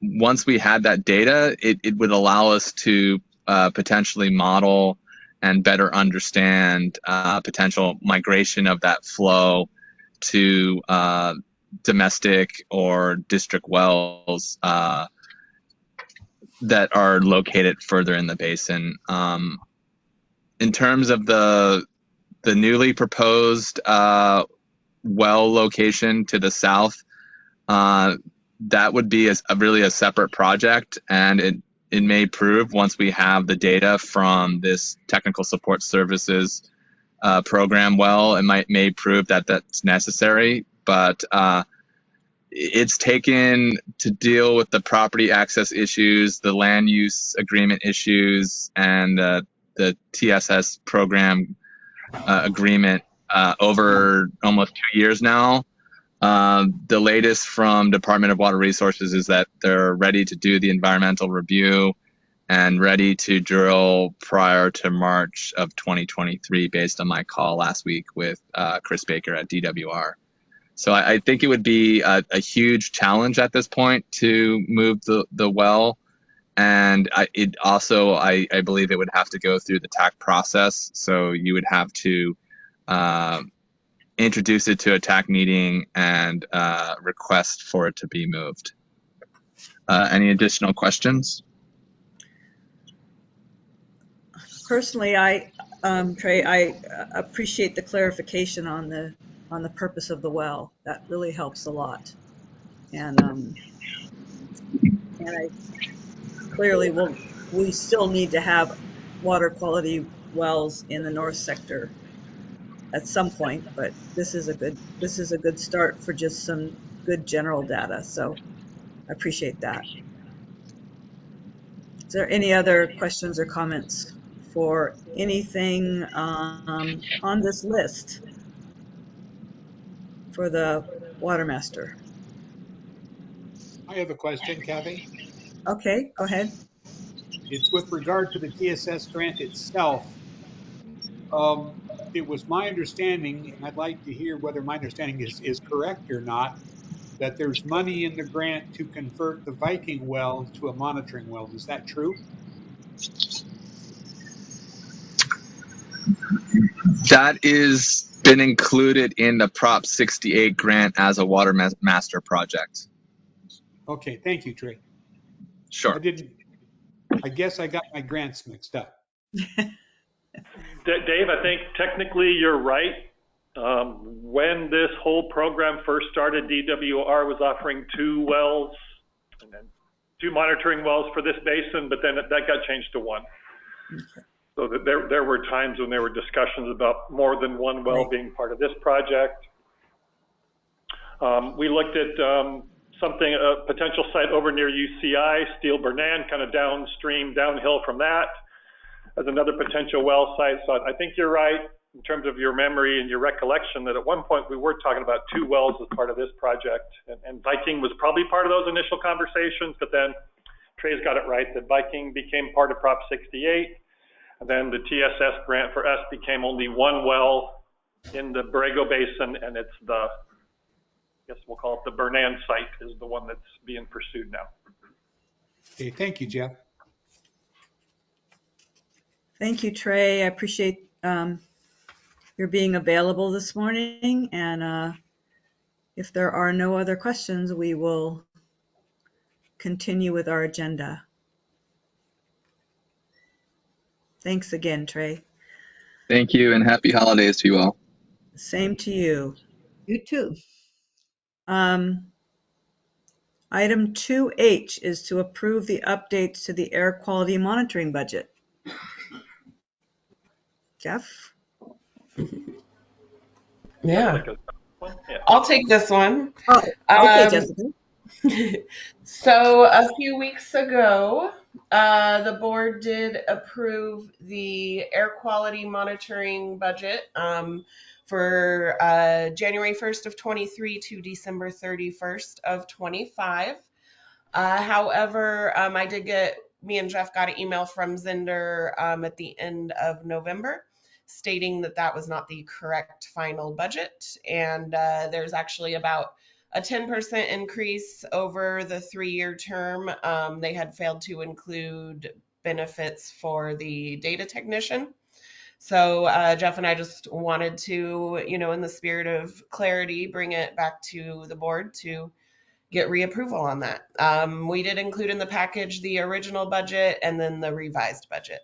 Once we had that data, it would allow us to potentially model and better understand potential migration of that flow to domestic or district wells that are located further in the basin. In terms of the newly proposed well location to the south, that would be really a separate project, and it may prove, once we have the data from this technical support services program well, it may prove that that's necessary, but it's taken to deal with the property access issues, the land use agreement issues, and the TSS program agreement over almost 2 years now. The latest from Department of Water Resources is that they're ready to do the environmental review and ready to drill prior to March of 2023, based on my call last week with Chris Baker at DWR. So I think it would be a huge challenge at this point to move the well. And I believe it would have to go through the TAC process. So you would have to introduce it to a TAC meeting and request for it to be moved. Any additional questions? Personally, Trey, I appreciate the clarification on the purpose of the well. That really helps a lot. And I clearly we still need to have water quality wells in the north sector at some point, but this is a good start for just some good general data. So I appreciate that. Is there any other questions or comments for anything on this list for the water master? I have a question, Kathy. Okay, go ahead. It's with regard to the TSS grant itself. It was my understanding, and I'd like to hear whether my understanding is correct or not, that there's money in the grant to convert the Viking well to a monitoring well. Is that true? That is been included in the Prop 68 grant as a water master project. Okay, thank you, Trey. Sure. I guess I got my grants mixed up. Dave, I think technically you're right. When this whole program first started, DWR was offering 2 wells and then 2 monitoring wells for this basin, but then that got changed to 1. Okay. So that there were times when there were discussions about more than 1 well being part of this project. We looked at a potential site over near UCI, Steel Bernan, kind of downhill from that, as another potential well site. So I think you're right in terms of your memory and your recollection that at one point we were talking about 2 wells as part of this project, and Viking was probably part of those initial conversations, but then Trey's got it right that Viking became part of Prop 68, and then the TSS grant for us became only 1 well in the Borrego Basin, and it's I guess we'll call it the Bernan site is the one that's being pursued now. Okay, thank you, Jeff. Thank you, Trey. I appreciate your being available this morning. And if there are no other questions, we will continue with our agenda. Thanks again, Trey. Thank you, and happy holidays to you all. Same to you. You too. Item 2H is to approve the updates to the air quality monitoring budget. Jeff? Yeah, Jessica. Yeah. I'll take this one. Oh, okay, Um, Jessica. So a few weeks ago, the board did approve the air quality monitoring budget for January 1st of 23 to December 31st of 25. However, me and Jeff got an email from Zinder at the end of November stating that that was not the correct final budget. And there's actually about a 10% increase over the 3-year term. They had failed to include benefits for the data technician. So Jeff and I just wanted to, in the spirit of clarity, bring it back to the board to get reapproval on that. We did include in the package the original budget and then the revised budget.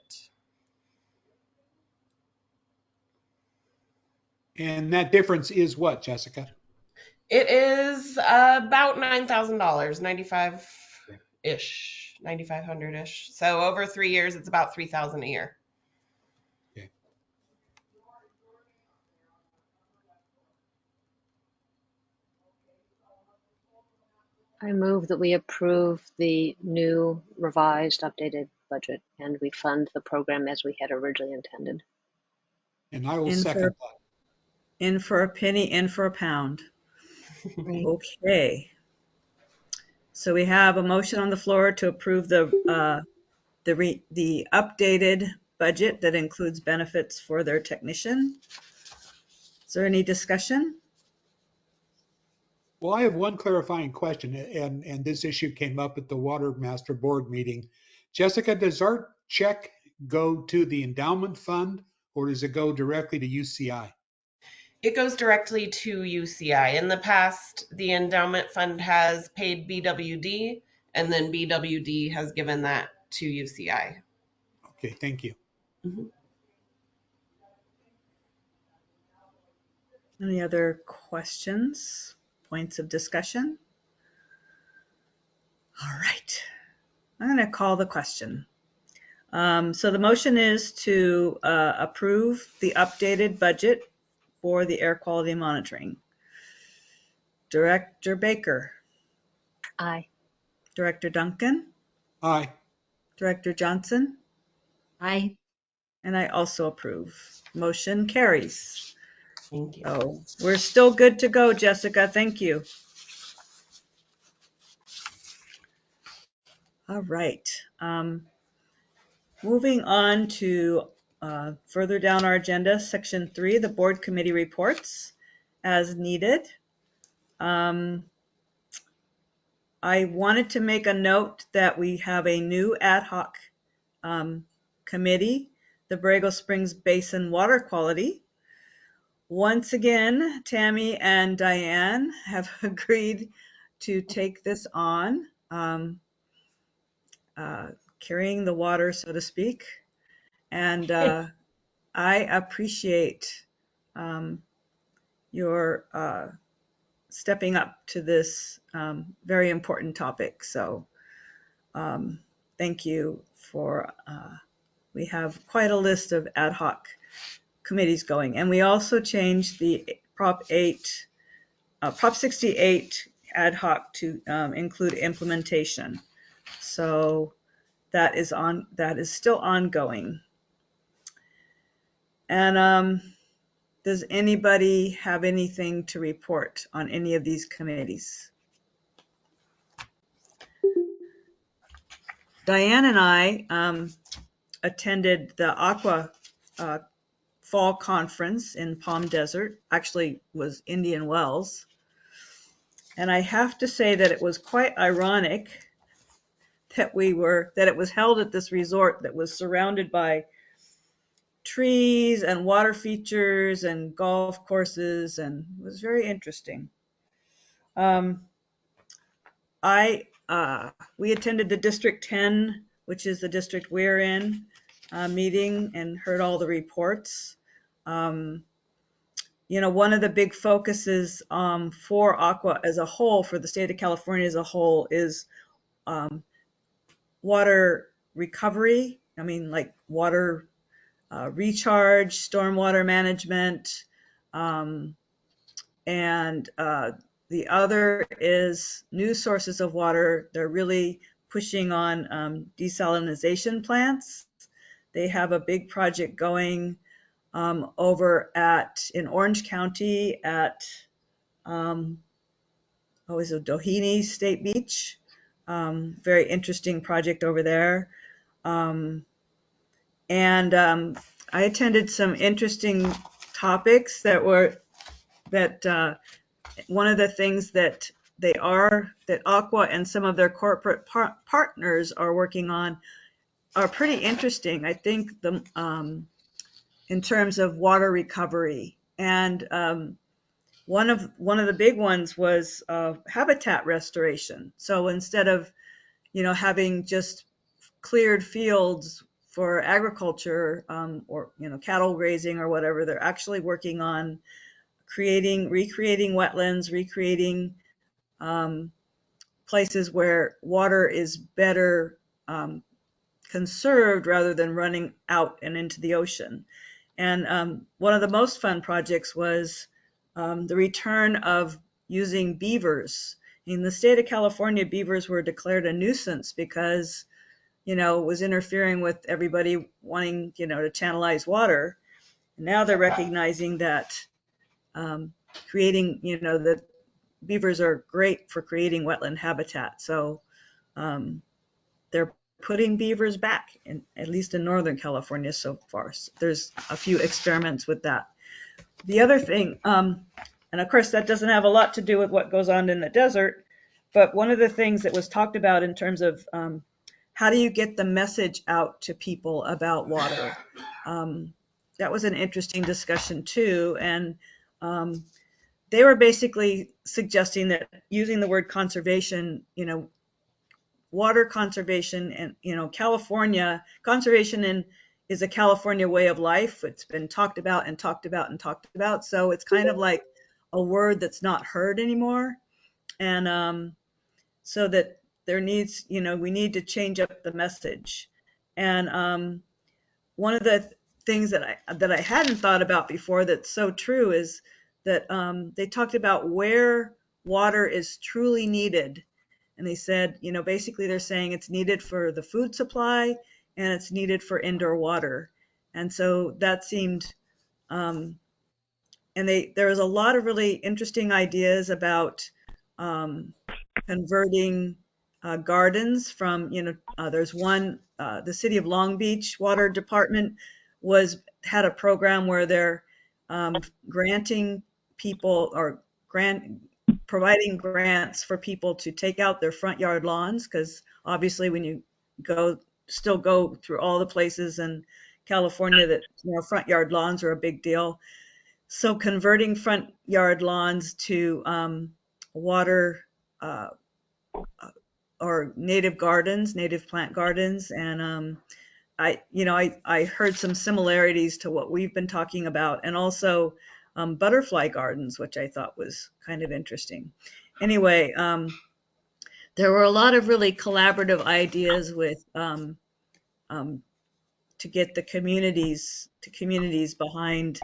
And that difference is what, Jessica? It is about $9,000, 95 ish, 9,500 ish. So over 3 years, it's about 3,000 a year. Okay. I move that we approve the new revised updated budget and we fund the program as we had originally intended. And I will In second for that. in for a penny, in for a pound. Right. Okay. So we have a motion on the floor to approve the updated budget that includes benefits for their technician. Is there any discussion? Well, I have one clarifying question, and this issue came up at the Water Master Board meeting. Jessica, does our check go to the endowment fund or does it go directly to UCI? It goes directly to UCI. In the past, the endowment fund has paid BWD, and then BWD has given that to UCI. Okay, thank you. Mhm. Any other questions, points of discussion? All right. I'm going to call the question. So the motion is to approve the updated budget for the air quality monitoring. Director Baker, Aye. Director Duncan, Aye. Director Johnson, Aye. and I also approve. Motion carries. Thank you. So we're still good to go, Jessica. Thank you. All right. Moving on to further down our agenda, Section 3, the board committee reports as needed. I wanted to make a note that we have a new ad hoc committee, the Borrego Springs Basin Water Quality. Once again, Tammy and Diane have agreed to take this on, carrying the water, so to speak. And I appreciate your stepping up to this very important topic. So thank you for, we have quite a list of ad hoc committees going. And we also changed the Prop 68 ad hoc to include implementation. So that is still ongoing. And does anybody have anything to report on any of these committees? Diane and I attended the Aqua Fall Conference in Palm Desert, actually was Indian Wells. And I have to say that it was quite ironic that it was held at this resort that was surrounded by trees and water features and golf courses, and it was very interesting. We attended the District 10, which is the district we're in, meeting and heard all the reports. One of the big focuses for Aqua as a whole, for the state of California as a whole, is water recovery. I mean, like water recharge, stormwater management, And the other is new sources of water. They're really pushing on desalination plants. They have a big project going over in Orange County at Doheny State Beach. Very interesting project over there. And I attended some interesting topics that one of the things that that Aqua and some of their corporate partners are working on are pretty interesting. I think in terms of water recovery, and one of the big ones was habitat restoration. So instead of having just cleared fields for agriculture or cattle grazing or whatever, they're actually working on recreating wetlands, recreating places where water is better conserved rather than running out and into the ocean. And one of the most fun projects was the return of using beavers. In the state of California, beavers were declared a nuisance because, it was interfering with everybody wanting, to channelize water. Now they're recognizing that that beavers are great for creating wetland habitat. So they're putting beavers back, at least in Northern California so far. So there's a few experiments with that. The other thing, and of course that doesn't have a lot to do with what goes on in the desert, but one of the things that was talked about in terms of how do you get the message out to people about water? That was an interesting discussion too. And they were basically suggesting that using the word conservation, water conservation and, California, conservation is a California way of life. It's been talked about and talked about and talked about. So it's kind of like a word that's not heard anymore. And so that we need to change up the message. And one of the things that I hadn't thought about before that's so true is that they talked about where water is truly needed. And they said, basically they're saying it's needed for the food supply and it's needed for indoor water. And so that seemed, and there was a lot of really interesting ideas about converting gardens from, there's one, the city of Long Beach Water Department had a program where they're granting people or providing grants for people to take out their front yard lawns, because obviously when you still go through all the places in California that front yard lawns are a big deal. So converting front yard lawns to water or native plant gardens, and I heard some similarities to what we've been talking about, and also butterfly gardens, which I thought was kind of interesting. Anyway, there were a lot of really collaborative ideas with to get the communities behind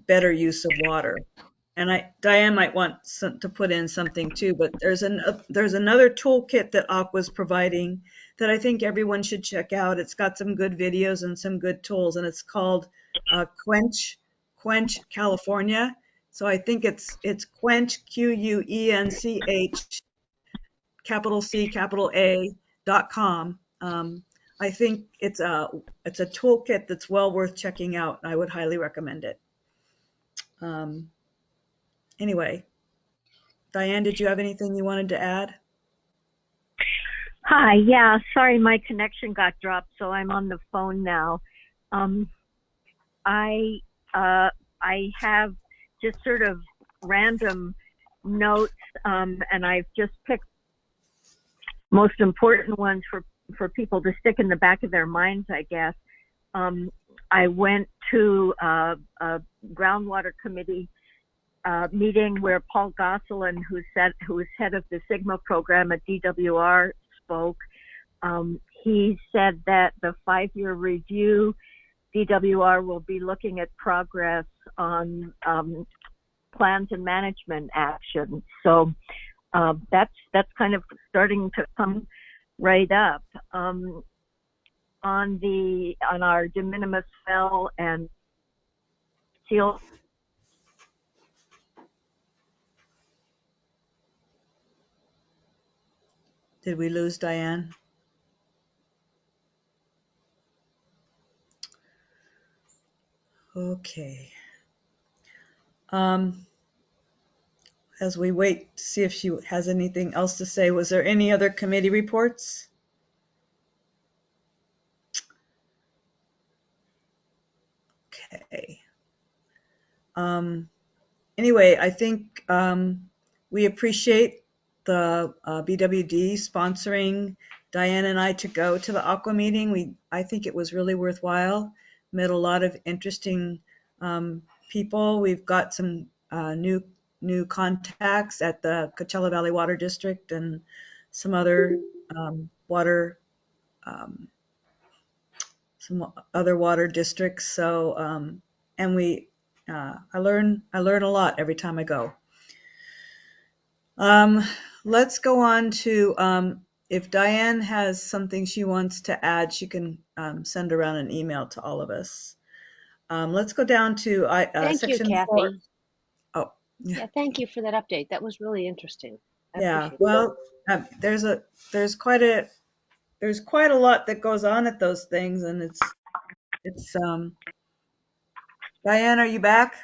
better use of water. And Diane might want to put in something too, but there's another toolkit that Aqua's providing that I think everyone should check out. It's got some good videos and some good tools, and it's called Quench California. So I think it's Quench, QUENCH, capital C, .com. I think it's a toolkit that's well worth checking out. I would highly recommend it. Anyway, Diane, did you have anything you wanted to add? Hi, yeah, sorry my connection got dropped, so I'm on the phone now. I have just sort of random notes, and I've just picked most important ones for people to stick in the back of their minds, I guess. I went to a groundwater committee meeting where Paul Gosselin, who is head of the Sigma program at DWR, spoke. He said that the 5-year review, DWR will be looking at progress on plans and management action. So that's kind of starting to come right up. On our de minimis fill and seal. Did we lose Diane? Okay. As we wait to see if she has anything else to say, was there any other committee reports? Okay. Anyway, I think we appreciate the BWD sponsoring Diane and I to go to the Aqua meeting. I think it was really worthwhile. Met a lot of interesting people. We've got some new contacts at the Coachella Valley Water District and some other water districts. So and I learn a lot every time I go. Let's go on to if Diane has something she wants to add, she can send around an email to all of us. Let's go down to Thank you, section 4. Kathy. Oh, Yeah, thank you for that update. That was really interesting. I yeah. appreciate Well, there's quite a lot that goes on at those things, and it's Diane, are you back?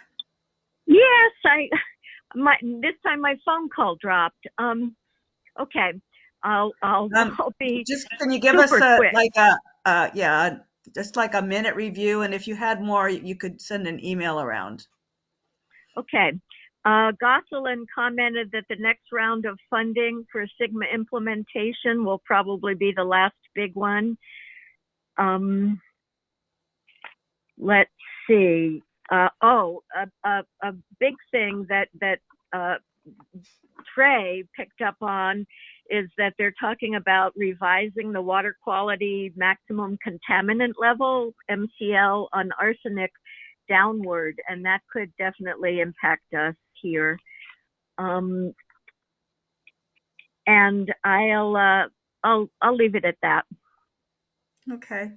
Yes, this time my phone call dropped. Okay, I'll be just can you give us super quick. just like a minute review, and if you had more, you could send an email around. Okay. Gosselin commented that the next round of funding for Sigma implementation will probably be the last big one. Let's see. A big thing that Trey picked up on is that they're talking about revising the water quality maximum contaminant level, MCL, on arsenic downward, and that could definitely impact us here. And I'll leave it at that. Okay.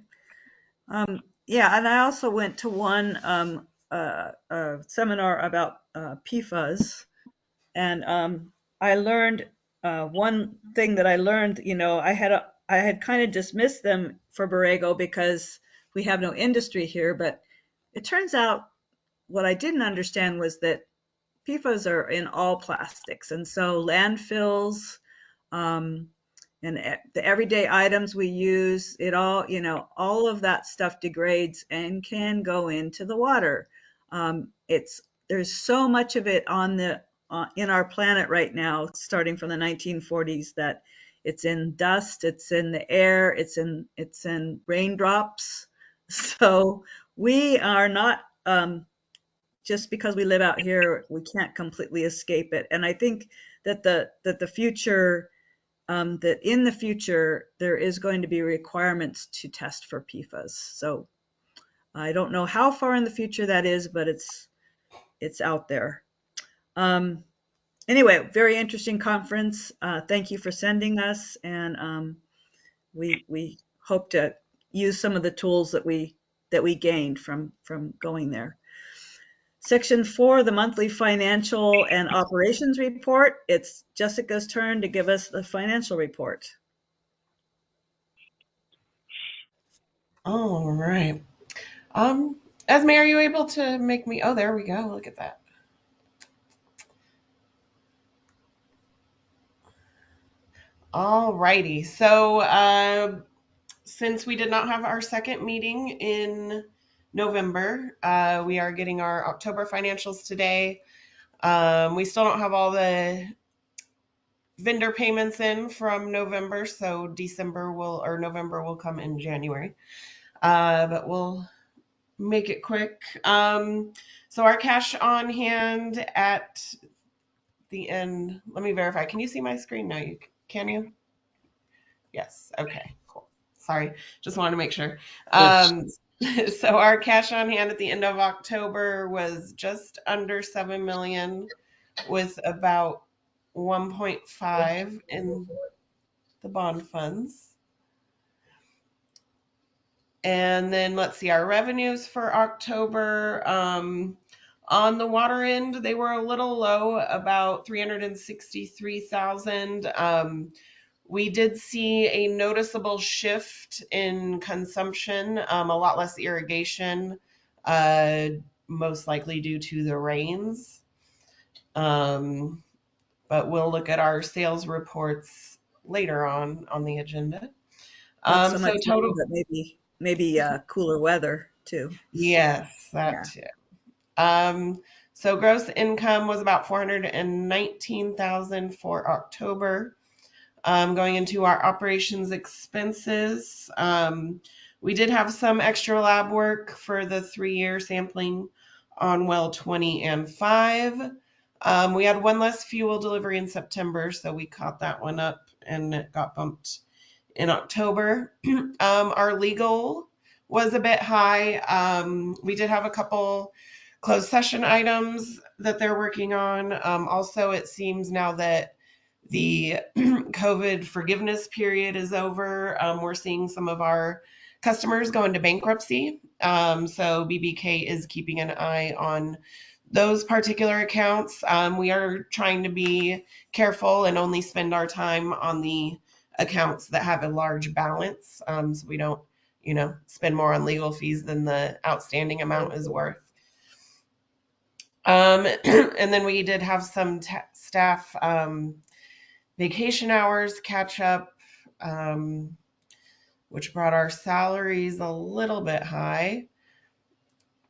Yeah, and I also went to one seminar about PFAS, and I learned one thing that I learned. I had kind of dismissed them for Borrego because we have no industry here, but it turns out what I didn't understand was that PFAS are in all plastics, and so landfills, and the everyday items we use, it all, all of that stuff degrades and can go into the water. There's so much of it in our planet right now, starting from the 1940s, that it's in dust, it's in the air, it's in raindrops. So we are not, just because we live out here, we can't completely escape it. And I think that the future, that in the future there is going to be requirements to test for PFAS. So I don't know how far in the future that is, but it's out there. Anyway, very interesting conference. Thank you for sending us, and we hope to use some of the tools that we gained from going there. Section 4, the monthly financial and operations report. It's Jessica's turn to give us the financial report. All right. Esme, are you able to make me? Oh, there we go. Look at that. All righty. So, since we did not have our second meeting in November, we are getting our October financials today. We still don't have all the vendor payments in from November, so November will come in January. But we'll make it quick. So our cash on hand at the end, let me verify. Can you see my screen? No, can you? Yes. Okay, cool. Sorry. Just wanted to make sure. So our cash on hand at the end of October was just under 7 million, with about 1.5 in the bond funds. And then let's see, our revenues for October, on the water end, they were a little low, about 363,000. We did see a noticeable shift in consumption, a lot less irrigation, uh, most likely due to the rains. But we'll look at our sales reports later on the agenda. Not so So much rain, total, but maybe cooler weather too. yes, that Yeah. too. Um, so gross income was about 419,000 for October. Going into our operations expenses, we did have some extra lab work for the 3-year sampling on well 20 and 5. We had one less fuel delivery in September, so we caught that one up and it got bumped in October. Our legal was a bit high. We did have a couple closed session items that they're working on. Also, it seems now that the COVID forgiveness period is over, we're seeing some of our customers go into bankruptcy. So BBK is keeping an eye on those particular accounts. We are trying to be careful and only spend our time on the accounts that have a large balance, so we don't, spend more on legal fees than the outstanding amount is worth. And then we did have some staff vacation hours catch up, which brought our salaries a little bit high.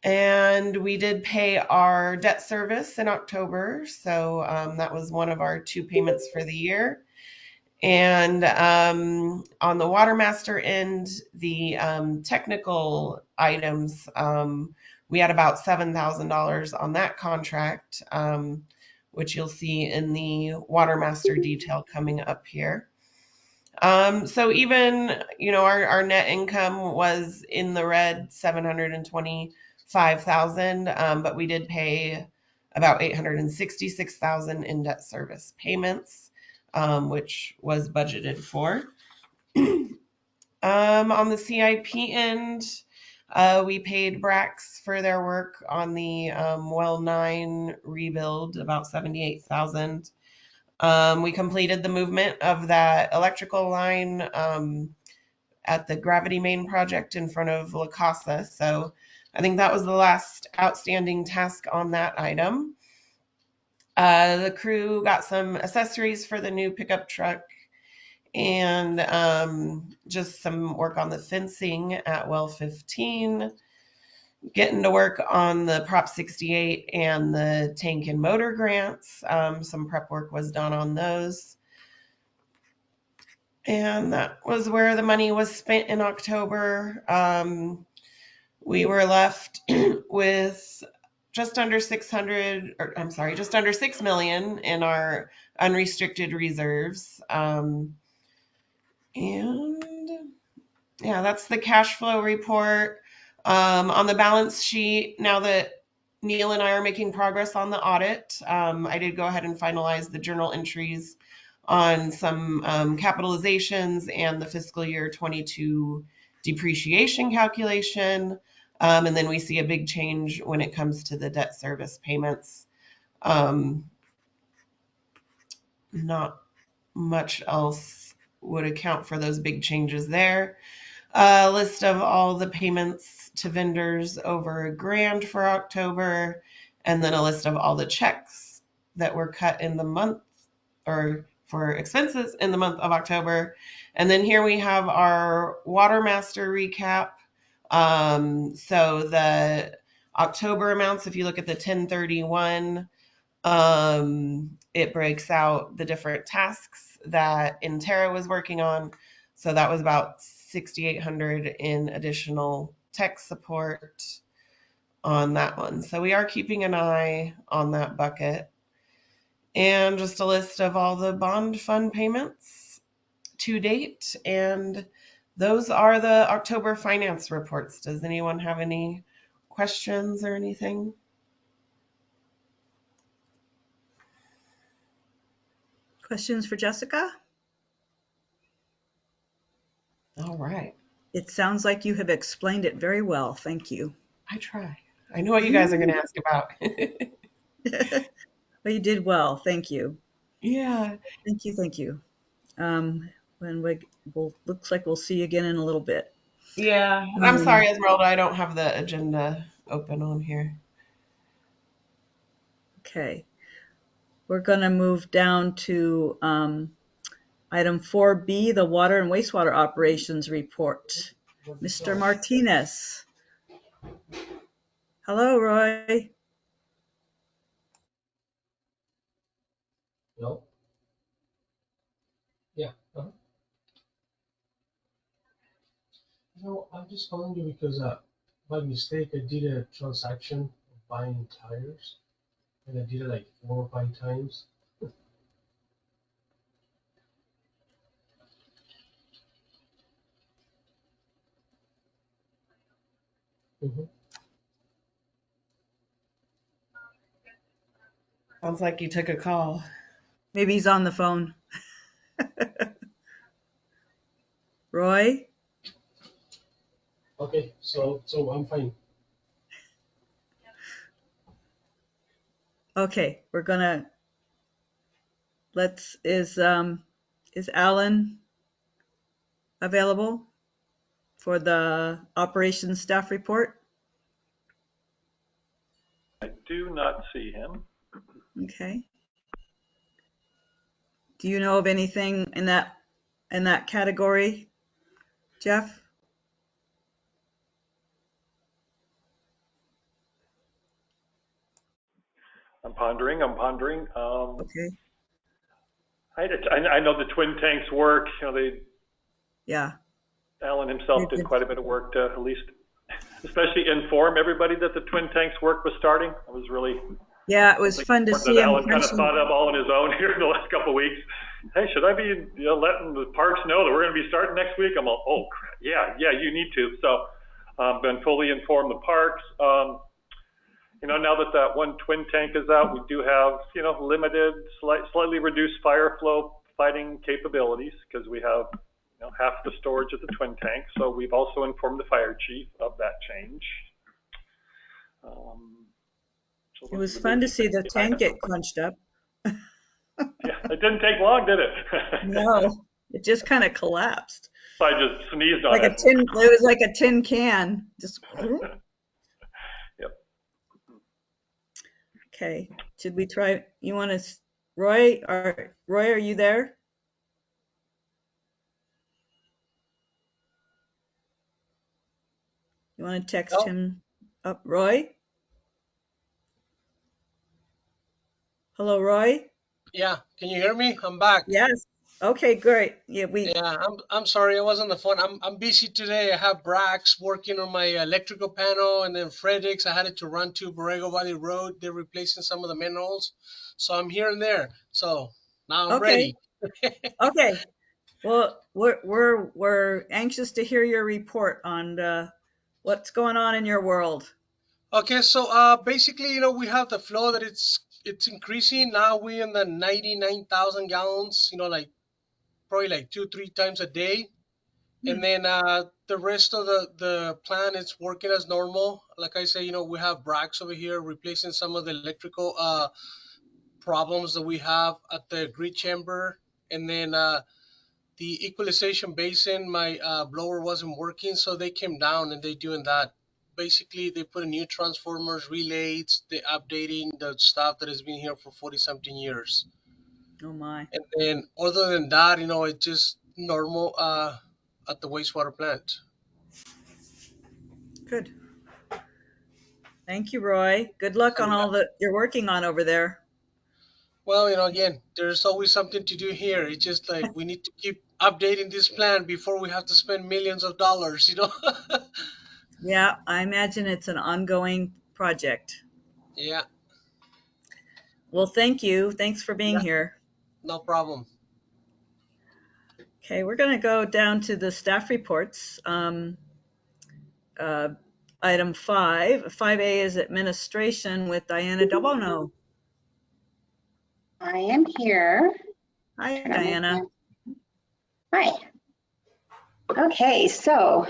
And we did pay our debt service in October, so that was one of our 2 payments for the year. And on the Watermaster end, the technical items, we had about $7,000 on that contract, which you'll see in the Watermaster detail coming up here. So even, our net income was in the red, 725,000, but we did pay about 866,000 in debt service payments, which was budgeted for. On the CIP end, we paid Brax for their work on the well 9 rebuild, about 78,000. We completed the movement of that electrical line at the gravity main project in front of La Casa. So I think that was the last outstanding task on that item. The crew got some accessories for the new pickup truck and just some work on the fencing at well 15. Getting to work on the Prop 68 and the tank and motor grants. Some prep work was done on those. And that was where the money was spent in October. We were left with just under 6 million in our unrestricted reserves. And yeah, that's the cash flow report. On the balance sheet, now that Neil and I are making progress on the audit, I did go ahead and finalize the journal entries on some capitalizations and the fiscal year 22 depreciation calculation. And then we see a big change when it comes to the debt service payments. Not much else would account for those big changes there. A list of all the payments to vendors over $1,000 for October, and then a list of all the checks that were cut in the month or for expenses in the month of October. And then here we have our Watermaster recap. So the October amounts, if you look at the 1031, it breaks out the different tasks that Intera was working on. So that was about 6,800 in additional tech support on that one. So we are keeping an eye on that bucket. And just a list of all the bond fund payments to date. And Those are the October finance reports. Does anyone have any questions or anything? Questions for Jessica? All right. It sounds like you have explained it very well. Thank you. I try. I know what you guys are going to ask about. Well, you did well. Thank you. Yeah. Thank you. Thank you. When looks like we'll see you again in a little bit. Yeah. And I'm sorry, Esmeralda, I don't have the agenda open on here. Okay. We're going to move down to item 4B, the water and wastewater operations report. Mr. Martinez. Hello, Roy. No? Yeah. No, I'm just calling you because by mistake I did a transaction of buying tires, and I did it like 4 or 5 times. Mm-hmm. Sounds like you took a call. Maybe he's on the phone. Roy? Okay, so I'm fine. Okay, we're gonna is Alan available for the operations staff report? I do not see him. Okay. Do you know of anything in that category, Jeff? I'm pondering. Okay. I know the twin tanks work. You know, Yeah. Alan himself did quite a bit of work to at least, especially inform everybody that the twin tanks work was starting. It was really Yeah, it was fun to that see him. Alan kind of thought of all on his own here in the last couple of weeks. Hey, should I be letting the parks know that we're going to be starting next week? I'm all, oh crap, yeah, you need to. So, been fully informed the parks. Now that one twin tank is out, we do have limited, slightly reduced fire flow fighting capabilities because we have half the storage at the twin tank. So we've also informed the fire chief of that change. So It was fun to see the tank get crunched up. Yeah, it didn't take long, did it? No, it just kind of collapsed. I just sneezed on Like it. it was like a tin can. Just. Yep. Okay. Should we try? You want to, Roy? Are you there? You want to text Oh, him up, Roy? Hello, Roy? yeah. Can you hear me? I'm back. Yes. Okay, great. Yeah, Yeah, I'm sorry I was on the phone. I'm busy today. I have Brax working on my electrical panel, and then Fredericks. I had it to run to Borrego Valley Road. They're replacing some of the manholes, so I'm here and there. So now I'm okay. ready. Okay. Well, we're anxious to hear your report on what's going on in your world. Okay, so basically, we have the flow that it's increasing. Now we're in the 99,000 gallons. Like probably like 2-3 times a day. And then the rest of the plant is working as normal. Like I say, we have Brax over here replacing some of the electrical problems that we have at the grid chamber. And then the equalization basin, my blower wasn't working, so they came down and they're doing that. Basically, they put in new transformers, relays, they're updating the stuff that has been here for 40 something years. Oh my. And then other than that, it's just normal at the wastewater plant. Good. Thank you, Roy. Good luck on all that you're working on over there. Well, again, there's always something to do here. It's just like we need to keep updating this plan before we have to spend millions of dollars. Yeah, I imagine it's an ongoing project. Yeah, Well, thank you. Thanks for being yeah, here. no problem. Okay, we're going to go down to the staff reports. Item 5A is administration with Diana Delbono. I am here. Hi, Diana. Hi. Okay, so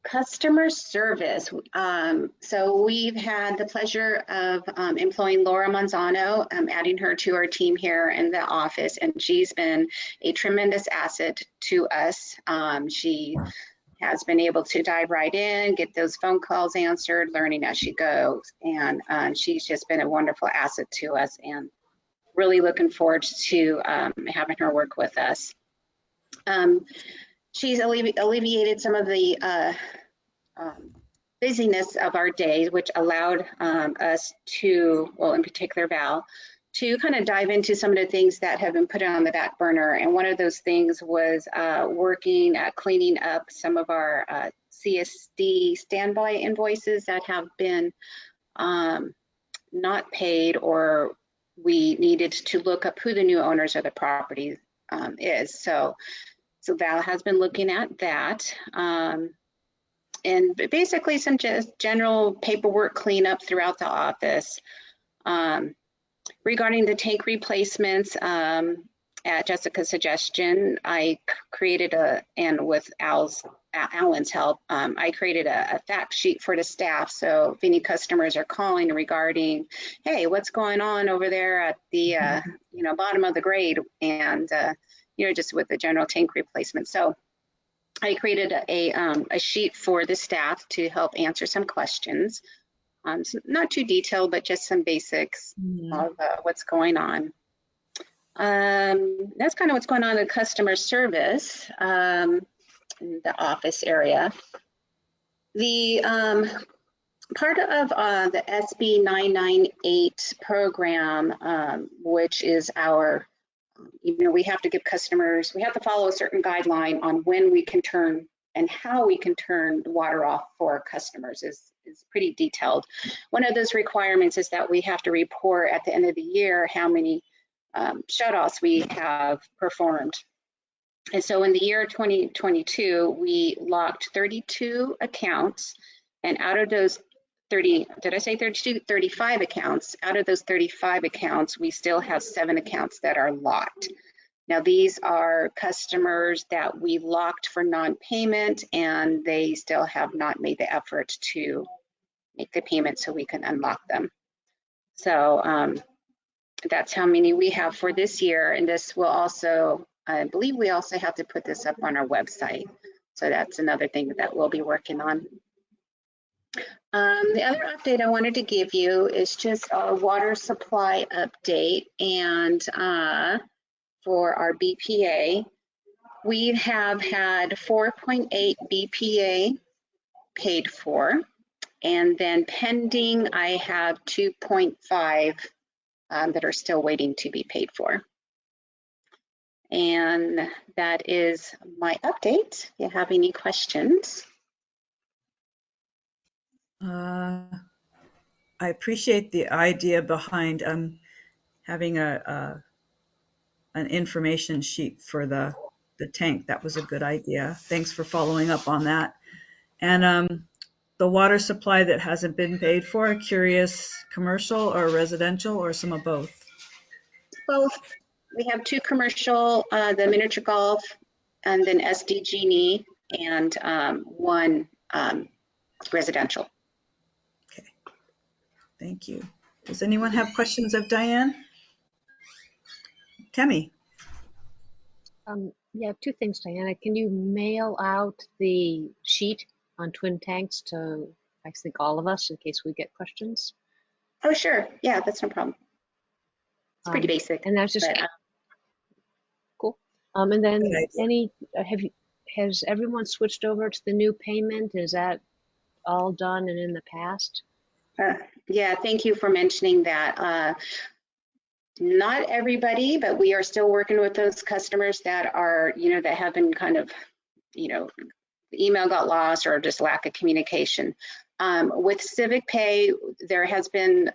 customer service. So we've had the pleasure of employing Laura Manzano, adding her to our team here in the office, and she's been a tremendous asset to us. She has been able to dive right in, get those phone calls answered, learning as she goes, and she's just been a wonderful asset to us, and really looking forward to having her work with us. She's alleviated some of the busyness of our days, which allowed us to, well, in particular Val, to kind of dive into some of the things that have been put on the back burner. And one of those things was working at cleaning up some of our CSD standby invoices that have been not paid, or we needed to look up who the new owners of the property is. So Val has been looking at that. And basically some just general paperwork cleanup throughout the office. Regarding the tank replacements, at Jessica's suggestion, I created and with Alan's help, I created a fact sheet for the staff. So if any customers are calling regarding, hey, what's going on over there at the bottom of the grade, and just with the general tank replacement. So I created a sheet for the staff to help answer some questions. So not too detailed, but just some basics of what's going on. That's kind of what's going on in customer service in the office area. The part of the SB 998 program, which is our, we have to give customers, we have to follow a certain guideline on when we can turn and how we can turn the water off for our customers is pretty detailed. One of those requirements is that we have to report at the end of the year how many shutoffs we have performed. And so in the year 2022, we locked 32 accounts, and out of those 35 accounts. Out of those 35 accounts, we still have 7 accounts that are locked. Now, these are customers that we locked for non-payment, and they still have not made the effort to make the payment so we can unlock them. So that's how many we have for this year. And this will also, I believe we also have to put this up on our website. So that's another thing that we'll be working on. The other update I wanted to give you is just our water supply update, and for our BPA, we have had 4.8 BPA paid for, and then pending I have 2.5 that are still waiting to be paid for. And that is my update. If you have any questions. I appreciate the idea behind having an information sheet for the tank. That was a good idea. Thanks for following up on that. And the water supply that hasn't been paid for, curious, commercial or residential, or some of both? Both. We have 2 commercial, the miniature golf, and then SDG&E, and 1 residential. Okay, thank you. Does anyone have questions of Diane? Tammy? Yeah, 2 things, Diana. Can you mail out the sheet on twin tanks to, I think, all of us in case we get questions? Oh, sure. Yeah, that's no problem. It's pretty basic. And that's just cool. And then has everyone switched over to the new payment? Is that all done and in the past? Yeah, thank you for mentioning that. Not everybody, but we are still working with those customers that are, that have been kind of, the email got lost or just lack of communication. With Civic Pay, there has been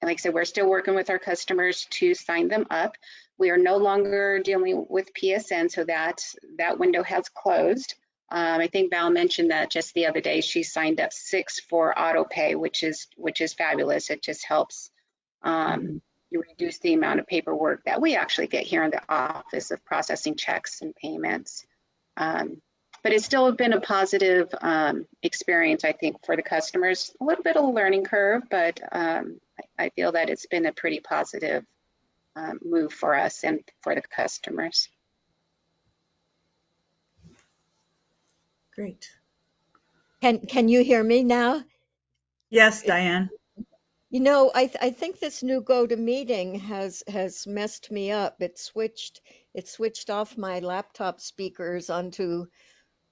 like I said, we're still working with our customers to sign them up. We are no longer dealing with PSN, so that window has closed. I think Val mentioned that just the other day. She signed up 6 for auto pay, which is fabulous. It just helps you reduce the amount of paperwork that we actually get here in the office of processing checks and payments. But it's still been a positive experience, I think, for the customers. A little bit of a learning curve, but I feel that it's been a pretty positive move for us and for the customers. Great. Can you hear me now? Yes, Diane. You know, I think this new GoToMeeting has messed me up. It switched off my laptop speakers onto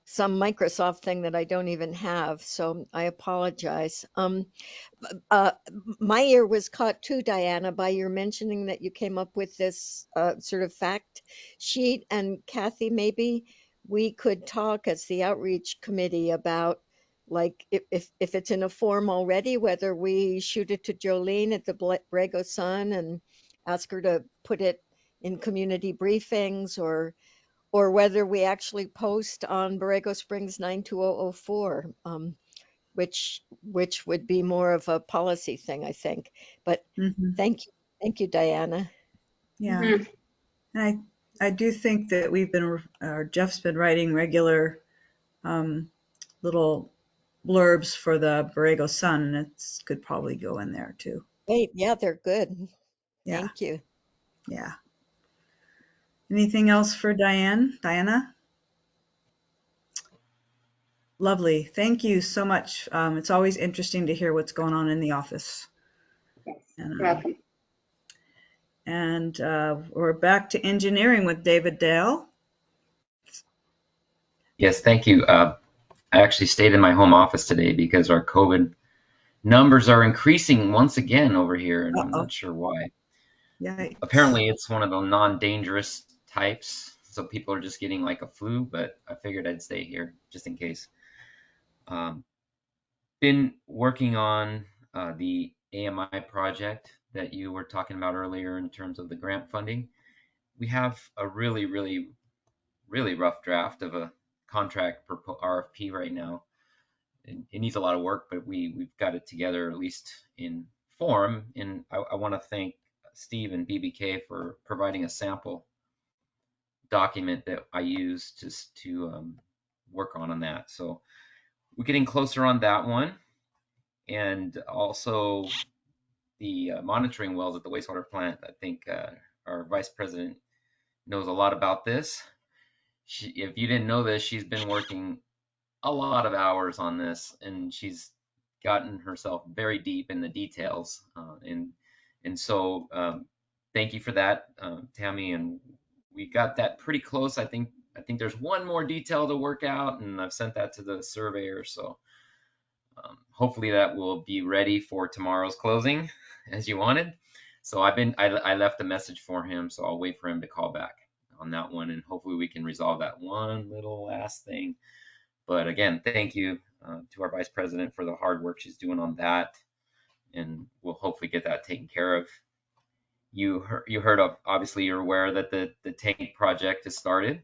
some Microsoft thing that I don't even have, so I apologize. Uh, my ear was caught too, Diana, by your mentioning that you came up with this sort of fact sheet. And Kathy, maybe we could talk as the outreach committee about, like, if it's in a form already, whether we shoot it to Jolene at the Borrego Sun and ask her to put it in community briefings, or whether we actually post on Borrego Springs 92004, which would be more of a policy thing, I think. But Mm-hmm. thank you, Diana. Yeah. Mhm. And I do think that Jeff's been writing regular little blurbs for the Borrego Sun. It could probably go in there too. Wait, yeah, they're good. Yeah. Thank you. Yeah. Anything else for Diana? Lovely. Thank you so much. It's always interesting to hear what's going on in the office. Yes. And, Welcome. And we're back to engineering with David Dale. Yes, thank you. I actually stayed in my home office today because our COVID numbers are increasing once again over here, and I'm not sure why. Yikes. Apparently, it's one of the non-dangerous types, so people are just getting like a flu, but I figured I'd stay here just in case. Been working on the AMI project that you were talking about earlier in terms of the grant funding. We have a really, really, really rough draft of a contract RFP right now. It needs a lot of work, but we've got it together, at least in form. And I want to thank Steve and BBK for providing a sample document that I use to work on that. So we're getting closer on that one. And also the monitoring wells at the wastewater plant. I think our vice president knows a lot about this. If you didn't know this, she's been working a lot of hours on this, and she's gotten herself very deep in the details. And so thank you for that, Tammy. And we got that pretty close. I think there's one more detail to work out, and I've sent that to the surveyor. So hopefully that will be ready for tomorrow's closing, as you wanted. So I left a message for him, so I'll wait for him to call back on that one, and hopefully we can resolve that one little last thing. But again, thank you to our vice president for the hard work she's doing on that, and we'll hopefully get that taken care of. You heard of, obviously you're aware that the tank project has started,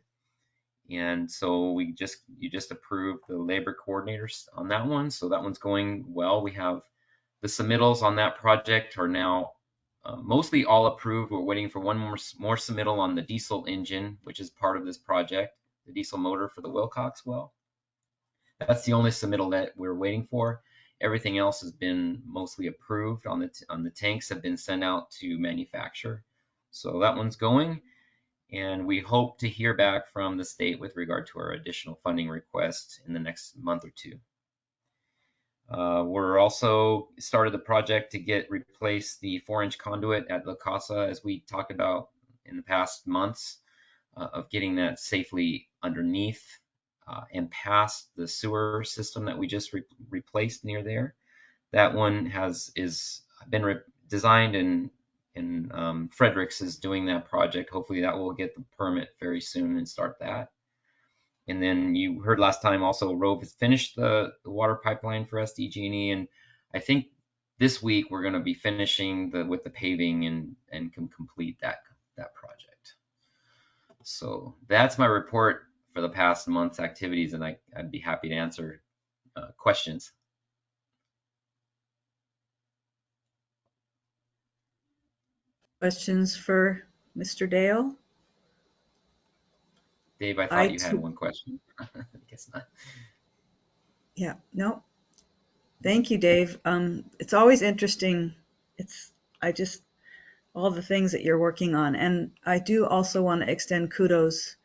and so you just approved the labor coordinators on that one, so that one's going well. We have the submittals on that project are now mostly all approved. We're waiting for one more submittal on the diesel engine, which is part of this project, the diesel motor for the Wilcox well. That's the only submittal that we're waiting for. Everything else has been mostly approved. On the tanks have been sent out to manufacture, so that one's going. And we hope to hear back from the state with regard to our additional funding request in the next month or two. We're also started the project to replace the 4-inch conduit at La Casa, as we talked about in the past months, of getting that safely underneath and past the sewer system that we just replaced near there. That one is been designed, and Fredericks is doing that project. Hopefully that will get the permit very soon and start that. And then you heard last time also Rove has finished the water pipeline for SDG&E, and I think this week we're going to be finishing with the paving and can complete that project. So that's my report for the past month's activities, and I'd be happy to answer questions. Questions for Mr. Dale? Dave, I thought you had one question. I guess not. Yeah, no. Thank you, Dave. It's always interesting. All the things that you're working on. And I do also want to extend kudos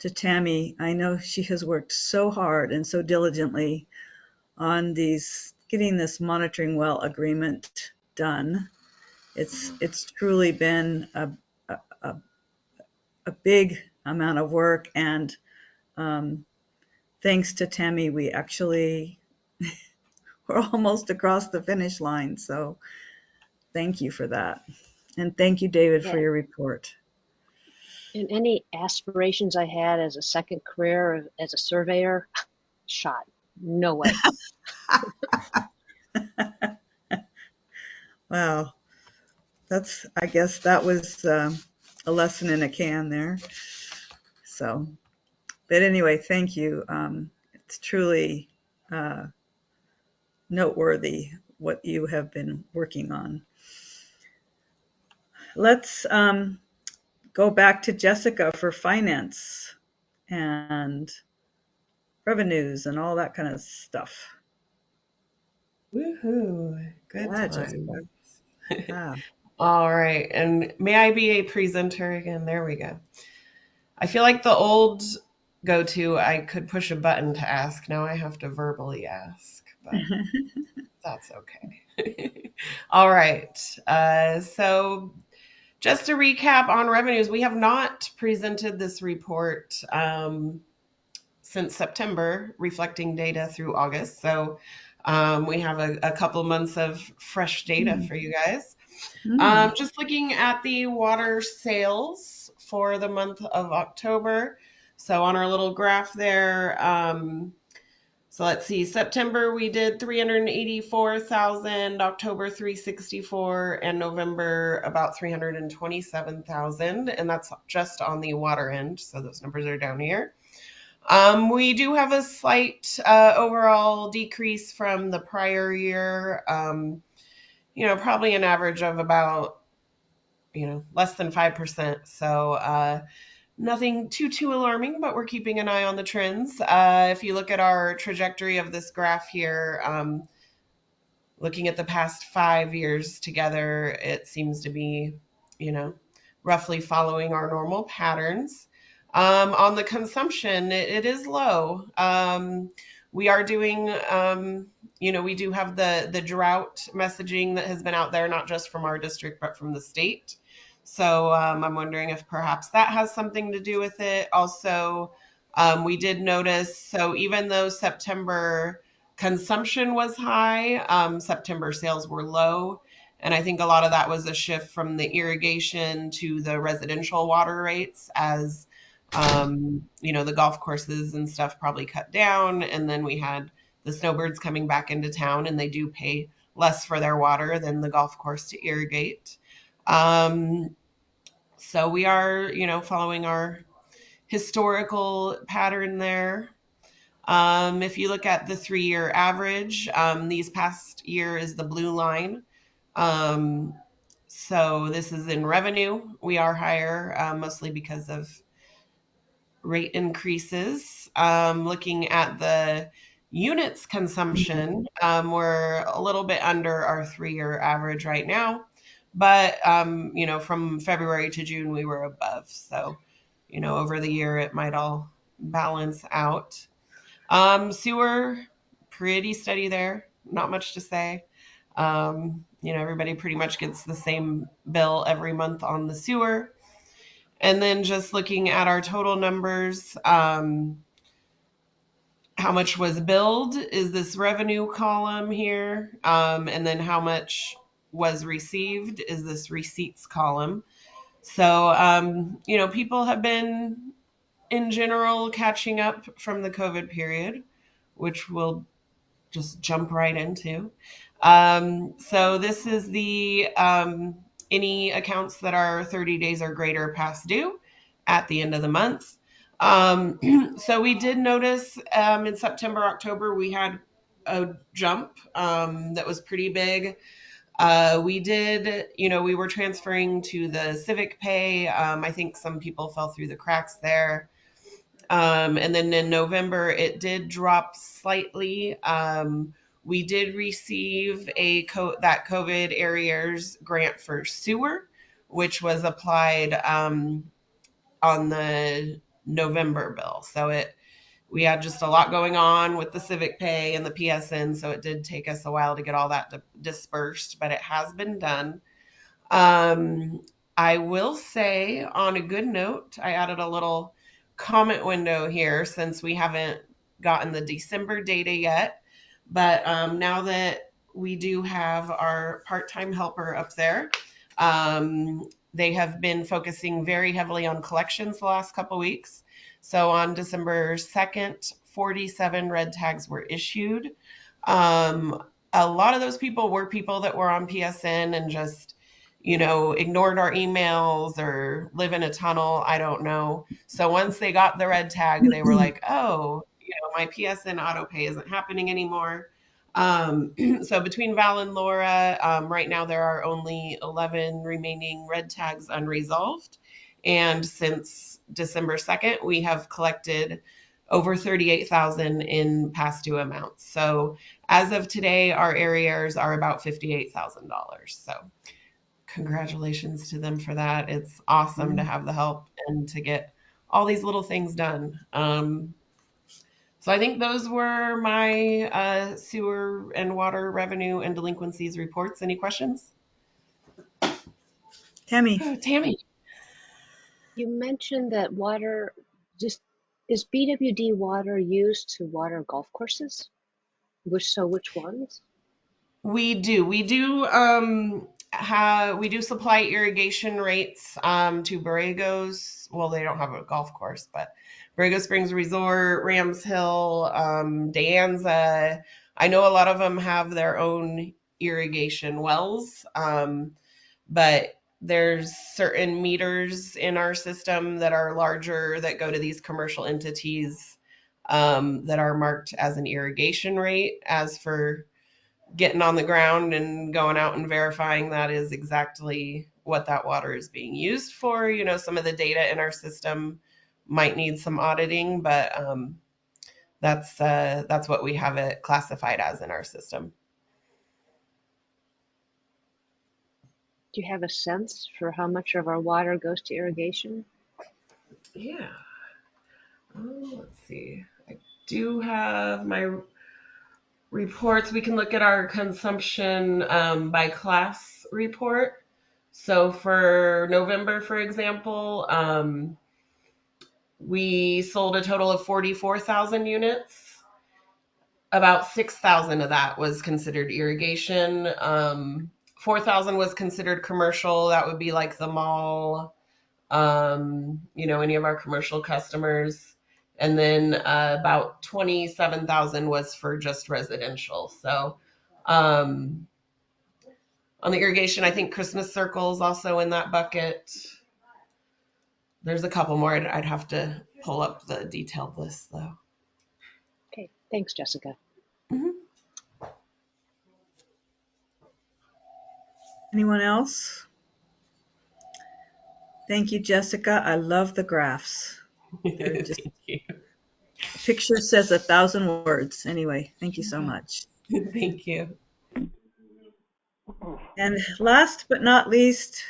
to Tammy. I know she has worked so hard and so diligently on getting this monitoring well agreement done. It's truly been a big amount of work, and thanks to Tammy, we're almost across the finish line. So thank you for that. And thank you, David, for Yeah. your report. And any aspirations I had as a second career as a surveyor, shot. No way. Wow. I guess that was a lesson in a can there. So, but anyway, thank you. It's truly noteworthy what you have been working on. Let's go back to Jessica for finance and revenues and all that kind of stuff. Woohoo! Good Yeah, times. Jessica. Yeah. All right, and may I be a presenter again? There we go. I feel like the old go-to, I could push a button to ask. Now I have to verbally ask, but that's okay. All right. So just to recap on revenues, we have not presented this report since September, reflecting data through August. So we have a couple months of fresh data for you guys. Just looking at the water sales for the month of October. So on our little graph there, so let's see, September we did 384,000, October 364, and November about 327,000, and that's just on the water end. So those numbers are down here. We do have a slight overall decrease from the prior year. Probably an average of about, less than 5%. So nothing too alarming, but we're keeping an eye on the trends. If you look at our trajectory of this graph here, looking at the past 5 years together, it seems to be, roughly following our normal patterns. On the consumption, it is low. We are doing, we do have the drought messaging that has been out there, not just from our district, but from the state. So I'm wondering if perhaps that has something to do with it. Also, we did notice, so even though September consumption was high, September sales were low. And I think a lot of that was a shift from the irrigation to the residential water rates as the golf courses and stuff probably cut down. And then we had the snowbirds coming back into town, and they do pay less for their water than the golf course to irrigate. So we are, following our historical pattern there. If you look at the 3-year average, these past year is the blue line. So this is in revenue. We are higher, mostly because of rate increases. Looking at the units consumption, we're a little bit under our 3-year average right now. But, from February to June, we were above. So, over the year, it might all balance out. Sewer, pretty steady there. Not much to say. Everybody pretty much gets the same bill every month on the sewer. And then just looking at our total numbers, how much was billed is this revenue column here. And then how much was received is this receipts column. So, people have been, in general, catching up from the COVID period, which we'll just jump right into. So this is the any accounts that are 30 days or greater past due at the end of the month. So we did notice in September, October, we had a jump that was pretty big. We did, we were transferring to the Civic Pay. I think some people fell through the cracks there. And then in November, it did drop slightly. We did receive that COVID arrears grant for sewer, which was applied on the November bill. So we had just a lot going on with the Civic Pay and the PSN, so it did take us a while to get all that dispersed, but it has been done. I will say, on a good note, I added a little comment window here since we haven't gotten the December data yet. But now that we do have our part-time helper up there, they have been focusing very heavily on collections the last couple weeks. So on December 2nd, 47 red tags were issued. A lot of those people were people that were on PSN and just ignored our emails or live in a tunnel. I don't know. So once they got the red tag, they were like, oh, my PSN auto pay isn't happening anymore. So between Val and Laura, right now there are only 11 remaining red tags unresolved. And since December 2nd, we have collected over 38,000 in past due amounts. So as of today, our arrears are about $58,000. So congratulations to them for that. It's awesome to have the help and to get all these little things done. So I think those were my sewer and water revenue and delinquencies reports. Any questions? Tammy. Tammy. You mentioned that water, just is BWD water used to water golf courses? Which ones? We do. We do supply irrigation rates to Borrego's. Well, they don't have a golf course, but Borrego Springs Resort, Rams Hill, Dianza. I know a lot of them have their own irrigation wells, but there's certain meters in our system that are larger that go to these commercial entities that are marked as an irrigation rate. As for getting on the ground and going out and verifying that is exactly what that water is being used for. Some of the data in our system might need some auditing, but that's what we have it classified as in our system. Do you have a sense for how much of our water goes to irrigation? Yeah. Let's see. I do have my reports. We can look at our consumption by class report. So for November, for example, we sold a total of 44,000 units. About 6,000 of that was considered irrigation. 4,000 was considered commercial. That would be like the mall, any of our commercial customers. And then about 27,000 was for just residential. So on the irrigation, I think Christmas circles also in that bucket. There's a couple more. I'd have to pull up the detailed list though. Okay, thanks, Jessica. Mm-hmm. Anyone else? Thank you, Jessica. I love the graphs. They're just Thank you. picture says 1,000 words. Anyway, thank you so much. Thank you. And last but not least,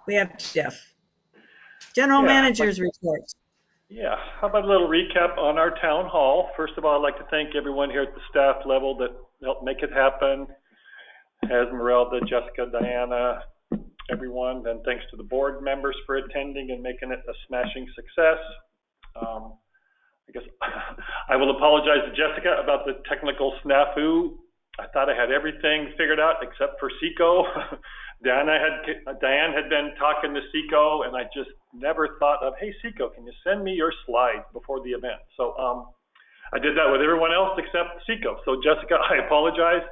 we have Jeff. General Manager's report. Yeah, how about a little recap on our town hall? First of all, I'd like to thank everyone here at the staff level that helped make it happen. Esmeralda, Jessica, Diana, everyone. And thanks to the board members for attending and making it a smashing success. I guess I will apologize to Jessica about the technical snafu. I thought I had everything figured out except for Seco. Diane had been talking to Seco, and I just never thought of, hey, Seco, can you send me your slides before the event? So I did that with everyone else except Seco. So Jessica, I apologize.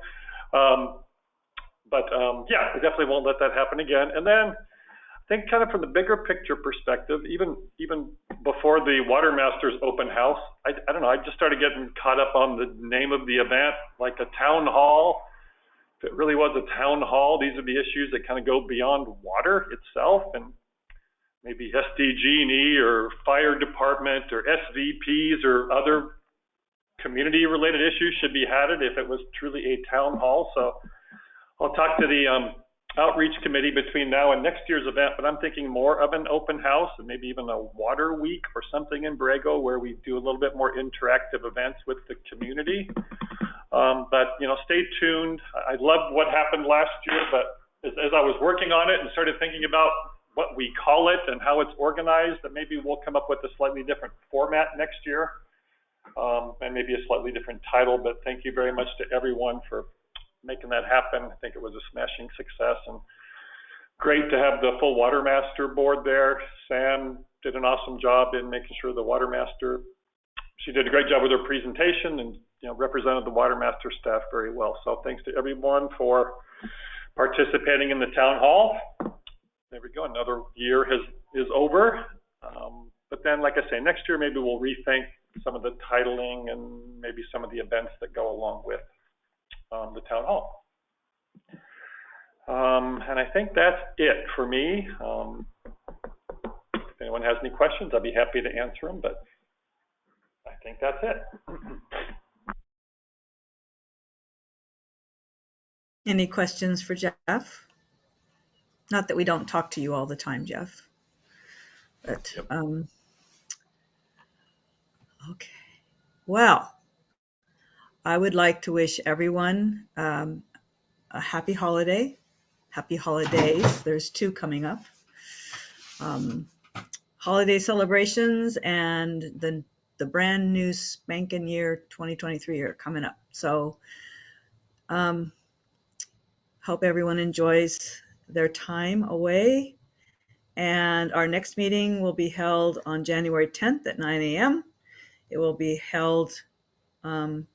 Yeah, I definitely won't let that happen again. And then I think kind of from the bigger picture perspective, even before the Water Masters open house, I don't know, I just started getting caught up on the name of the event, like a town hall. If it really was a town hall, these would be issues that kind of go beyond water itself, and maybe SDG&E or fire department or SVPs or other community related issues should be had if it was truly a town hall. So I'll talk to the outreach committee between now and next year's event, but I'm thinking more of an open house and maybe even a water week or something in Borrego where we do a little bit more interactive events with the community. But you know, stay tuned. I loved what happened last year, but as I was working on it and started thinking about what we call it and how it's organized, that maybe we'll come up with a slightly different format next year, and maybe a slightly different title. But thank you very much to everyone for making that happen. I think it was a smashing success, and great to have the full Water Master board there. Sam did an awesome job in making sure the Water Master, she did a great job with her presentation and represented the Water Master staff very well. So thanks to everyone for participating in the town hall. There we go, another year is over. But then, like I say, next year maybe we'll rethink some of the titling and maybe some of the events that go along with the town hall. And I think that's it for me. If anyone has any questions, I'd be happy to answer them, but I think that's it. Any questions for Jeff? Not that we don't talk to you all the time, Jeff. But okay. Well, I would like to wish everyone a happy holiday, happy holidays. There's 2 coming up. Holiday celebrations and the brand new spanking year 2023 are coming up. So hope everyone enjoys their time away. And our next meeting will be held on January 10th at 9 a.m. It will be held online,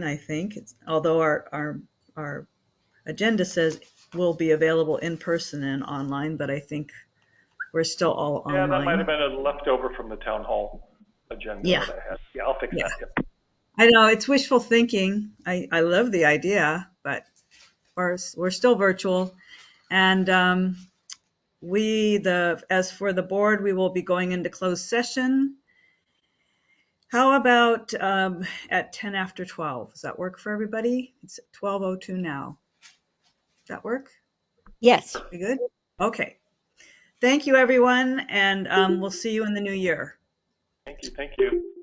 I think. Although our agenda says will be available in person and online, but I think we're still all online. Yeah, that might have been a leftover from the town hall agenda that I had. Yeah, I'll fix that. Yep. I know it's wishful thinking. I love the idea, but we're still virtual. And as for the board, we will be going into closed session. How about at 10 after 12? Does that work for everybody? It's 12:02 now. Does that work? Yes. We good? Okay. Thank you, everyone, and we'll see you in the new year. Thank you.